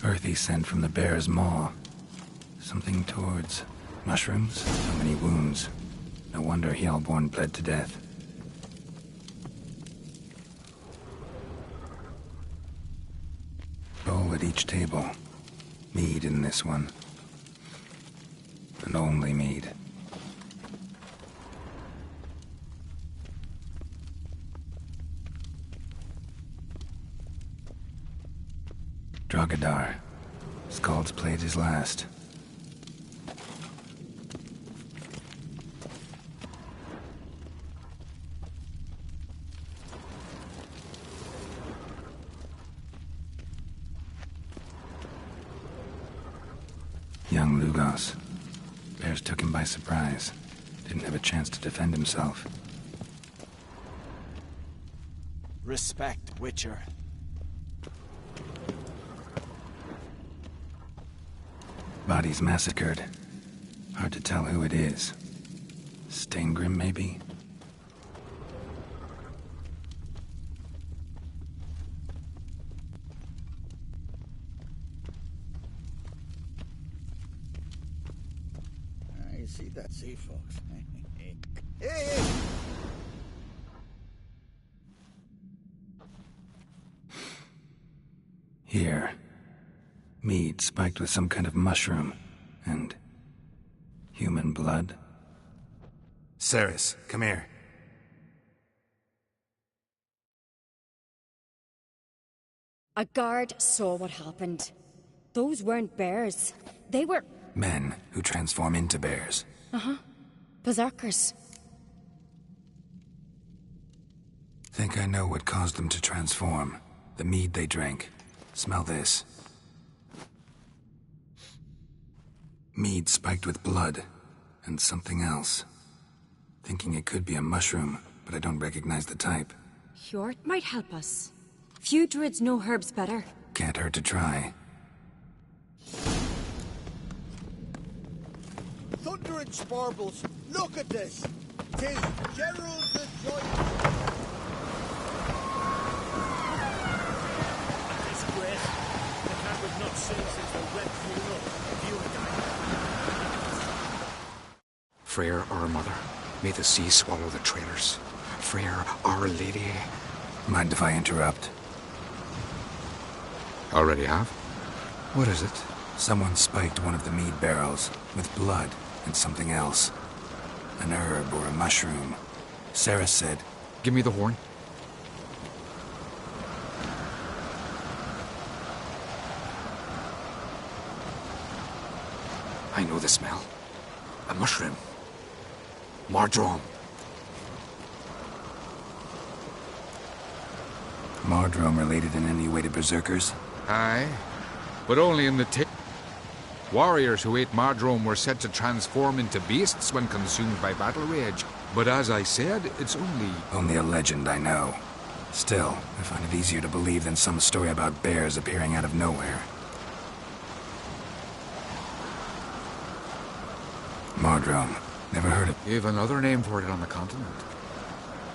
Earthy scent from the bear's maw. Something towards mushrooms? So many wounds. No wonder Hellborn bled to death. Bowl at each table. Mead in this one. And only mead. Drogadar. Skald's played his last. Young Lugos. Bears took him by surprise. Didn't have a chance to defend himself. Respect, Witcher. Bodies massacred. Hard to tell who it is. Steingrim, maybe? You see that sea fox? Hey! Here. Mead spiked with some kind of mushroom. And human blood. Ceres, come here. A guard saw what happened. Those weren't bears. They were... Men who transform into bears. Uh-huh. Berserkers. Think I know what caused them to transform. The mead they drank. Smell this. Mead spiked with blood. And something else. Thinking it could be a mushroom, but I don't recognize the type. Hjort might help us. Few druids know herbs better. Can't hurt to try. Thunder and sparbles, look at this! 'Tis Gerald the Giant! Disgrace. The camp was not seen since the Red funeral. Viewing Freyr, our mother, may the sea swallow the traitors. Freyr, our lady. Mind if I interrupt? Already have? What is it? Someone spiked one of the mead barrels with blood and something else. An herb or a mushroom. Sarah said... Give me the horn. I know the smell. A mushroom. Mardrome. Mardrome related in any way to berserkers? Aye, but only in the warriors who ate Mardrome were said to transform into beasts when consumed by battle rage. But as I said, it's only... Only a legend, I know. Still, I find it easier to believe than some story about bears appearing out of nowhere. Mardrome. Never heard of... You've another name for it on the continent.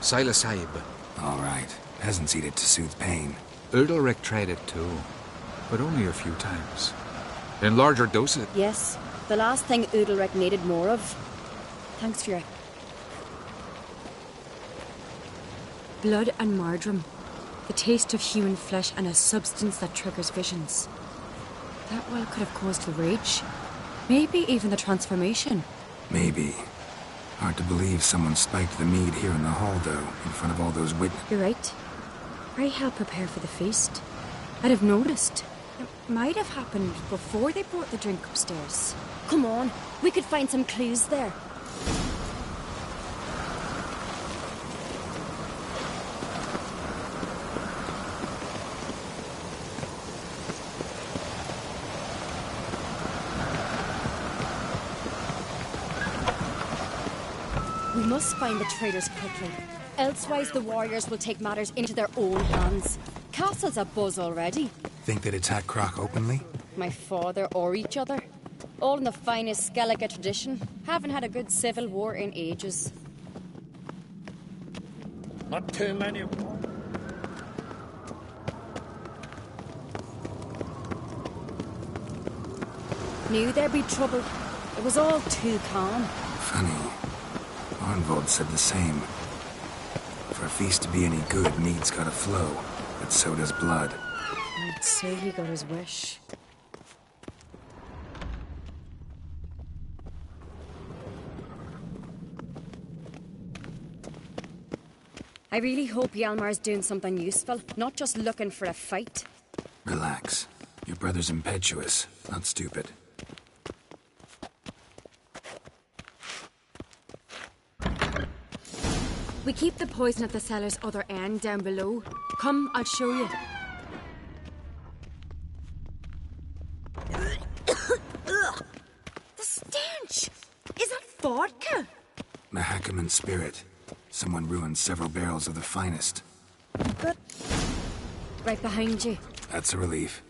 Silasaib. All right. Peasants eat it to soothe pain. Udalric tried it too, but only a few times. In larger doses. Yes, the last thing Udalric needed more of. Thanks for your... Blood and Mardrome. The taste of human flesh and a substance that triggers visions. That well could have caused the rage. Maybe even the transformation. Maybe. Hard to believe someone spiked the mead here in the hall, though, in front of all those witnesses. You're right. Pray help prepare for the feast. I'd have noticed. It might have happened before they brought the drink upstairs. Come on, we could find some clues there. We must find the traitors quickly. Elsewise, the warriors will take matters into their own hands. Castle's abuzz already. Think they'd attack Croc openly? My father or each other. All in the finest Skellige tradition. Haven't had a good civil war in ages. Not too many. Knew there'd be trouble. It was all too calm. Funny. Arnvold said the same. For a feast to be any good, mead's gotta flow, but so does blood. I'd say he got his wish. I really hope Hjalmar's doing something useful, not just looking for a fight. Relax. Your brother's impetuous, not stupid. We keep the poison at the cellar's other end, down below. Come, I'll show you. The stench! Is that vodka? Mahakaman spirit. Someone ruined several barrels of the finest. Right behind you. That's a relief.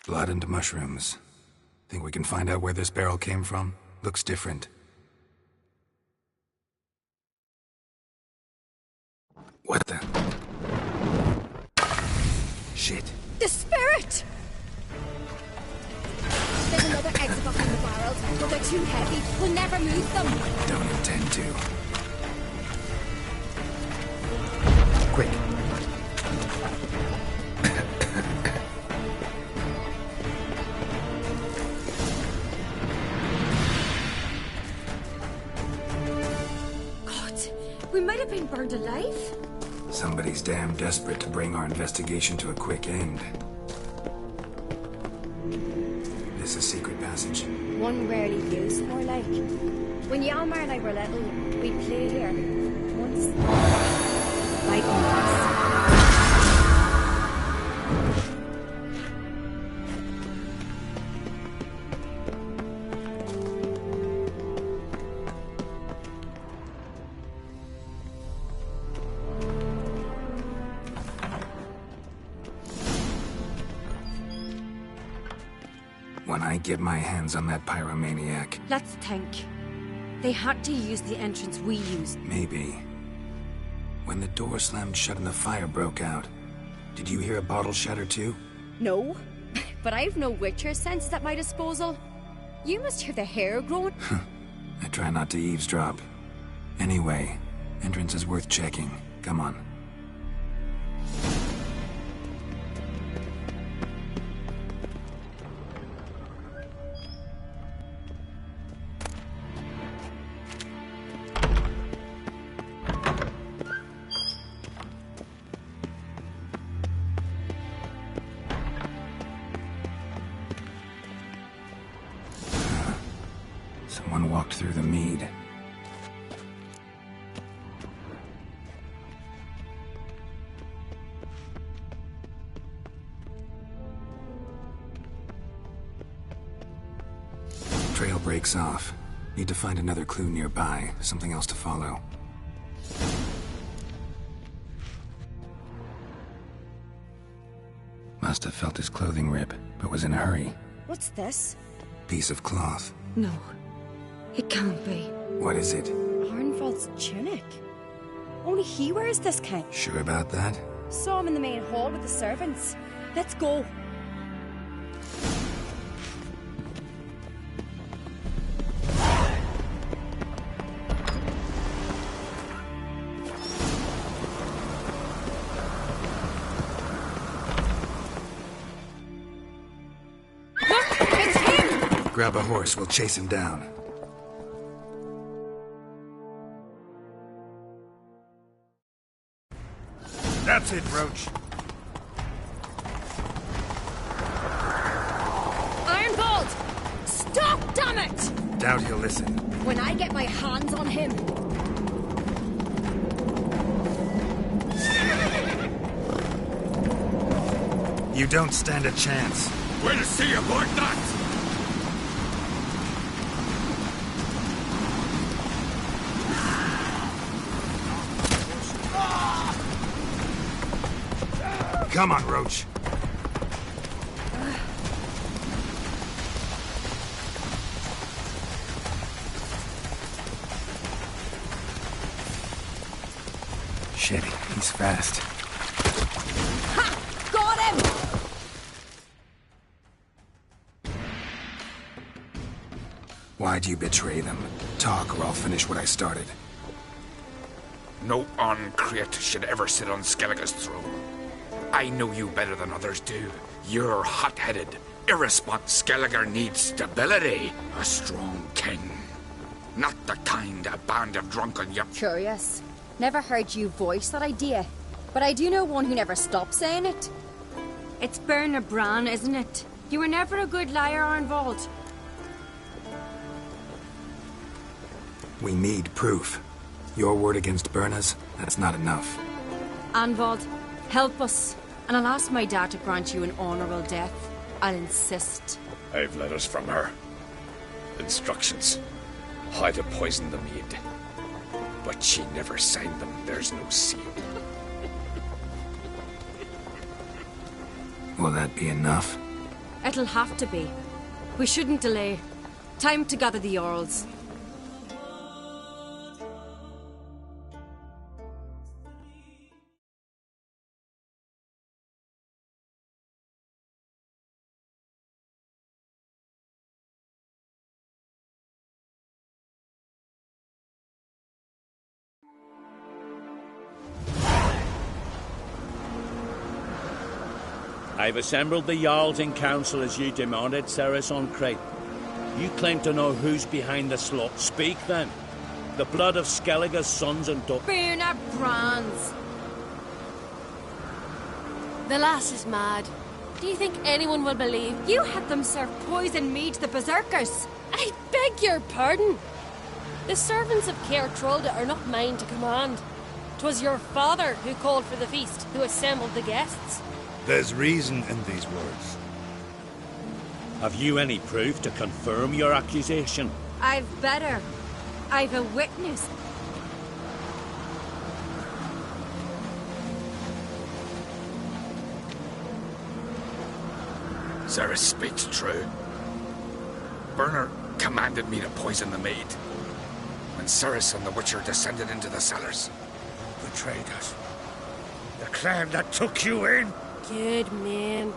Blood and mushrooms. Think we can find out where this barrel came from? Looks different. What the? Shit. The spirit! There's another exit behind the barrels, but they're too heavy. We'll never move them. Don't intend to. Quick. We might have been burned alive. Somebody's damn desperate to bring our investigation to a quick end. This is secret passage. One rarely used, more like. When Hjalmar and I were little, we'd play here. Once. Right on us. When I get my hands on that pyromaniac. Let's think. They had to use the entrance we used. Maybe. When the door slammed shut and the fire broke out, did you hear a bottle shatter too? No, but I've no witcher senses at my disposal. You must hear the hair growing. I try not to eavesdrop. Anyway, entrance is worth checking. Come on. walked through the mead. Trail breaks off. Need to find another clue nearby, something else to follow. Must have felt his clothing rip, but was in a hurry. What's this? Piece of cloth. No. It can't be. What is it? Arnvald's tunic. Only he wears this kind. Sure about that? Saw him in the main hall with the servants. Let's go. Grab a horse, we'll chase him down. That's it, Roach. Ironbolt! Stop, damn it! Doubt he'll listen. When I get my hands on him. You don't stand a chance. We'll see about that! Come on, Roach. Shit, he's fast. Ha! Got him! Why'd you betray them? Talk, or I'll finish what I started. No on-crate should ever sit on Skellige's throne. I know you better than others do. You're hot-headed, irresponsible. Skellige needs stability. A strong king. Not the kind a band of drunken young... Curious. Never heard you voice that idea. But I do know one who never stops saying it. It's Bernard Bran, isn't it? You were never a good liar, Arnvald. We need proof. Your word against Berna's, that's not enough. Arnvald, help us. And I'll ask my dad to grant you an honorable death. I'll insist. I've letters from her. Instructions. How to poison the mead. But she never signed them. There's no seal. Will that be enough? It'll have to be. We shouldn't delay. Time to gather the Jarls. I've assembled the Jarls in council as you demanded, Ceres on Crate. You claim to know who's behind the slaughter. Speak then. The blood of Skellige's sons and daughters. Bernard Brands. The lass is mad. Do you think anyone will believe? You had them serve poison mead to the berserkers. I beg your pardon. The servants of Caer Trolda are not mine to command. 'Twas your father who called for the feast, who assembled the guests. There's reason in these words. Have you any proof to confirm your accusation? I've better. I've a witness. Ceres speaks true. Bernard commanded me to poison the maid. When Ceres and the Witcher descended into the cellars. Betrayed us. The clan that took you in. Good man.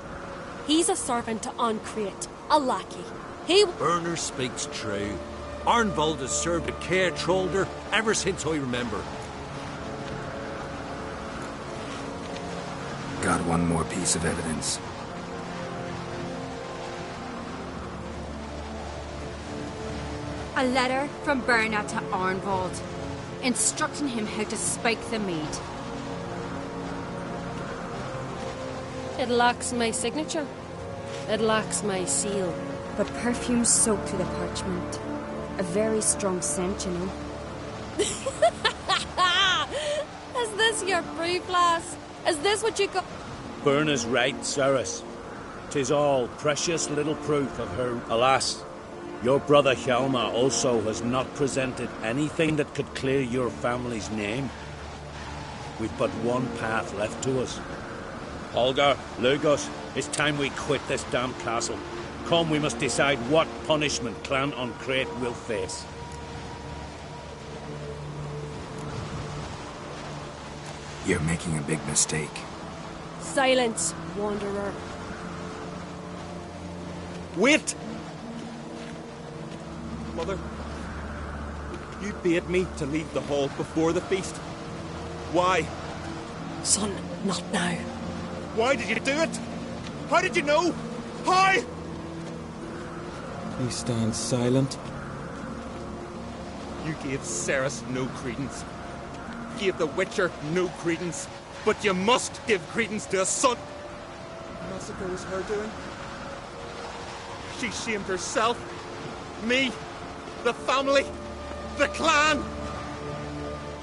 He's a servant to Ancrate, a lackey. He... Bernard speaks true. Arnvald has served at Caer Trolder ever since I remember. Got one more piece of evidence. A letter from Bernard to Arnvald, instructing him how to spike the mead. It lacks my signature. It lacks my seal. But perfume soaked through the parchment. a very strong scent, you know. Is this your proof, lass? Is this what you got? Berna's right, Ceres. 'Tis all precious little proof of her. Alas, your brother Hjalmar also has not presented anything that could clear your family's name. We've but one path left to us. Holger, Lugos, it's time we quit this damn castle. Come, we must decide what punishment Clan Uncrate will face. You're making a big mistake. Silence, wanderer. Wait! Mother, you bade me to leave the hall before the feast. Why? Son, not now. Why did you do it? How did you know? How? He stands silent. You gave Ceres no credence. Gave the Witcher no credence. But you must give credence to a son. The massacre was her doing. She shamed herself. Me. The family. The clan.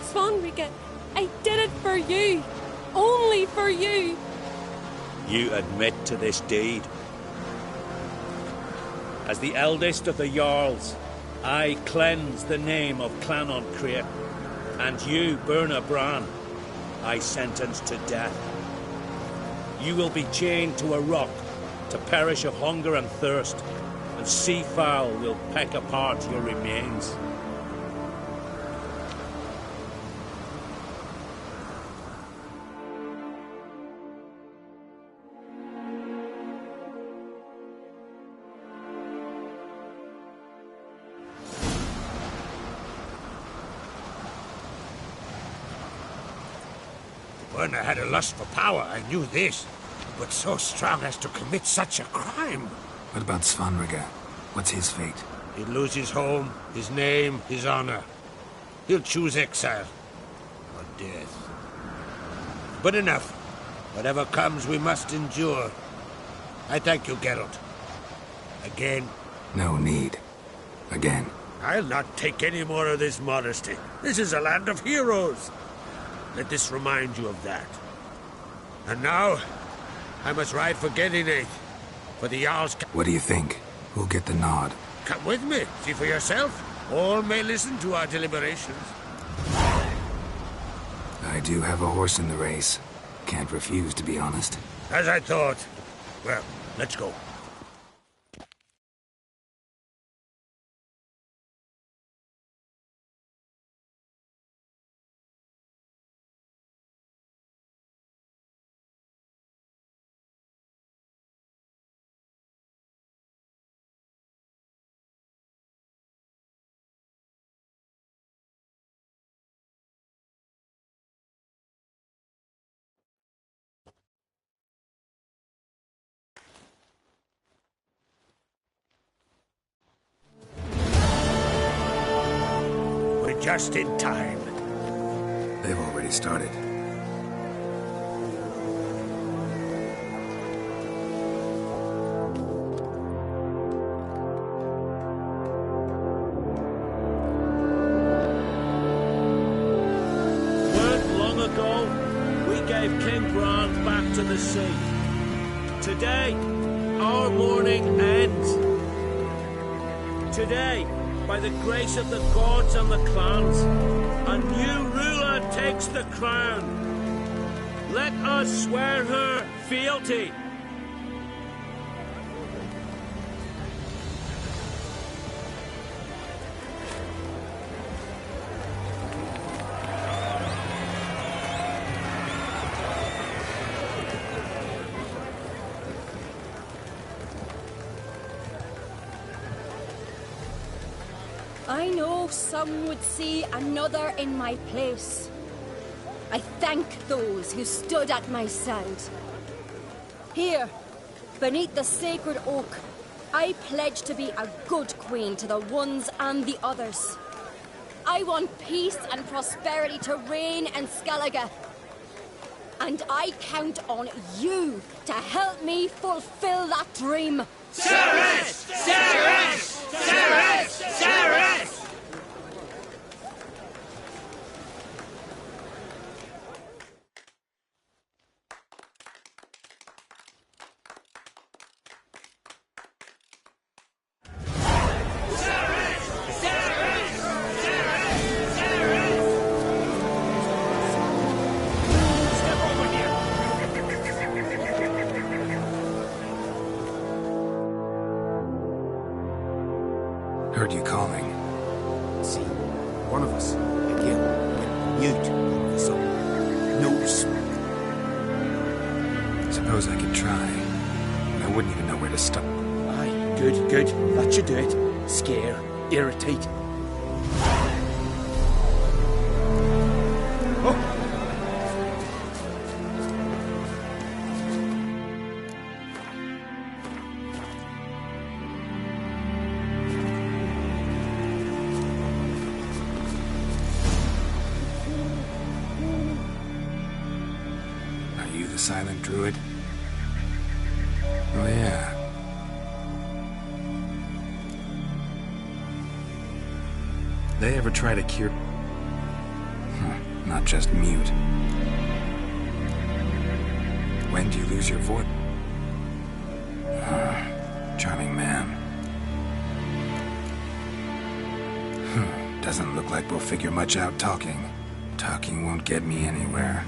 Svanrika, I did it for you. Only for you. You admit to this deed. As the eldest of the Jarls, I cleanse the name of Clan Uncrate, and you, Berna Bran, I sentence to death. You will be chained to a rock to perish of hunger and thirst, and sea fowl will peck apart your remains. Berna had a lust for power, I knew this. But so strong as to commit such a crime. What about Svanrika? What's his fate? He'll lose his home, his name, his honor. He'll choose exile. Or death. But enough. Whatever comes, we must endure. I thank you, Geralt. Again. No need. Again. I'll not take any more of this modesty. This is a land of heroes. Let this remind you of that. And now, I must ride for Gedinath, for the Jarl's... What do you think? Who'll get the nod? Come with me, see for yourself. All may listen to our deliberations. I do have a horse in the race. Can't refuse, to be honest. As I thought. Well, let's go. Just in time. They've already started. Weren't long ago, we gave King Bran back to the sea. Today, our mourning ends. Today, by the grace of the gods and the clans, a new ruler takes the crown. Let us swear her fealty. I know some would see another in my place. I thank those who stood at my side. Here, beneath the sacred oak, I pledge to be a good queen to the ones and the others. I want peace and prosperity to reign in Skellige. And I count on you to help me fulfill that dream. Ceres! Ceres! Ceres! Ceres! One of us. Again, mute. So, no smoke. Suppose I could try. But I wouldn't even know where to start. Aye, good, good. That should do it. Scare, irritate. Silent druid? Oh, yeah. They ever try to cure... not just mute. When do you lose your voice? Charming man. Doesn't look like we'll figure much out talking. Talking won't get me anywhere.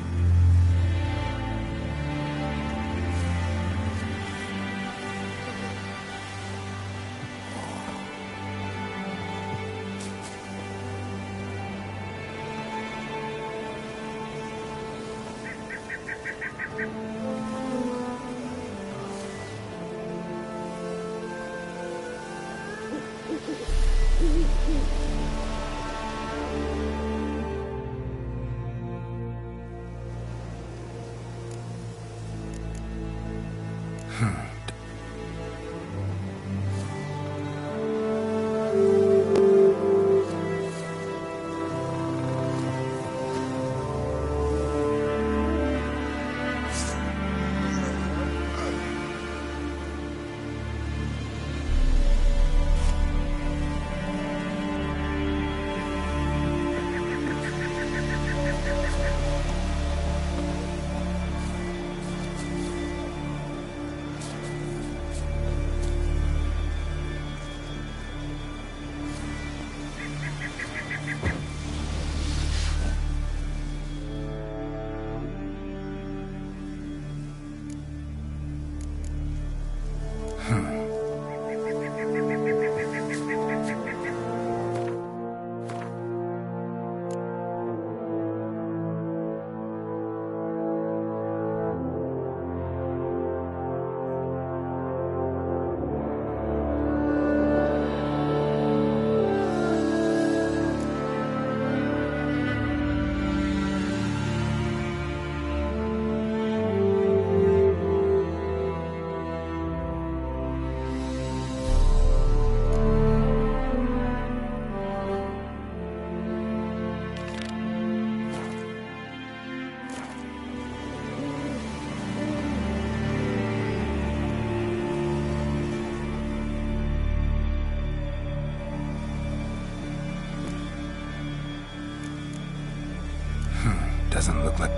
Doesn't look like...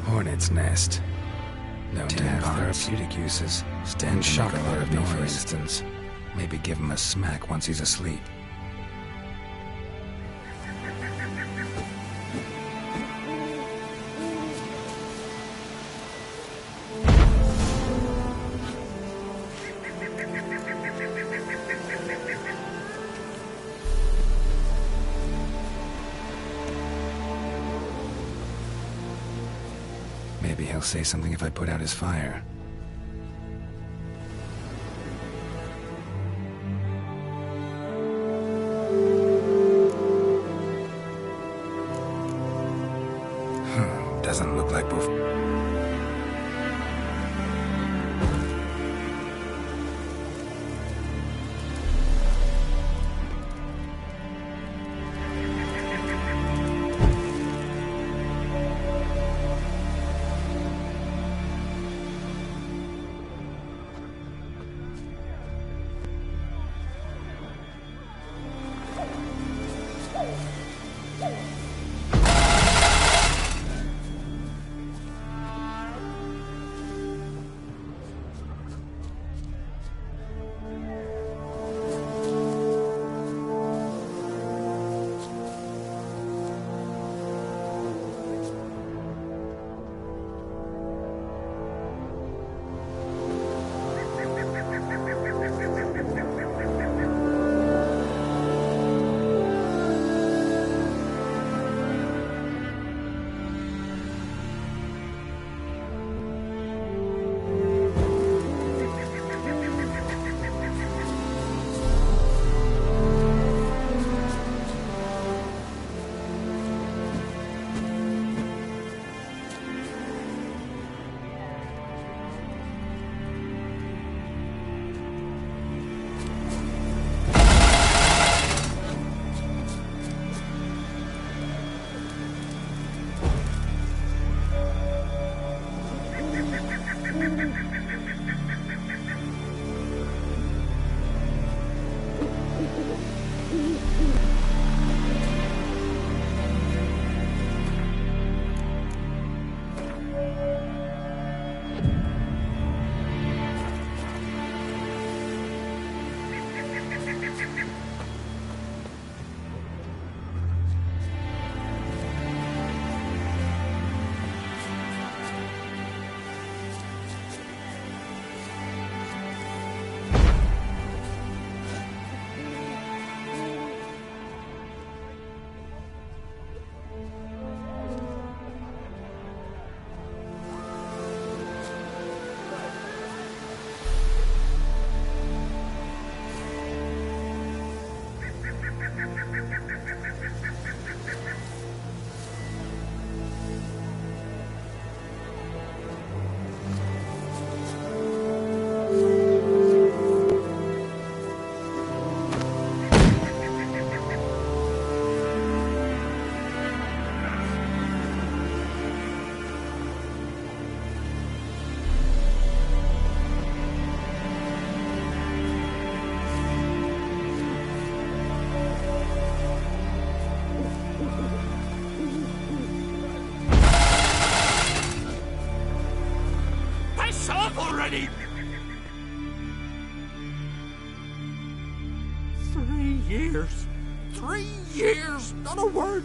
Hornet's nest. No to have therapeutic uses. Stand shock a lot of me, for instance. Maybe give him a smack once he's asleep. Maybe he'll say something if I put out his fire. Doesn't look like both. already! 3 years. 3 years! Not a word!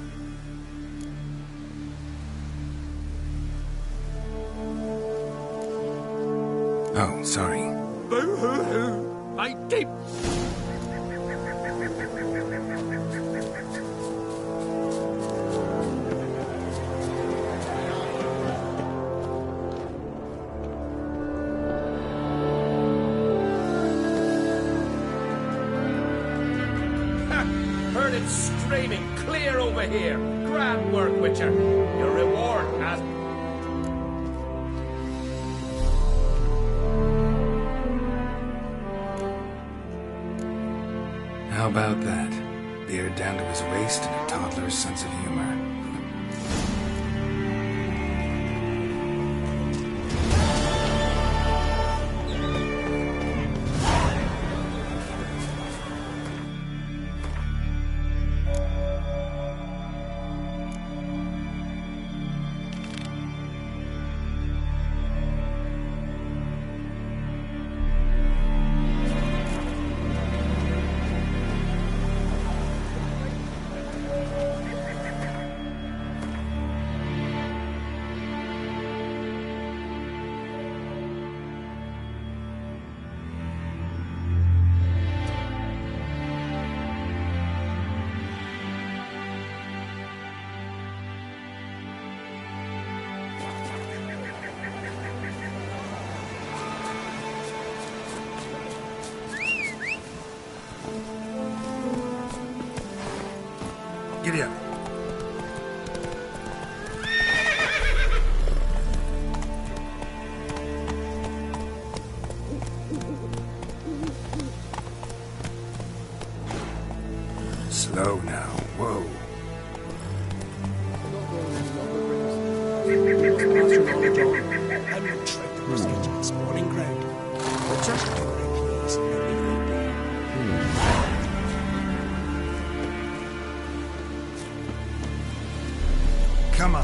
Oh, sorry. Boo-hoo-hoo! I keep... Heard it screaming clear over here. Grand work, Witcher. Your reward has... How about that? Beard down to his waist and a toddler's sense of humor. Giddy up. Slow now. Whoa. I'm not trying to present you spawning ground. But just please, let me lead there. Come on.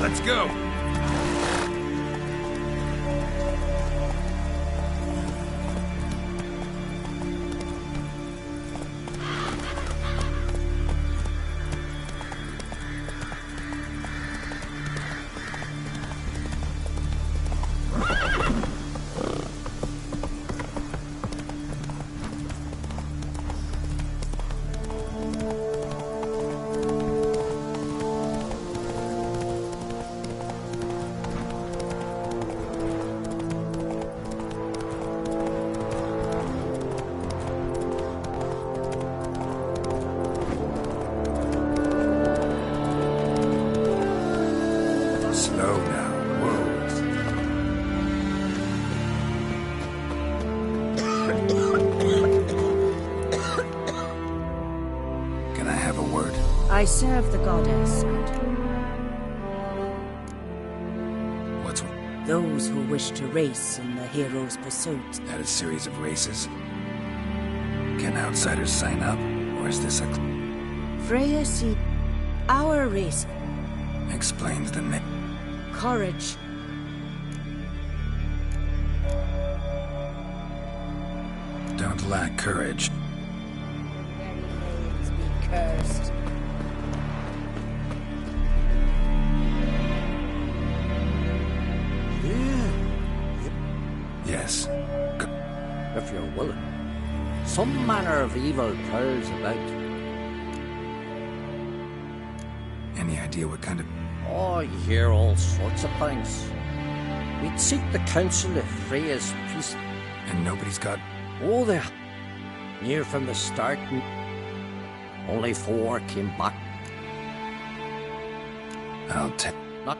Let's go. Slow now. Whoa. Can I have a word? I serve the goddess. What's those who wish to race in the hero's pursuit? at a series of races? Can outsiders sign up? Or is this a... Freya see our race. explains the name. Courage. Don't lack courage. Be cursed. Yes. If you're willing. Some manner of evil prowls about. Any idea what kind of... Oh, you hear all sorts of things. We'd seek the counsel of Freya's priest. And nobody's got... Oh, there. Near from the start, only 4 came back. I'll take... Not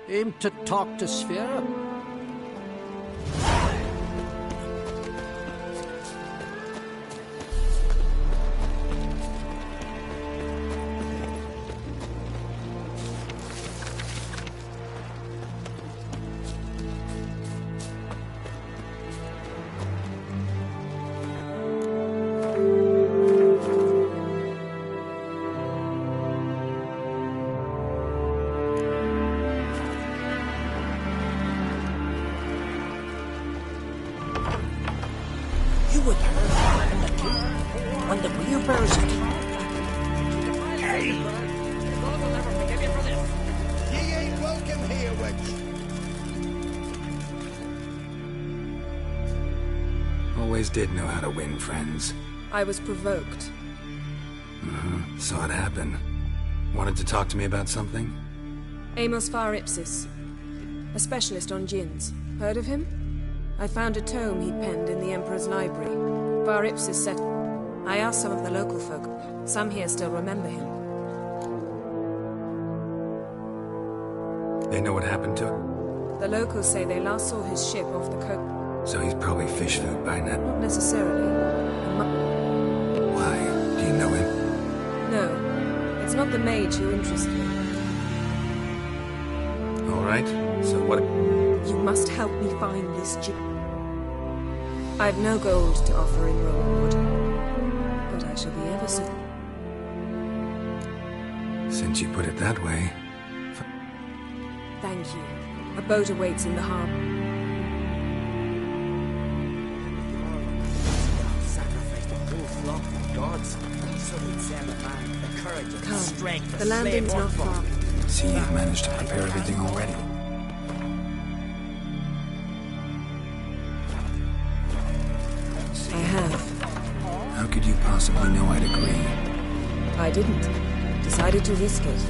aim to talk to Sphera. You were there in the gate when the wheelbarrows hit. Hey! Ye ain't welcome here, witch. Always did know how to win friends. I was provoked. Saw it happen. Wanted to talk to me about something? Amos Far Ipsis, a specialist on djinns. Heard of him? I found a tome he'd penned in the Emperor's library. Far Ipsis said... I asked some of the local folk. Some here still remember him. They know what happened to him? The locals say they last saw his ship off the coast. So he's probably fish food by now. Not necessarily. Why? Do you know him? No. It's not the mage who interests me. Alright, so what... You must help me find this djinn. I've no gold to offer in reward. But I shall be ever so... Since you put it that way... Thank you. A boat awaits in the harbor. Sacrificed a whole flock of gods. So we'd send a man the courage and Come. strength The to slay landing's not Morkvar. far. See, you've managed to prepare everything already. I have. How could you possibly know I'd agree? I didn't. Decided to risk it.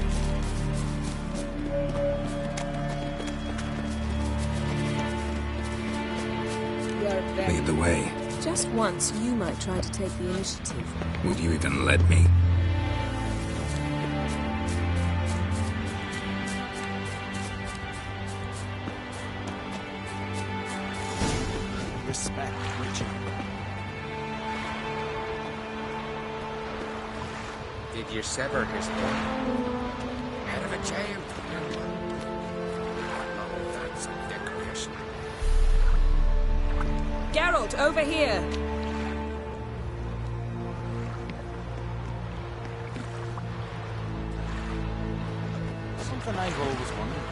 Lead the way. Just once, you might try to take the initiative. Would you even let me? Respect, Witcher. Did you sever his head? Out of a jail? Oh, that's a decoration. Geralt, over here! Something I've always wondered.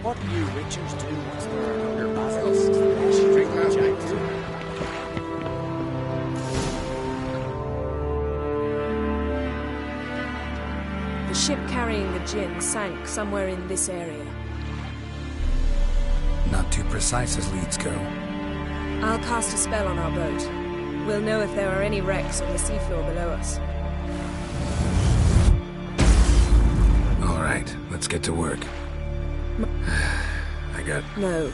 What do you Witchers do once there are under basilisks, leches, giants around? The ship carrying the gin sank somewhere in this area. Not too precise as leads go. I'll cast a spell on our boat. We'll know if there are any wrecks on the seafloor below us. All right, let's get to work. I got... No.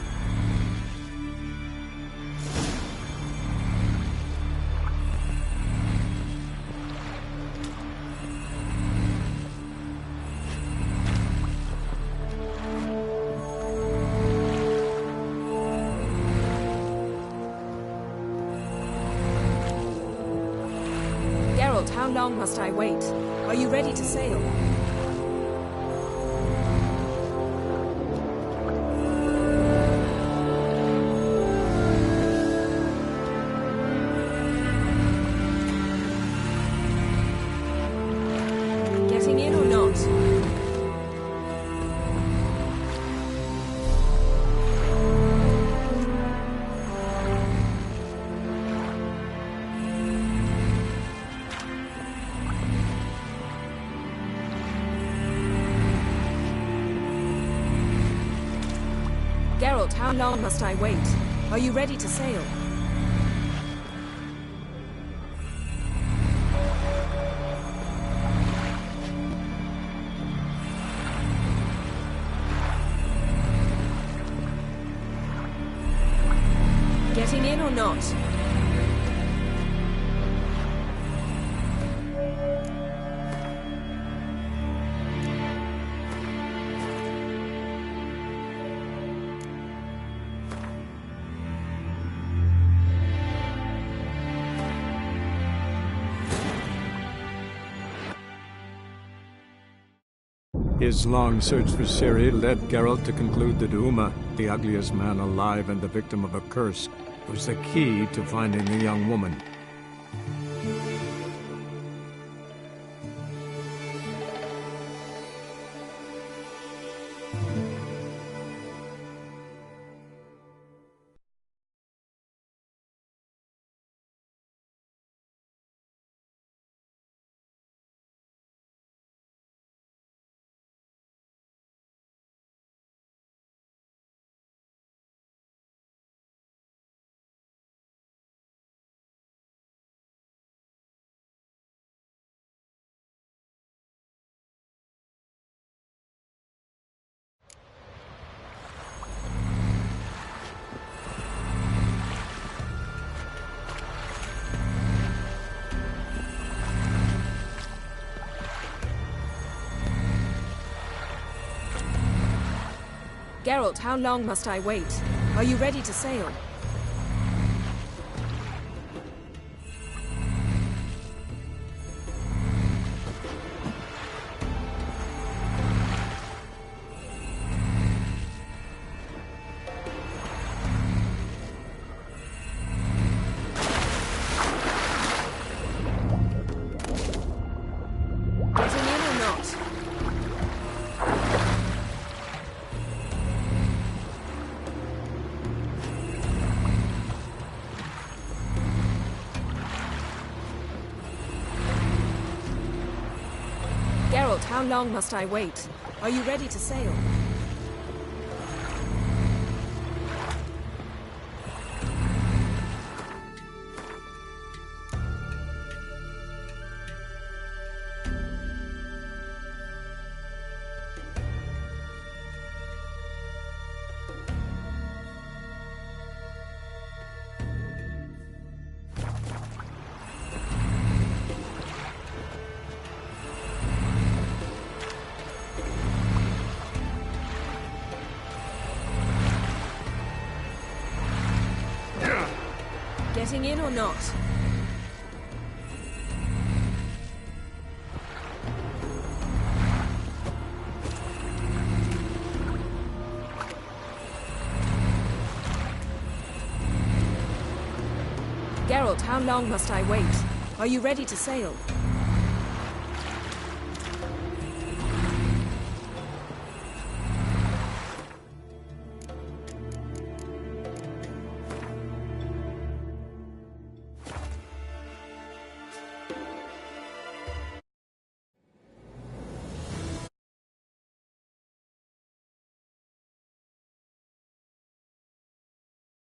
Geralt, how long must I wait? Are you ready to sail? Getting in or not? Geralt, how long must I wait? Are you ready to sail? Getting in or not? His long search for Ciri led Geralt to conclude that Uma, the ugliest man alive and the victim of a curse, was the key to finding the young woman. Geralt, how long must I wait? Are you ready to sail? Getting in or not? Geralt, how long must I wait? Are you ready to sail? Getting in or not? Geralt, how long must I wait? Are you ready to sail?